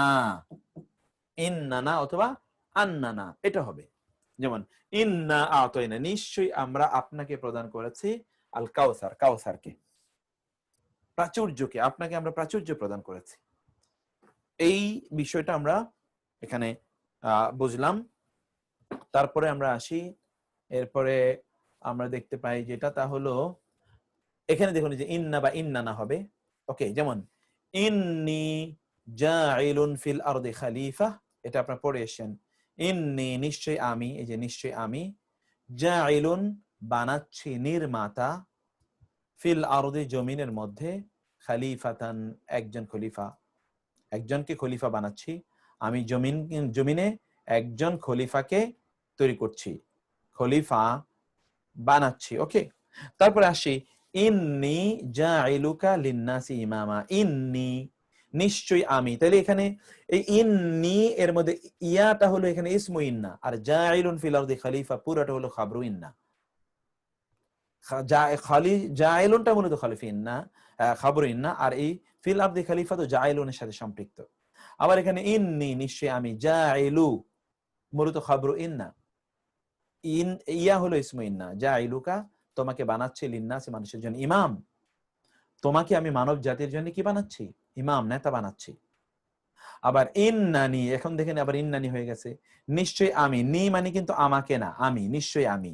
ইন্না না অথবা আন্না না, এটা হবে। যেমন ইন্না আ'তাইনা, নিশ্চয়ই আমরা আপনাকে প্রদান করেছি আল কাউসার, কাউসারকে, প্রাচুর্যকে, আপনাকে আমরা প্রাচুর্য প্রদান করেছি। এই বিষয়টা আমরা এখানে বুঝলাম। তারপরে আমরা আসি, এরপরে আমরা দেখতে পাই যেটা, তা হলো এখানে দেখুন যে ইন্না বা ইন্না না হবে। ওকে, যেমন ইন্নী জাইলুন ফিল আরদি খলিফা, এটা আপনারা পড়ে এসেছেন। ইন্নী, নিশ্চয় আমি, এই যে নিশ্চয় আমি, জাইলুন বানাচ্ছি, নির্মাতা, ফিল আরদি জমিনের মধ্যে, খলিফাতান একজন খলিফা, একজনকে খলিফা বানাচ্ছি আমি, জমিনে একজন খলিফাকে তৈরি করছি, খলিফা বানাচ্ছি। ওকে, তারপরে আসি ইন্নী জাইলুকা লিন্নাসি ইমামা, ইন্নী নিশ্চয় আমি। তাহলে এখানে এই ইন্নী এর মধ্যে ইয়াটা হলো এখানে ইসমু ইন্না, আর জাইলুন ফিল আরদি খলিফা পুরাটা হলো খাবরু ইন্না। জাইলুনটা মূলত খলিফা ইন্না, খাবরু ইন্না, আর এই ফিল আরদি খলিফা তো জাইলুনের সাথে সম্পৃক্ত। আবার এখানে ইন্নী নিশ্চয় আমি, জাইলু মূলত খাবরু ইন্না, ইয়া হলো ইসমু ইন্না, জাইলুকা তোমাকে বানাচ্ছি, লিন্নাস মানুষের জন্য, ইমাম, তোমাকে আমি মানব জাতির জন্য কি বানাচ্ছি? ইমাম, নেতা বানাচ্ছি। আবার ইন্নানি, এখন দেখেন আবার ইন্নানি হয়ে গেছে, নিশ্চয় আমি, নি মানে কিন্তু আমাকে না, আমি, নিশ্চয় আমি,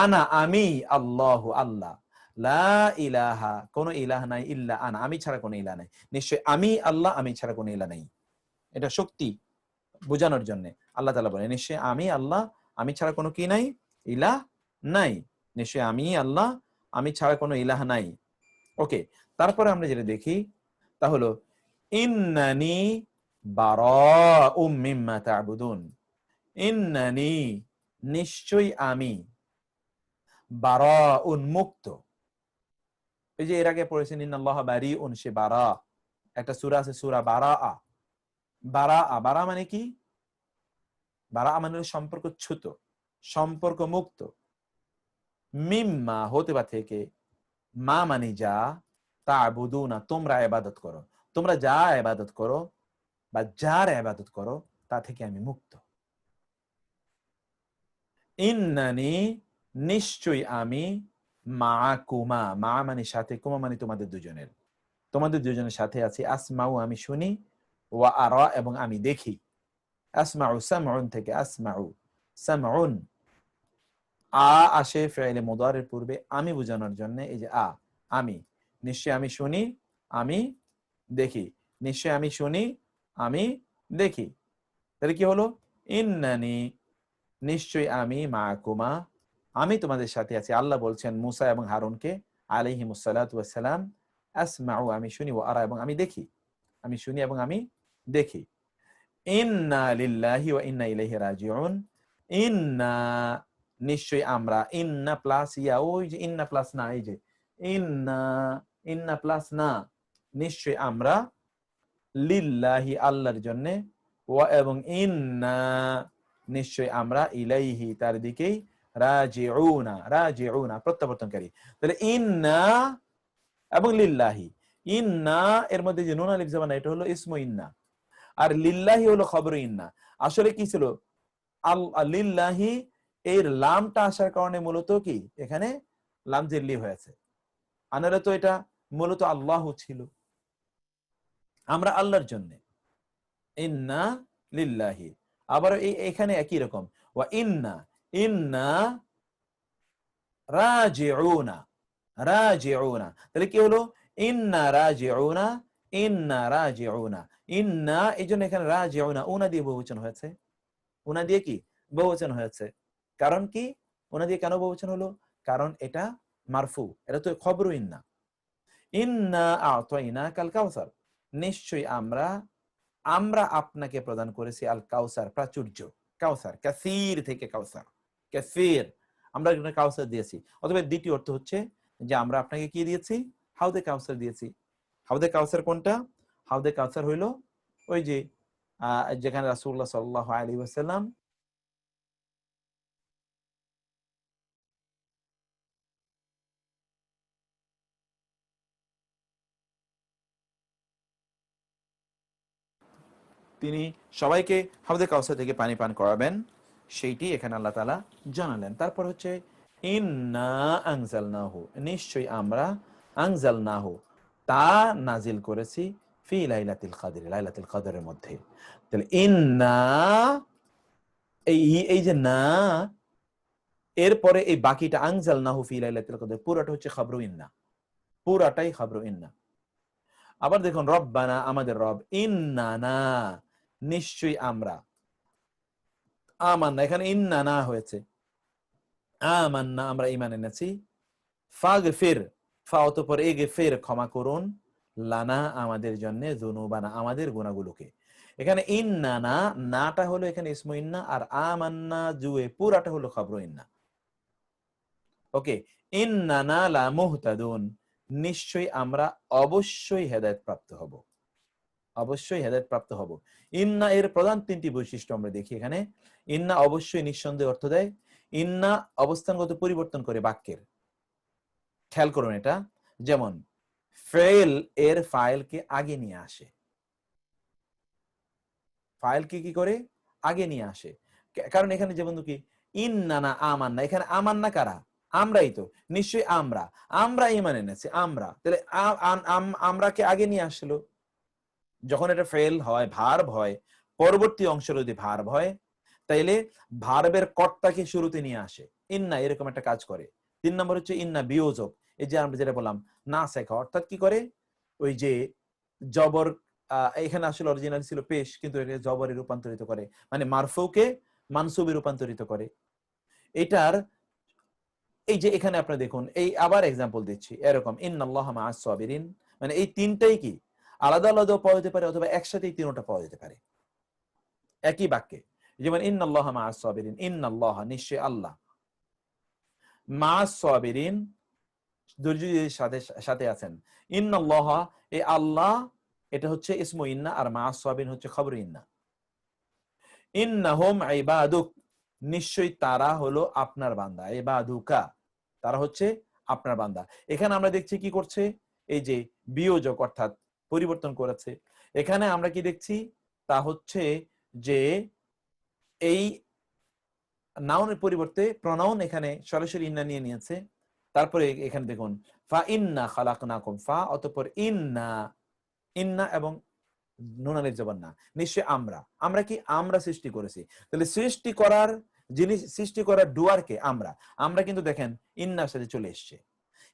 আনা আমি, আল্লাহু আল্লাহ, লা ইলাহা কোনো ইলাহ নাই, ইল্লা আনা আমি ছাড়া কোনো ইলাহ নাই, নিশ্চয় আমি আল্লাহ, আমি ছাড়া কোনো ইলাহ নাই। এটা শক্তি বোঝানোর জন্য আল্লাহ তাআলা বলেন নিশ্চয় আমি আল্লাহ, আমি ছাড়া কোনো কি নাই? ইলাহ নাই। নিশ্চয় আমি আল্লাহ, আমি ছাড়া কোনো ইলাহ নাই। ওকে, তারপরে আমরা যেটা দেখি তা হলো ইন্নানি বারাউম মিম্মা তা'বুদুন, ইন্নানি নিশ্চয় আমি, বারাউন মুক্ত। এই যে এর আগে পড়েছেন ইন্নাল্লাহা বারিউন, সে বারা, একটা সূরা আছে সূরা বারাআ। বারাআ, বারা মানে কি? বারাআ মানে সম্পর্ক চ্যুত, সম্পর্ক মুক্ত, মিম্মা হতে বা থেকে, মা মানে যা, তা'বুদুনা তোমরা ইবাদত করো, তোমরা যা ইবাদত করো বা যার ইবাদত করো তা থেকে আমি মুক্ত। ইন্নানি নিশ্চয় আমি, মাআকুমা, মা মানে সাথে, কুমা মানে তোমাদের দুজনের, তোমাদের দুজনের সাথে আছি, আসমাউ আমি শুনি, ওয়া আরা এবং আমি দেখি। আসমাউ সামউন থেকে আসমাউ, সামউন আ আসে ফি'লে মুদারির পূর্বে আমি বোঝানোর জন্য, এই যে আ, আমি, নিশ্চয় আমি শুনি, আমি দেখি, নিশ্চয় আমি শুনি, আমি দেখি। তাহলে কি হলো? ইন্নানি নিশ্চয় আমি, মাআকুমা আমি তোমাদের সাথে আছি। আল্লাহ বলছেন মুসা এবং হারুনকে আলাইহিমুস সালাতু ওয়াস সালাম, আসমাউ আমি শুনি, ওয়া আরা এবং আমি দেখি, আমি শুনি এবং আমি দেখি। ইন্না লিল্লাহি ওয়া ইন্না ইলাইহি রাজিউন, ইন্না নিশ্চয় আমরা, ইন্না প্লাস ইয়া, ওই যে ইন্না প্লাস না, এই যে ইন্না, ইন্না প্লাস না, নিশ্চয় আমরা, লিল্লাহি আল্লাহর জন্য, ওয়া এবং ইন্না নিশ্চয় আমরা, ইলাইহি তার দিকেই, রাজিউনা, রাজিউনা প্রত্যাবর্তনকারী। তাহলে ইন্না এবং লিল্লাহি, ইন্না এর মধ্যে যে নুন আলিফ জবর, এটা হলো ইসমু ইন্না, আর লিল্লাহি হলো খবর ইন্না। আসলে কি ছিল? লিল্লাহি এর লামটা আসার কারণে মূলত কি এখানে লাম জিল্লি হয়েছে, আনারা তো এটা মূলত আল্লাহ ছিল, আমরা আল্লাহর জন্য, ইন্না লিল্লাহি। আবার এখানে একই রকম, ওয়া ইন্না, ইন্না রাজিউনা, রাজিউনা, তাহলে কি হলো? ইন্না রাজিউনা, ইন্না রাজিউনা, ইন্না, এই জন্য এখানে রাজিউনা উনা দিয়ে বহুবচন হয়েছে। উনা দিয়ে কি বহুবচন হয়েছে? কারণ কি উনা দিয়ে কেন বহুবচন হলো? কারণ এটা মারফু, এটা তো খবরু ইন্না। ইন্না আ'তাইনা কাল কাউসার, নিশ্চয়ই আমরা, আমরা আপনাকে প্রদান করেছি আল কাউসার, প্রাচুর্য। কাউসার কাসীর থেকে কাউসার, কাসীর, আমরা এখানে কাউসার দিয়েছি। অথবা দ্বিতীয় অর্থ হচ্ছে যে আমরা আপনাকে কি দিয়েছি? হাউদে কাউসার দিয়েছি। হাউদে কাউসার কোনটা? হাউদে কাউসার হইল ওই যে যেখানে রাসূলুল্লাহ সাল্লাল্লাহু আলাইহি ওয়াসাল্লাম তিনি সবাইকে হাউদে কাউসার থেকে পানি পান করাবেন, সেইটি এখানে আল্লাহ তাআলা জানালেন। তারপর হচ্ছে ইন্না আনজালনাহু, নিশ্চয়ই আমরা, আনজালনাহু, তা নাজিল করেছি, ফি লাইলাতুল কদর, লাইলাতুল কদরের মধ্যে। তাহলে ইন্না, এই যে না, এরপরে এই বাকিটা আনজালনাহু ফি লাইলাতুল কদর, পুরোটা হচ্ছে খবরু ইন্না, পুরাটাই খবরু ইন্না। আবার দেখুন রব্বানা, আমাদের রব, ইন্নানা, নিশ্চয়ই আমরা, আমান্না, এখানে ইন্নানা হয়েছে, আমান্না, আমরা ঈমান এনেছি, ফাগফির, ফা অতঃপর ইগফির, ক্ষমা করুন, লানা, আমাদের জন্য, যুনুবানা, আমাদের গুনাহগুলোকে। এখানে ইন্নানা, নাটা হলো এখানে ইসমু ইন্না, আর আমান্না জুয়ে পুরাটা হলো খবরু ইন্না। ওকে, ইন্নানা লা মুহতাদুন, নিশ্চয়ই আমরা অবশ্যই হেদায়েত প্রাপ্ত হব, অবশ্যই হেদায়েত প্রাপ্ত হব। ইন্না এর প্রধান তিনটি বৈশিষ্ট্য আমরা দেখি এখানে। ইন্না অবশ্যই নিঃসন্দেহে অর্থ দেয়। ইন্না অবস্থানগত পরিবর্তন করে বাক্যের, খেয়াল করুন এটা। যেমন ফেল এর ফাইলকে আগে নিয়ে আসে, ফাইলকে কি করে আগে নিয়ে আসে। কারণ এখানে যেমন কি ইন্নানা আমান্না, এখানে আমান্না কারা? আমরাই তো, নিশ্চয়ই আমরা, আমরা ঈমান এনেছি, আমরা, তাহলে আমরাকে আগে নিয়ে আসলো। যখন এটা ফেল হয়, ভার্ব হয়, পরবর্তী অংশ যদি ভার্ব হয়, তাইলে ভার্বের কর্তাকে শুরুতে নিয়ে আসে। ইন্না এরকম একটা কাজ করে। 3 নম্বর হচ্ছে ইন্না বিয়োজক, এই যে আমরা যেটা বললাম না শেখা, অর্থাৎ কি করে, ওই যে জবর, এখানে আসলে অরিজিনাল ছিল পেশ, কিন্তু এটা জবরে রূপান্তরিত করে, মানে মারফুকে মানসুবে রূপান্তরিত করে। এটার এই যে এখানে আপনারা দেখুন, এই আবার এক্সাম্পল দিচ্ছি, এরকম ইন্নাল্লাহা মাআস সাবিরিন, মানে এই তিনটাই কি আলাদা আলাদা পাওয়া যেতে পারে, অথবা একসাথেই তিনটা পাওয়া যেতে পারে একই বাক্যে। যেমন ইন্নাল্লাহা মাআস সাবিরিন, ইন্নাল্লাহা, নিশ্চয় আল্লাহ, মাআস সাবিরিন, ধৈর্যশীলদের সাথে সাথে আছেন। ইন্নাল্লাহা, এই আল্লাহ, এটা হচ্ছে ইসমু ইন্না, আর মাআস সাবিরিন হচ্ছে খবর ইন্না। ইন্নাহুম ইবাদুক, নিশ্চয়ই তারা হলো আপনার বান্দা, ইবাদুকা, তারা হচ্ছে আপনার বান্দা। এখানে আমরা দেখছি কি করছে, এই যে বিয়োজক, অর্থাৎ পরিবর্তন করেছে। এখানে আমরা কি দেখছি, তা হচ্ছে যে এই নাউনের পরিবর্তে প্রনাউন এখানে সরাসরি ইন্না নিয়ে নিয়েছে। তারপরে এখানে দেখুন ফা ইন্না খালাকনাকুম, ফা অতঃপর ইন্না, ইন্না এবং নুন আলিফ জবর না, নিশ্চয় আমরা, আমরা কি আমরা সৃষ্টি করেছি। তাহলে সৃষ্টি করার জিনিস, সৃষ্টি করার ডুয়ারকে আমরা, আমরা কিন্তু দেখেন ইন্নার সাথে চলে এসছে।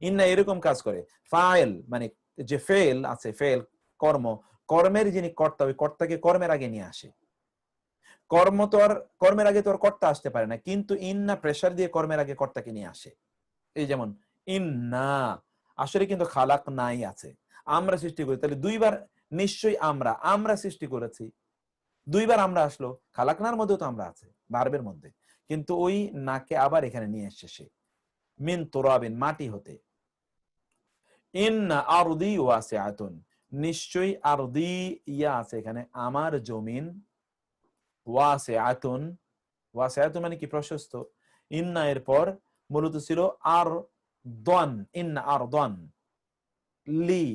ইন্না এরকম কাজ করে, ফাইল মানে যে ফেল আছে, ফেল কর্ম, কর্মের যিনি কর্তা, ওই কর্তাকে কর্মের আগে নিয়ে আসে। কর্ম তো আর কর্মের আগে তো আর কর্তা আসতে পারে না, কিন্তু ইন্না প্রেসার দিয়ে কর্মের আগে কর্তাকে নিয়ে আসে। এই যেমন ইন্না, আসলে কিন্তু খালাক নাই আছে, আমরা সৃষ্টি করি, তাহলে দুইবার নিশ্চয়ই আমরা, আমরা সৃষ্টি করেছি, দুইবার আমরা আসলো, খালাকনার মধ্যেও তো আমরা আছে ভার্বের মধ্যে, কিন্তু ওই নাকে আবার এখানে নিয়ে এসছে সে, মিন তুরাবিন, মাটি হতে। ইন্না আরদি ওয়াসিআতুন, নিশ্চয়ই আরদি ইয়া আছে এখানে, আমার জমিন, ওয়াসিআতুন, ওয়াসিআতুন মানে কি প্রশস্ত। ইন্না এর পর মূলত ছিল আর দন, ইন্না আর দন লি,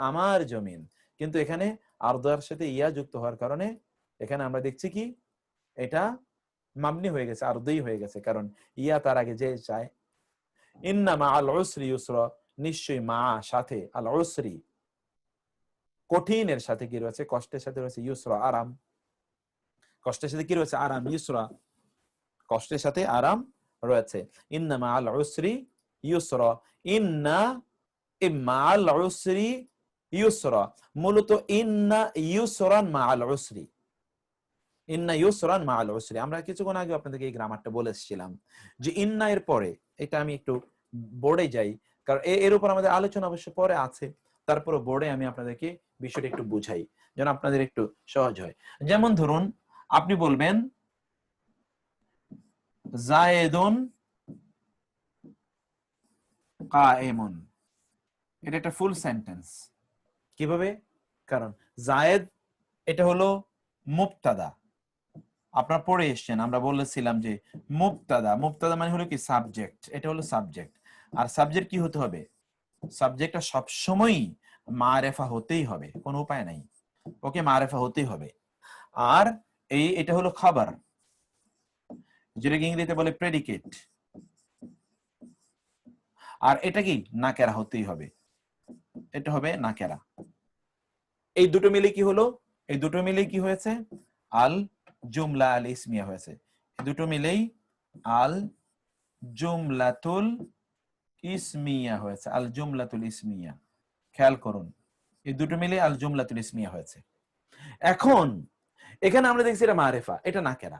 আমার জমিন, কিন্তু এখানে আরদার সাথে ইয়া যুক্ত হওয়ার কারণে এখানে আমরা দেখছি কি এটা মাবনি হয়ে গেছে, আরদি হয়ে গেছে, কারণ ইয়া তার আগে যে চায়। ইন্না মা আল উসরি ইউসরা, নিশ্চয়ই মা সাথে, আল উসরি কঠিনের সাথে কি রয়েছে, কষ্টের সাথে রয়েছে ইউসরা, আরাম, কষ্টের সাথে কি রয়েছে, আরাম, ইউসরা, কষ্টের সাথে আরাম রয়েছে। ইন্না মা আল উসরি ইউসরা, ইন্না মাআল উসরি ইউসরা। মূলত ইন্না ইউসরান মাআল উসরি, ইন্না ইউসরান মাআল উসরি। আমরা কিছুক্ষণ আগে আপনাদেরকে এই গ্রামারটা বলে এসেছিলাম যে ইন্না এর পরে, এটা আমি একটু বোর্ডে যাই, কারণ এর উপর আমাদের আলোচনা অবশ্য পরে আছে, তারপরে বোর্ডে আমি আপনাদেরকে বিষয়টা একটু বুঝাই যেন আপনাদের একটু সহজ হয়। যেমন ধরুন আপনি বলবেন জায়েদুন কায়েমুন, এটা একটা ফুল সেন্টেন্স। কিভাবে? কারণ জায়েদ এটা হলো মুবতাদা, আপনারা পড়ে এসেছেন, আমরা বলেছিলাম যে মুবতাদা, মুবতাদা মানে হলো কি সাবজেক্ট, এটা হলো সাবজেক্ট। আর সাবজেক্ট কি হতে হবে? সাবজেক্টটা সবসময়ই মারেফা হতেই হবে, কোনো উপায় নাই, ওকে মারেফা হতেই হবে। আর এটা হলো খাবার, যেটাকে ইংরেজিতে বলে প্রেডিকেট। আর এটা কি নাকেরা হতেই হবে, এটা হবে নাকেরা। এই দুটো মিলে কি হলো? এই দুটো মিলে কি হয়েছে? আল জুমলা আল ইসমিয়া হয়েছে। দুটো মিলেই আল জুমলাতুল ইসমিয়া হয়েছে, আল জুমলাতুল ইসমিয়া। খেয়াল করুন, এই দুটো মিলে আল জুমলাতুল ইসমিয়া হয়েছে। এখন এখানে আমরা দেখছি এটা মারেফা, এটা নাকেরা।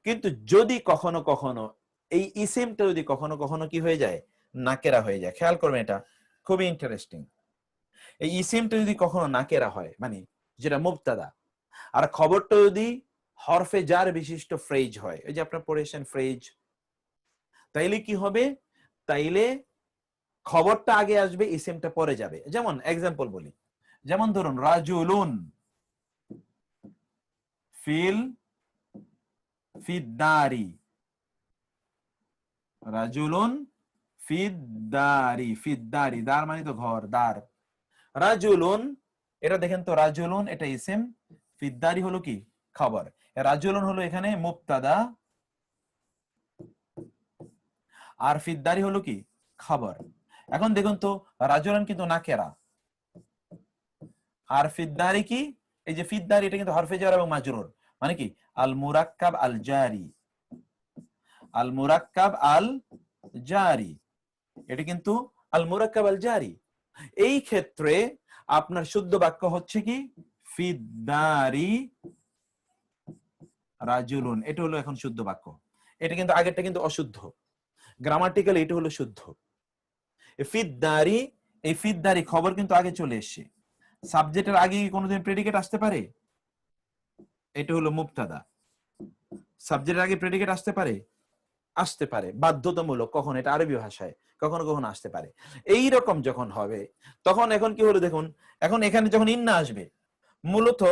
কিন্তু যদি কখনো কখনো এই ইসিমটা যদি কখনো কখনো কি হয়ে যায়? নাকেরা হয়ে যায়। খেয়াল করবেন, এটা খুবই ইন্টারেস্টিং। এই ইসিমটা যদি কখনো নাকেরা হয়, মানে যেটা মুবতাদা, আর খবরটা যদি হরফে জার বিশিষ্ট ফ্রেজ হয়, এই যে আপনার পড়েছেন ফ্রেজ, তাইলে কি হবে? তাইলে খবরটা আগে আসবে, ইসিমটা পরে যাবে। যেমন এক্সাম্পল বলি, যেমন ধরুন রাজুলুন ফিল ফিদ্দারি, রাজুলুন ফিদ্দারি, ফিদ্দারি দার মানে তো ঘর, দার। রাজুলুন, এটা দেখেন তো, রাজুলুন এটা ইসিম, ফিদ্দারি হলো কি খবর। রাজুলুন হলো এখানে মুবতাদা, আর ফিদ্দারি হলো কি খবর। এখন দেখুন তো, রাজুলান কিন্তু নাকেরা, আর ফিদ্দারি কি? এই যে ফিদ্দারি, এটা কিন্তু হরফে জার এবং মাজরুর, মানে কি আল মুরাক্কাব আল জারি, আল মুরাক্কাব আল জারি, এটা কিন্তু আল মুরাক্কাব আল জারি। এই ক্ষেত্রে আপনার শুদ্ধ বাক্য হচ্ছে কি ফিদ্দারি রাজুলুন, এটা হলো এখন শুদ্ধ বাক্য। এটা কিন্তু আগেরটা কিন্তু অশুদ্ধ, গ্রামাটিক্যালি এটা হলো শুদ্ধ। ফিদ্দারি, এই ফিদ্দারি খবর কিন্তু আগে চলে এসেছে। সাবজেক্টের আগে কি কোনোদিন প্রেডিকেট আসতে পারে? এটা হলো মুবতাদা। সাবজেক্টের আগে প্রেডিকেট আসতে পারে? আসতে পারে, বাধ্যতামূলক। কখন? এটা আরবি ভাষায় কখনো কখনো আসতে পারে। এই রকম যখন হবে, তখন এখন কি হলো দেখুন, এখন এখানে যখন ইন্না আসবে, মূলত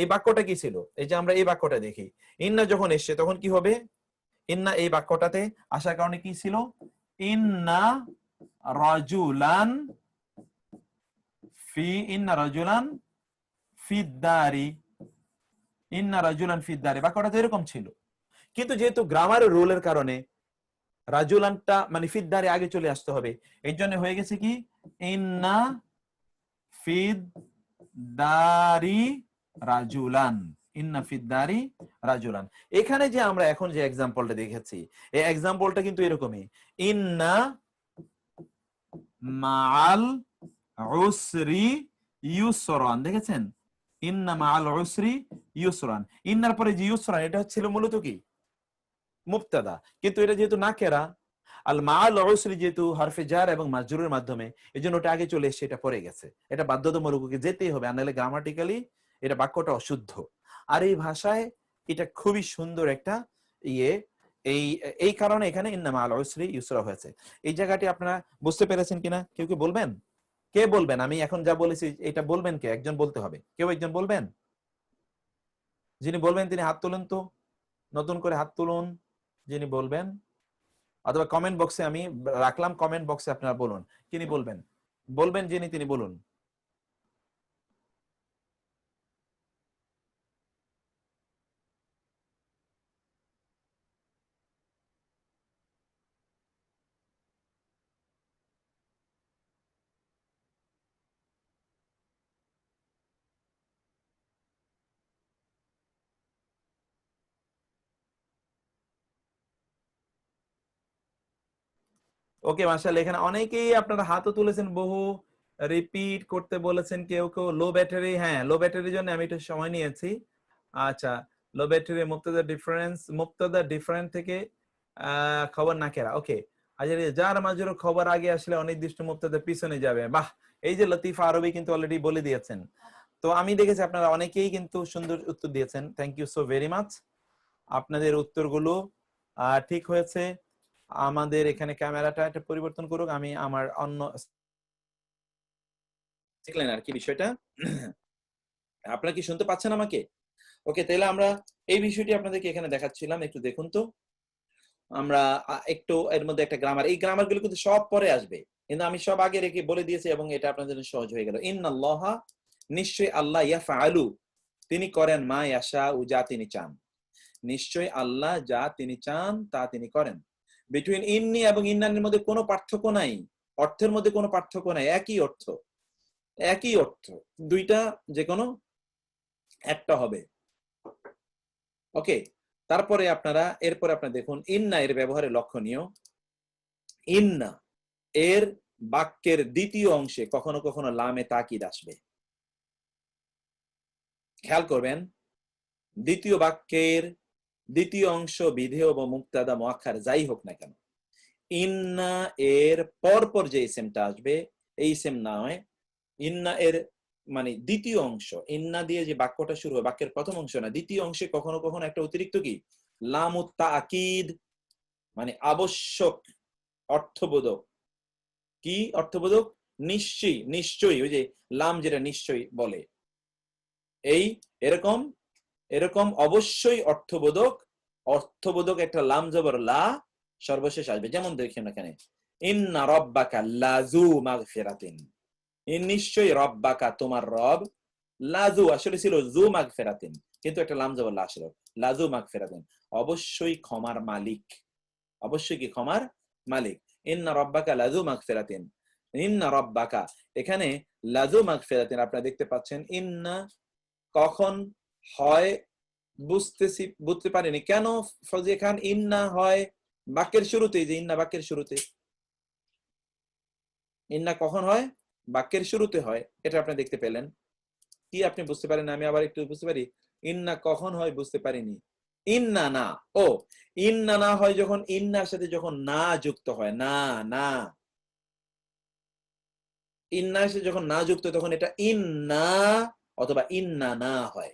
এই বাক্যটা কি ছিল? এই যে আমরা এই বাক্যটা দেখি, ইন্না যখন এসছে তখন কি হবে? ইন্না এই বাক্যটাতে আসার কারণে কি ছিল? ইন্না রাজুলান ফি, ইন্না রাজুলান ফিদ্দারি, ইন্না রাজুলান ফিদ্দারি, বাক্যটা তো এরকম ছিল। কিন্তু যেহেতু গ্রামারের রুলের কারণে রাজুলানটা মানে ফিদ্দারি আগে চলে আসতে হবে, এই জন্য হয়ে গেছে কি ইন্না ফিদ্দারি রাজুলান, ইন্না ফিদ্দারি রাজুলান। এখানে যে আমরা এখন যে এক্সাম্পলটা দেখেছি, এই এক্সাম্পলটা কিন্তু এরকমই, ইন্না মাআল উসরি ইউসরান, দেখেছেন? ইন্না মাআল উসরি ইউসরান, ইন্নার পরে যে ইউসরান, এটা হচ্ছিল মূলত কি মুবতাদা। কিন্তু এটা যেহেতু নাকেরা, আল মাআল উসরি যেহেতু হরফে জার এবং মাজরুরের মাধ্যমে, এজন্য ওটা আগে চলে এসে এটা পড়ে গেছে। এটা বাধ্যতামূলক, যেতেই হবে, আনালে গ্রামাটিক্যালি এটা বাক্যটা অশুদ্ধ। আর এই ভাষায় এটা খুবই সুন্দর একটা ইয়ে, এই এই কারণে এখানে ইন্না মাআল উসরি ইউসরা হয়েছে। এই জায়গাটি আপনারা বুঝতে পেরেছেন কিনা? কেউ কি বলবেন? কে বলবেন? আমি এখন যা বলেছি এটা বলবেন কে? একজন বলতে হবে, কেউ একজন বলবেন। যিনি বলবেন তিনি হাত তুলুন তো, নতুন করে হাত তুলুন যিনি বলবেন, অথবা কমেন্ট বক্সে আমি রাখলাম, কমেন্ট বক্সে আপনারা বলুন যিনি বলবেন, বলবেন যিনি, তিনি বলুন। ওকে মাশাআল্লাহ, এখানে অনেকেই আপনারা হাতও তুলেছেন, বহু রিপিট করতে বলেছেন, কেউ কেউ লো ব্যাটারি। হ্যাঁ, লো ব্যাটারির জন্য আমি একটু সময় নিয়েছি। আচ্ছা, লো ব্যাটারি মুক্তাদা ডিফারেন্ট থেকে খবর নাকেরা। ওকে, আচ্ছা, যার মাজরুর খবর আগে আসলে অনির্দিষ্ট মুক্তাদা পিছনে যাবে। বাহ, এই যে লতিফা আরবি কিন্তু অলরেডি বলে দিয়েছেন। তো আমি দেখেছি আপনারা অনেকেই কিন্তু সুন্দর উত্তর দিয়েছেন। Thank you so very much. আপনাদের উত্তরগুলো ঠিক হয়েছে। আমাদের এখানে ক্যামেরাটা একটা পরিবর্তন করুক, আমি আমার অন্য দেখলেন আর কি বিষয়টা। আপনারা কি শুনতে পাচ্ছেন আমাকে? ওকে, তাহলে আমরা এই বিষয়টি আপনাদেরকে এখানে দেখাচ্ছিলাম, একটু দেখুন তো। আমরা একটু এর মধ্যে একটা গ্রামার, এই গ্রামার গুলো কিন্তু সব পরে আসবে, কিন্তু আমি সব আগে রেখে বলে দিয়েছি এবং এটা আপনাদের জন্য সহজ হয়ে গেল। ইন্নাল্লাহা, নিশ্চয়ই আল্লাহ, ইয়াফআলু, তিনি করেন, মা ইয়াশাউ, যা তিনি চান। নিশ্চয়ই আল্লাহ যা তিনি চান তা তিনি করেন। বিটুইন ইন্নি এবং ইন্নানের মধ্যে কোনো পার্থক্য নাই, অর্থের মধ্যে কোনো পার্থক্য নাই, একই অর্থ, একই অর্থ, দুইটা যে কোনো একটা হবে। ওকে, তারপরে এরপরে আপনারা দেখুন ইন্না এর ব্যবহারে লক্ষণীয়। ইন্না এর বাক্যের দ্বিতীয় অংশে কখনো কখনো লামে তাকিদ আসবে, খেয়াল করবেন। দ্বিতীয় বাক্যের দ্বিতীয় অংশ বিধেয় বা মুক্তাদা মুআক্খার যাই হোক না কেন, ইন্না এর পরপর যে ইসেমটা আসবে, এই ইসেম নয়, ইন্না এর মানে দ্বিতীয় অংশ, ইন্না দিয়ে যে বাক্যটা শুরু হয়, বাক্যের প্রথম অংশ না, দ্বিতীয় অংশে কখনো কখনো একটা অতিরিক্ত কি লামুত তাকিদ, মানে আবশ্যক, অর্থবোধক। কি অর্থবোধক? নিশ্চয়ই, নিশ্চয়ই, ওই যে লাম যেটা নিশ্চয়ই বলে, এই এরকম এরকম অবশ্যই অর্থবোধক, অর্থবোধক একটা লাম জবর লা সর্বশেষ আসবে। যেমন দেখেন এখানে, ইন্না রব্বাকা লাযু মাগফিরাতিন, নিশ্চয়ই রব্বাকা তোমার রব, লাযু আসলে ছিল যু মাগফিরাতিন, কিন্তু একটা লাম জবর লা আসলো, লাযু মাগফিরাতিন, অবশ্যই ক্ষমার মালিক, অবশ্যই কি ক্ষমার মালিক। ইন্না রব্বাকা লাযু মাগফিরাতিন, ইন্না রব্বাকা, এখানে লাযু মাগফিরাতিন আপনারা দেখতে পাচ্ছেন। ইন্না কখন হয় বুঝতে পারিনি কেন ফজিয়া খান, ইন্না হয় বাক্যের শুরুতে, যে ইন্না বাক্যের শুরুতে, ইন্না কখন হয়? বাক্যের শুরুতে হয়, এটা আপনি দেখতে পেলেন। কি আপনি বুঝতে পারেন? আমি আবার একটু বুঝতে পারি, ইন্না কখন হয় বুঝতে পারিনি। ইন্না না, ও ইন্না না হয় যখন ইন্নার সাথে যখন না যুক্ত হয়, না না, ইন্নার সাথে যখন না যুক্ত তখন এটা ইন্না অথবা ইন্না না হয়,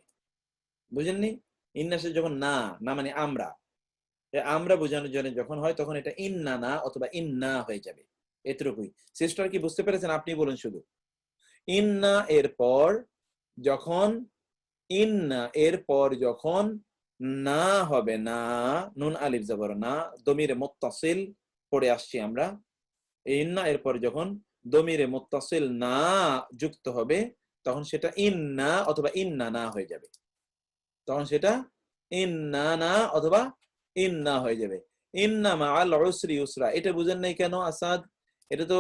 বুঝেননি? ইন্নার সাথে যখন না না মানে আমরা, আমরা বোঝানোর জন্য যখন হয় তখন এটা ইন্না না অথবা ইন্না হয়ে যাবে, এতটুকুই। সিস্টার কি বুঝতে পেরেছেন? আপনি বলুন শুধু। ইন্না এরপর যখন, ইন্না এরপর যখন না হবে, না নুন আলিফ জবর না, দমিরে মুত্তাসিল পড়ে আসছি আমরা, ইন্না এরপর যখন দমিরে মুত্তাসিল না যুক্ত হবে তখন সেটা ইন্না অথবা ইন্না না হয়ে যাবে, তখন সেটা ইন্না না অথবা ইন্না হয়ে যাবে। ইন্না মাআল উসরি ইউসরা, এটা বুঝেন নাই কেন আসাদ? এটা তো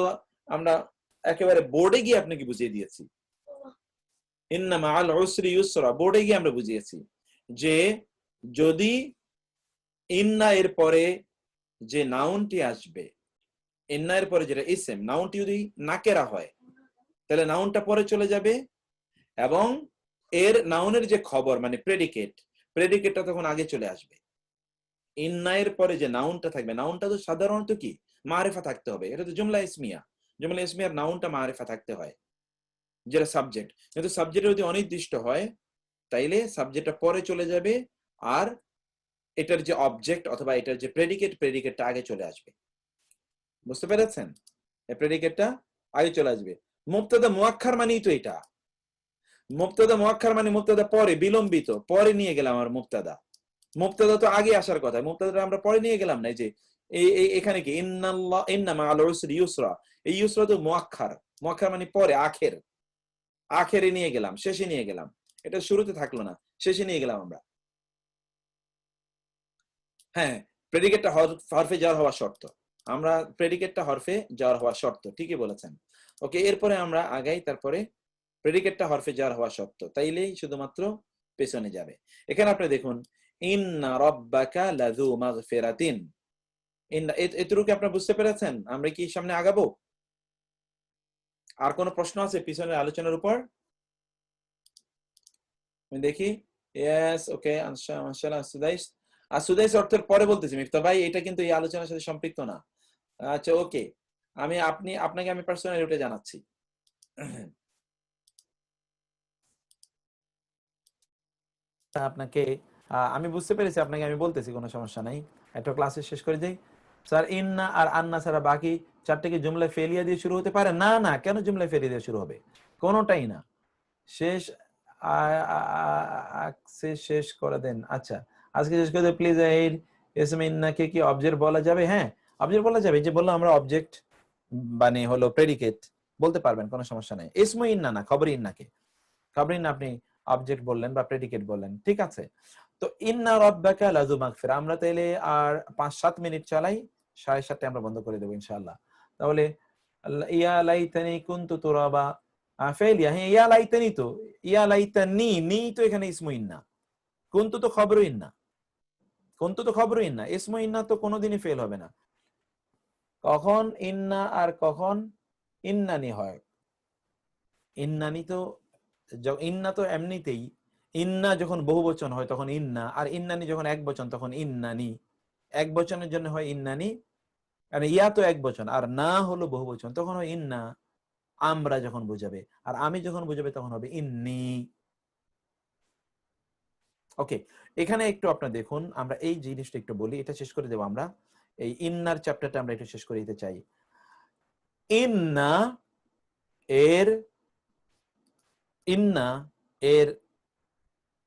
আমরা একেবারে বোর্ডে গিয়ে আপনাকে বুঝিয়ে দিয়েছি। ইন্না মাআল উসরি ইউসরা বোর্ডে গিয়ে আমরা বুঝিয়েছি যে যদি ইন্না এর পরে যে নাউনটি আসবে, ইন্না এর পরে যেটা ইসম, নাউনটি যদি নাকেরা হয় তাহলে নাউনটা পরে চলে যাবে এবং এর নাউনের যে খবর মানে প্রেডিকেটটা তখন আগে চলে আসবে। ইন্না এর পরে যে নাউনটা থাকবে, নাউনটা তো সাধারণত কি মারিফা থাকতে হবে, এটা তো জুমলা ইসমিয়া, জুমলা ইসমিয়ার নাউনটা মারিফা থাকতে হয় যেটা সাবজেক্ট, কিন্তু সাবজেক্ট যদি অনির্দিষ্ট হয় তাইলে সাবজেক্টটা পরে চলে যাবে আর এটার যে অবজেক্ট অথবা এটার যে প্রেডিকেটটা আগে চলে আসবে। বুঝতে পেরেছেন? এই প্রেডিকেটটা আগে চলে আসবে। মুবতাদা মুআক্খার মানেই তো এটা, মুবতাদা মুআক্খার মানে মুবতাদা পরে, বিলম্বিত, পরে নিয়ে গেলাম। আমার মুবতাদা তো আগে আসার কথা, মুবতাদাটা আমরা পরে নিয়ে গেলাম না। এই যে এখানে কি ইন্নাল্লাহ ইন্না মাআল উসরি ইউসরা, এই ইউসরা তো মুআক্খার, মুআক্খার মানে পরে, আখেরে নিয়ে গেলাম, শেষে নিয়ে গেলাম, এটা শুরুতে থাকলো না, শেষে নিয়ে গেলাম আমরা। হ্যাঁ, প্রেডিকেটটা হরফে জার হওয়া শর্ত, আমরা প্রেডিকেটটা হরফে জার হওয়া শর্ত, ঠিকই বলেছেন। ওকে, এরপরে আমরা আগাই, তারপরে প্রেডিকেটটা হরফে জার হওয়া শর্ত, তাইলেই শুধুমাত্র পেছনে যাবে। এখানে আপনি দেখুন ইন্না রাব্বাকা লাযু মাগফিরাতিন, এতটুকু আপনারা বুঝতে পেরেছেন? আমরা কি সামনে আগাবো? আর কোনো প্রশ্ন আছে পিছনের আলোচনার উপর? আমি দেখি। ইয়েস, ওকে, মাশাআল্লাহ। সুদাইস, আর সুদাইস অর্থের পরে বলতেছি মিফতা ভাই, এটা কিন্তু এই আলোচনার সাথে সম্পৃক্ত না। আচ্ছা, ওকে, আপনাকে আমি পার্সোনালি ওটা জানাচ্ছি। আপনাকে আমি বুঝতে পেরেছি, আপনাকে আমি বলতেছি, কোনো সমস্যা নাই। একটা ক্লাসে শেষ করে যাই। স্যার, ইন্না আর আন্না ছাড়া বাকি চারটে কি জুমলা ফেলিয়া দিয়ে শুরু হতে পারে? না না, কেন জুমলা ফেলিয়া দিয়ে শুরু হবে? কোনোটাই না। শেষ শেষ করে দেন। আচ্ছা, আজকে শেষ করে দেন প্লিজ। এই এসমে ইন্নাকে কি অবজেক্ট বলা যাবে? হ্যাঁ, অবজেক্ট বলা যাবে। যে বললাম আমরা অবজেক্ট মানে হলো প্রেডিকেট বলতে পারবেন, কোনো সমস্যা নাই। ইসমে ইন্না না, খবর ইন্নাকে। খবর ইন্না আপনি অবজেক্ট বললেন বা প্রেডিকেট বললেন, ঠিক আছে। তো ইন্না রাব্বাকা লাযু মাগফিরা, আমরা তাইলে আর 5-7 মিনিট চালাই, 7:30 আমরা বন্ধ করে দেবো ইনশাআল্লাহ। তাহলে ইয়া লাইতানি কুনতু তুরাবা, ফেলিয়া, হ্যাঁ, ইয়া লাইতানি, তো ইয়া লাইতানি, নি তো এখানে ইসমু ইন্না, কুনতু তো খবর ইন্না, কুনতু তো খবর ইন্না, ইসমু ইন্না তো কোনোদিনই ফেল হবে না। কখন ইন্না আর কখন ইন্নানি হয়? ইন্নানি তো, ইন্না তো এমনিতেই, ইন্না যখন বহু বচন হয় তখন ইন্না, আর ইন্নানি যখন এক বচন তখন ইন্নানি। এক বচনের জন্য হয় ইন্নানি, আর ইয়া তো এক বচন, আর না হলো বহু বচন, তখন হয় ইন্না। আমরা যখন বুঝাবে, আর আমি যখন বুঝাবে তখন হবে ইন্নি। ওকে, এখানে একটু আপনারা দেখুন, আমরা এই জিনিসটা একটু বলি, এটা শেষ করে দেবো আমরা। এই ইন্নার চ্যাপ্টারটা আমরা একটু শেষ করে দিতে চাই। ইন্না এর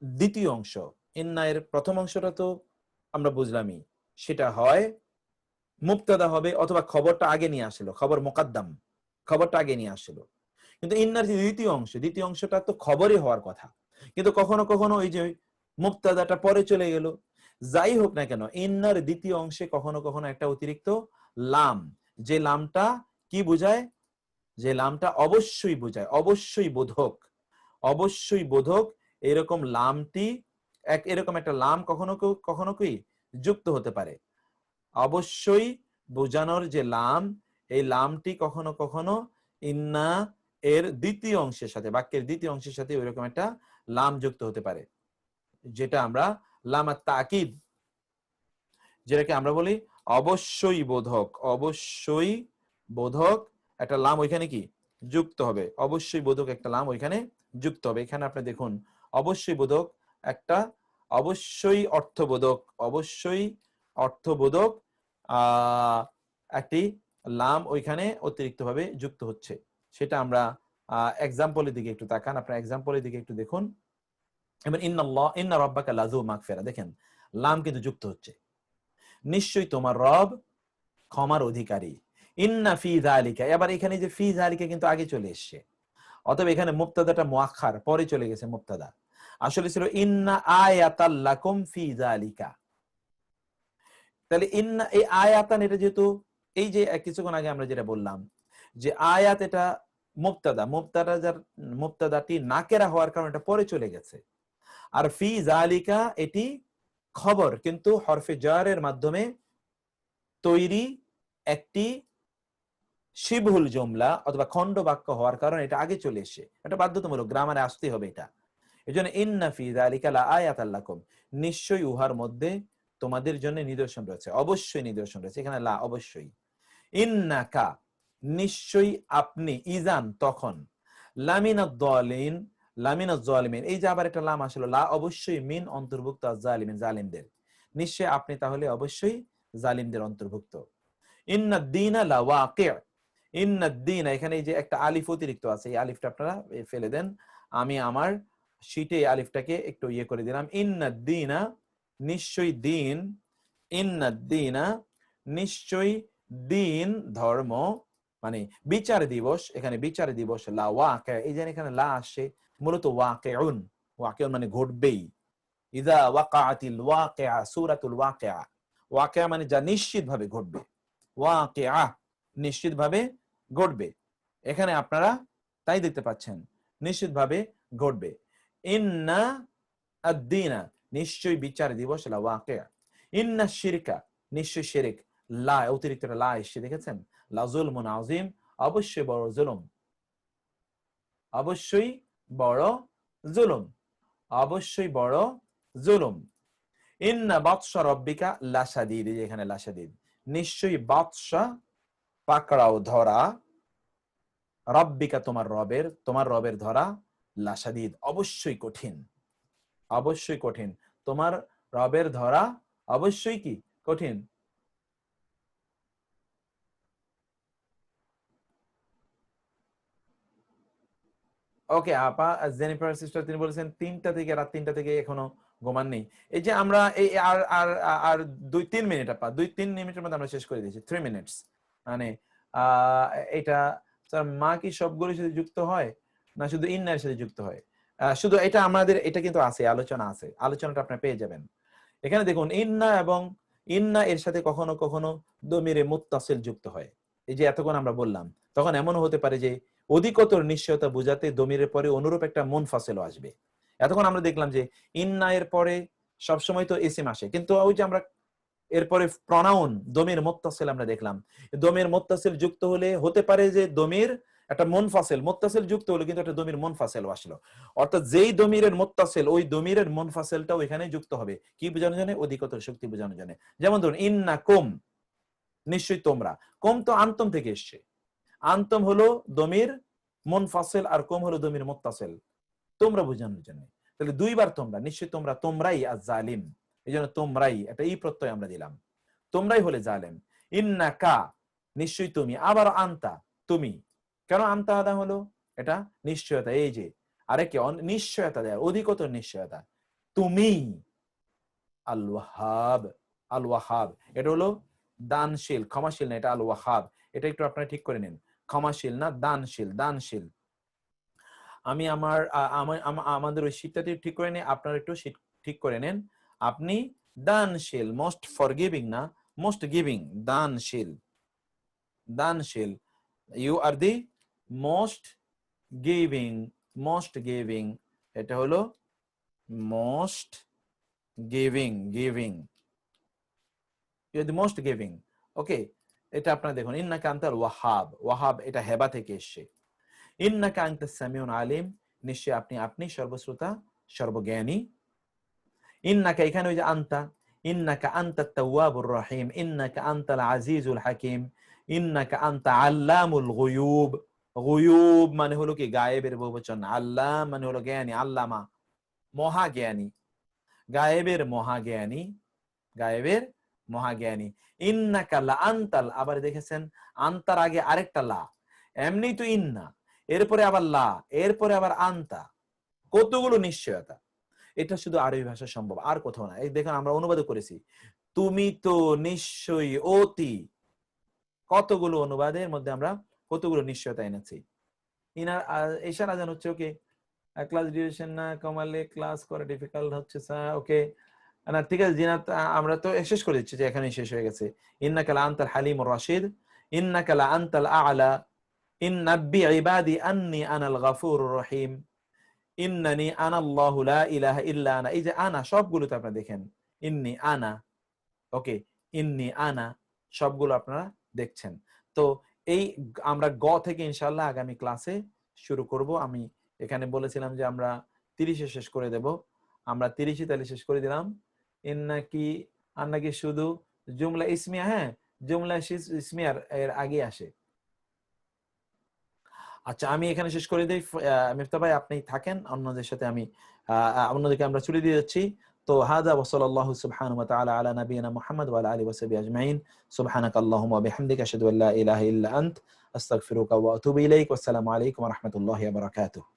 দ্বিতীয় অংশ, ইন্না এর প্রথম অংশটা তো আমরা বুঝলামই, সেটা হয় মুবতাদা হবে, অথবা খবরটা আগে নিয়ে আসলো, খবর মুকাদ্দাম, খবরটা আগে নিয়ে আসলো। কিন্তু ইন্নার যে দ্বিতীয় অংশটা তো খবরই হওয়ার কথা, কিন্তু কখনো কখনো ওই যে মুবতাদাটা পরে চলে গেল। যাই হোক না কেন, ইন্নার দ্বিতীয় অংশে কখনো কখনো একটা অতিরিক্ত লাম, যে লামটা কি বোঝায়? যে লামটা অবশ্যই বোঝায়, অবশ্যই বোধক, অবশ্যই বোধক। এরকম লামটি এরকম একটা লাম কখনো কখনো কি যুক্ত হতে পারে। অবশ্যই বোঝানোর যে লাম, এই লামটি কখনো কখনো ইন্না এর দ্বিতীয় অংশের সাথে, বাক্যের দ্বিতীয় অংশের সাথে ওইরকম একটা লাম যুক্ত হতে পারে, যেটা আমরা লামাত তাকিদ, যেটাকে আমরা বলি অবশ্যই বোধক। অবশ্যই বোধক একটা লাম ওইখানে কি যুক্ত হবে, অবশ্যই বোধক একটা লাম ওইখানে যুক্ত হবে। এখানে আপনি দেখুন, অবশ্যই বোধক একটা, অবশ্যই অর্থবোধক, অবশ্যই অর্থবোধক একটি লাম ওইখানে অতিরিক্ত ভাবে যুক্ত হচ্ছে। সেটা আমরা এক্সাম্পলের দিকে একটু তাকান, আপনার এক্সাম্পলের দিকে একটু দেখুন। এবার ইন্না রাব্বাকা লাযু মাগফিরা, দেখেন লাম কিন্তু যুক্ত হচ্ছে, নিশ্চয়ই তোমার রব ক্ষমার অধিকারী। ইন্না ফি যালিকা, এবার এখানে যে ফি যালিকা কিন্তু আগে চলে এসছে, অতএব এখানে মুবতাদাটা মুআক্খার, পরে চলে গেছে মুবতাদা। আসলে ছিল ইন্না আয়াতাল লাকুম ফি যালিকা। তাহলে ইন্না, এই আয়াতান, এটা যেহেতু এই যে কিছুক্ষণ আগে আমরা যেটা বললাম যে আয়াত, এটা মুবতাদা, মুবতাদাটি নাকেরা হওয়ার কারণে এটা পরে চলে গেছে। আর ফি যালিকা এটি খবর, কিন্তু হরফে জারের মাধ্যমে তৈরি একটি শিবহুল জুমলা অথবা খণ্ড বাক্য হওয়ার কারণে এটা আগে চলে এসে, এটা বাধ্যতামূলক, গ্রামারে আসতে হবে এটা। এজন্য ইন্না ফি যালিকা লাআয়াতাল লাকুম, নিশ্চয়ই উহার মধ্যে তোমাদের জন্য নিদর্শন রয়েছে, অবশ্যই নিদর্শন রয়েছে। এখানে লা, অবশ্যই। ইন্নাকা, নিশ্চয়ই আপনি, ইজান তখন, লামিনাদ দালিন, লামিনাজ জালিমিন, এই যে আবার একটা লাম আসলো, লা অবশ্যই, মিন অন্তর্ভুক্ত, জালিমিন জালিমদের, নিশ্চয়ই আপনি তাহলে অবশ্যই জালিমদের অন্তর্ভুক্ত। ইন্নাদ দীনা লাওয়াকি', ইন্নাদ দীনা, এখানে এই যে একটা আলিফ অতিরিক্ত আছে, এই আলিফটা আপনারা ফেলে দেন, আমি আমার শীটে এই আলিফটাকে একটু ইয়ে করে দিলাম। ইন্নাদ দীনা, নিশ্চয়ই দিন, ইন্নাদ দীনা, নিশ্চয়ই দিন ধর্ম, মানে বিচার দিবস, এখানে বিচার দিবস, লাওয়াকি', এই যে এখানে লা আসে, মূলত ওয়াকিউন, ওয়াকিউন মানে ঘটবেই। ইযা ওয়াকাআতিল ওয়াকিআ, সূরাতুল ওয়াকিআ, ওয়াকিআ মানে যা নিশ্চিতভাবে ঘটবে, ওয়াকিআ নিশ্চিতভাবে ঘটবে। এখানে আপনারা তাই দেখতে পাচ্ছেন, নিশ্চিতভাবে ঘটবে। ইন্না আদ-দীনা, নিশ্চয়ই বিচার দিবস, লাওয়াকিআ। ইন্না শিরকা, নিশ্চয়ই শিরক, লা অতিরিক্ত একটা লা এসছে, দেখেছেন? লা যুলমুন আযীম, অবশ্যই বড় জুলুম, অবশ্যই বড় জুলুম, অবশ্যই বড় জুলুম। ইন্না বাতশা রাব্বিকা লাশাদীদ, এই যে এখানে লাশাদীদ, নিশ্চয়ই বাতশা পাকড়াও ধরা, রাব্বিকা তোমার রবের ধরা, লাশাদীদ অবশ্যই কঠিন, অবশ্যই কঠিন। তোমার রবের ধরা অবশ্যই কি কঠিন। ওকে আপা, জেনিফার সিস্টার তিনি বলেছেন 3টা থেকে, রাত 3টা থেকে এখনো ঘুমাননি। এই যে আমরা এই আর আর আর 2-3 মিনিট আপা, 2-3 মিনিটের মধ্যে আমরা শেষ করে দিয়েছি, 3 মিনিটস। মানে এটা স্যার মা কি সবগুলোর সাথে যুক্ত হয় না শুধু ইন্নার সাথে যুক্ত হয়? শুধু এটা আমাদের এটা কিন্তু আছে, আলোচনা আছে, আলোচনাটা আপনারা পেয়ে যাবেন। এখানে দেখুন ইন্না এবং ইন্না এর সাথে কখনো কখনো দমিরে মুত্তাসিল যুক্ত হয়। এই যে এতক্ষণ আমরা বললাম, তখন এমনও হতে পারে যে অধিকতর নিশ্চয়তা বোঝাতে দমিরের পরে অনুরূপ একটা মুনফাসিলও আসবে। এতক্ষণ আমরা দেখলাম যে ইন্না এর পরে সবসময় তো ইসিম আসে, কিন্তু ওই যে আমরা এরপরে প্রনাউন দমির মুত্তাসিল আমরা দেখলাম, দমির মুত্তাসিল যুক্ত হলে হতে পারে যে দমির একটা মুনফাসিল, মুত্তাসিল যুক্ত হলো কিন্তু একটা দমির মুনফাসিল আসলো, অর্থাৎ যেই দমিরের মুত্তাসিল ওই দমিরের মুনফাসিলটাও এখানে যুক্ত হবে, কি বোঝানোর জন্য? অধিকতর শক্তি বোঝানোর জন্য। যেমন ধরুন ইন্নাকুম, নিশ্চয়ই তোমরা, কুম তো আন্তম থেকে এসছে, আন্তম হলো দমির মুনফাসিল আর কুম হলো দমির মুত্তাসিল, তোমরা বোঝানোর জন্য। তাহলে দুইবার তোমরা, নিশ্চয়ই তোমরা, তোমরাই আজ-জালিম, এই জন্য তোমরাই একটা ই প্রত্যয় আমরা দিলাম, তোমরাই হলে জালেম। ইন্নাকা, নিশ্চয়ই তুমি, আবার আন্তা, তুমি, কেন আন্তা আদা হলো? এটা নিশ্চয়তা, এই যে আরেকে নিশ্চয়তা দেয়, অধিকতর নিশ্চয়তা। তুমি আল ওয়াহাব, আল ওয়াহাব এটা হলো দানশীল, ক্ষমাশীল না, এটা আল ওয়াহাব, এটা একটু আপনারা ঠিক করে নিন, ক্ষমাশীল না দানশীল, দানশীল। আমি আমাদের ওই শীটটাটি ঠিক করে নিই, আপনারা একটু ঠিক করে নেন। আপনি দানশীল, মোস্ট ফরগিভিং না মোস্ট গিভিং, দানশীল, দানশীল। You are the most giving, most giving, এটা হলো most giving, giving, you are the most giving. Okay, এটা আপনারা দেখুন, ইন্নাকা আনতাল ওয়াহাব, ওয়াহাব এটা হেবা থেকে এসছে। ইন্নাকা আনতাস সামিউন আলিম, নিশ্চয় আপনি, আপনি সর্বশ্রোতা সর্বজ্ঞানী। ইন্নাকা এখানে ওই যে আনতা, ইন্নাকা আনতাত তাওয়াবুর রহিম, ইন্নাকা আনতাল আজিজুল হাকিম, ইন্নাকা আনতা আল্লামুল গুয়ুব। গুয়ুব মানে হলো কি গায়েবের বহুবচন, আল্লাম মানে হলো জ্ঞানী, আল্লামা মহাজ্ঞানী, গায়েবের মহাজ্ঞানী, গায়েবের মহাজ্ঞানী। ইন্নাকা লা আনতাল, আবার দেখেছেন আনতার আগে আরেকটা লা, এমনি তো ইন্না, এরপরে আবার লা, এরপরে আবার আনতা, কতগুলো নিশ্চয়তা। এটা শুধু আরবি ভাষা সম্ভব, আর কোথাও না। এই দেখুন আমরা অনুবাদ করেছি, তুমি তো নিশ্চয়ই অতি, কতগুলো অনুবাদের মধ্যে আমরা কতগুলো নিশ্চয়তা এনেছি। ইনার ঈশার আজান হচ্ছে, ওকে ক্লাস ডিউরেশন না কমালে ক্লাস করা ডিফিকাল্ট হচ্ছে স্যার। ওকে না, ঠিক আছে জিনাত, আমরা তো শেষ করে দিচ্ছি যে এখানেই শেষ হয়ে গেছে। ইন্নাকা লা আনতাল হালিমুর রাশিদ, ইন্নাকা লা আনতাল আ'লা, ইন্নাব্বি ইবাদি আন্নী আনাল গাফুরুর রহিম, ইন্নানি আনাল্লাহু লা ইলাহা ইল্লা আনা। এই যে আনা সবগুলোতে আপনারা দেখেন ইন্নি আনা, ওকে ইন্নি আনা সবগুলো আপনারা দেখছেন। তো এই আমরা গ থেকে ইনশাআল্লাহ আগামী ক্লাসে শুরু করব। আমি এখানে বলেছিলাম যে আমরা 30-এ শেষ করে দেব, আমরা 30-ই তাহলে শেষ করে দিলাম। ইন্নাকি আন্নাকি শুধু জুমলা ইসমিয়া, হ্যাঁ জুমলা ইসমিয়ার এর আগে আসে। আচ্ছা আমি এখানে শেষ করে দিই, মিফতা ভাই আপনি থাকেন, অন্যদের সাথে আমি অন্যদিকে আমরা চলে দিয়ে যাচ্ছি। তো হাদা ওয়া সাল্লাল্লাহু সুবহানাহু ওয়া তাআলা আলা নাবিয়িনা মুহাম্মদ ওয়া আলা আলিহি ওয়া সাহবিহি আজমাইন, সুবহানাকাল্লাহুম্মা ওয়া বিহামদিকা আশহাদু আল্লা ইলাহা ইল্লা আন্ত, আস্তাগফিরুকা ওয়া আতুবু ইলাইক। ওয়াসসালামু আলাইকুম ওয়া রাহমাতুল্লাহি ওয়া বারাকাতুহু।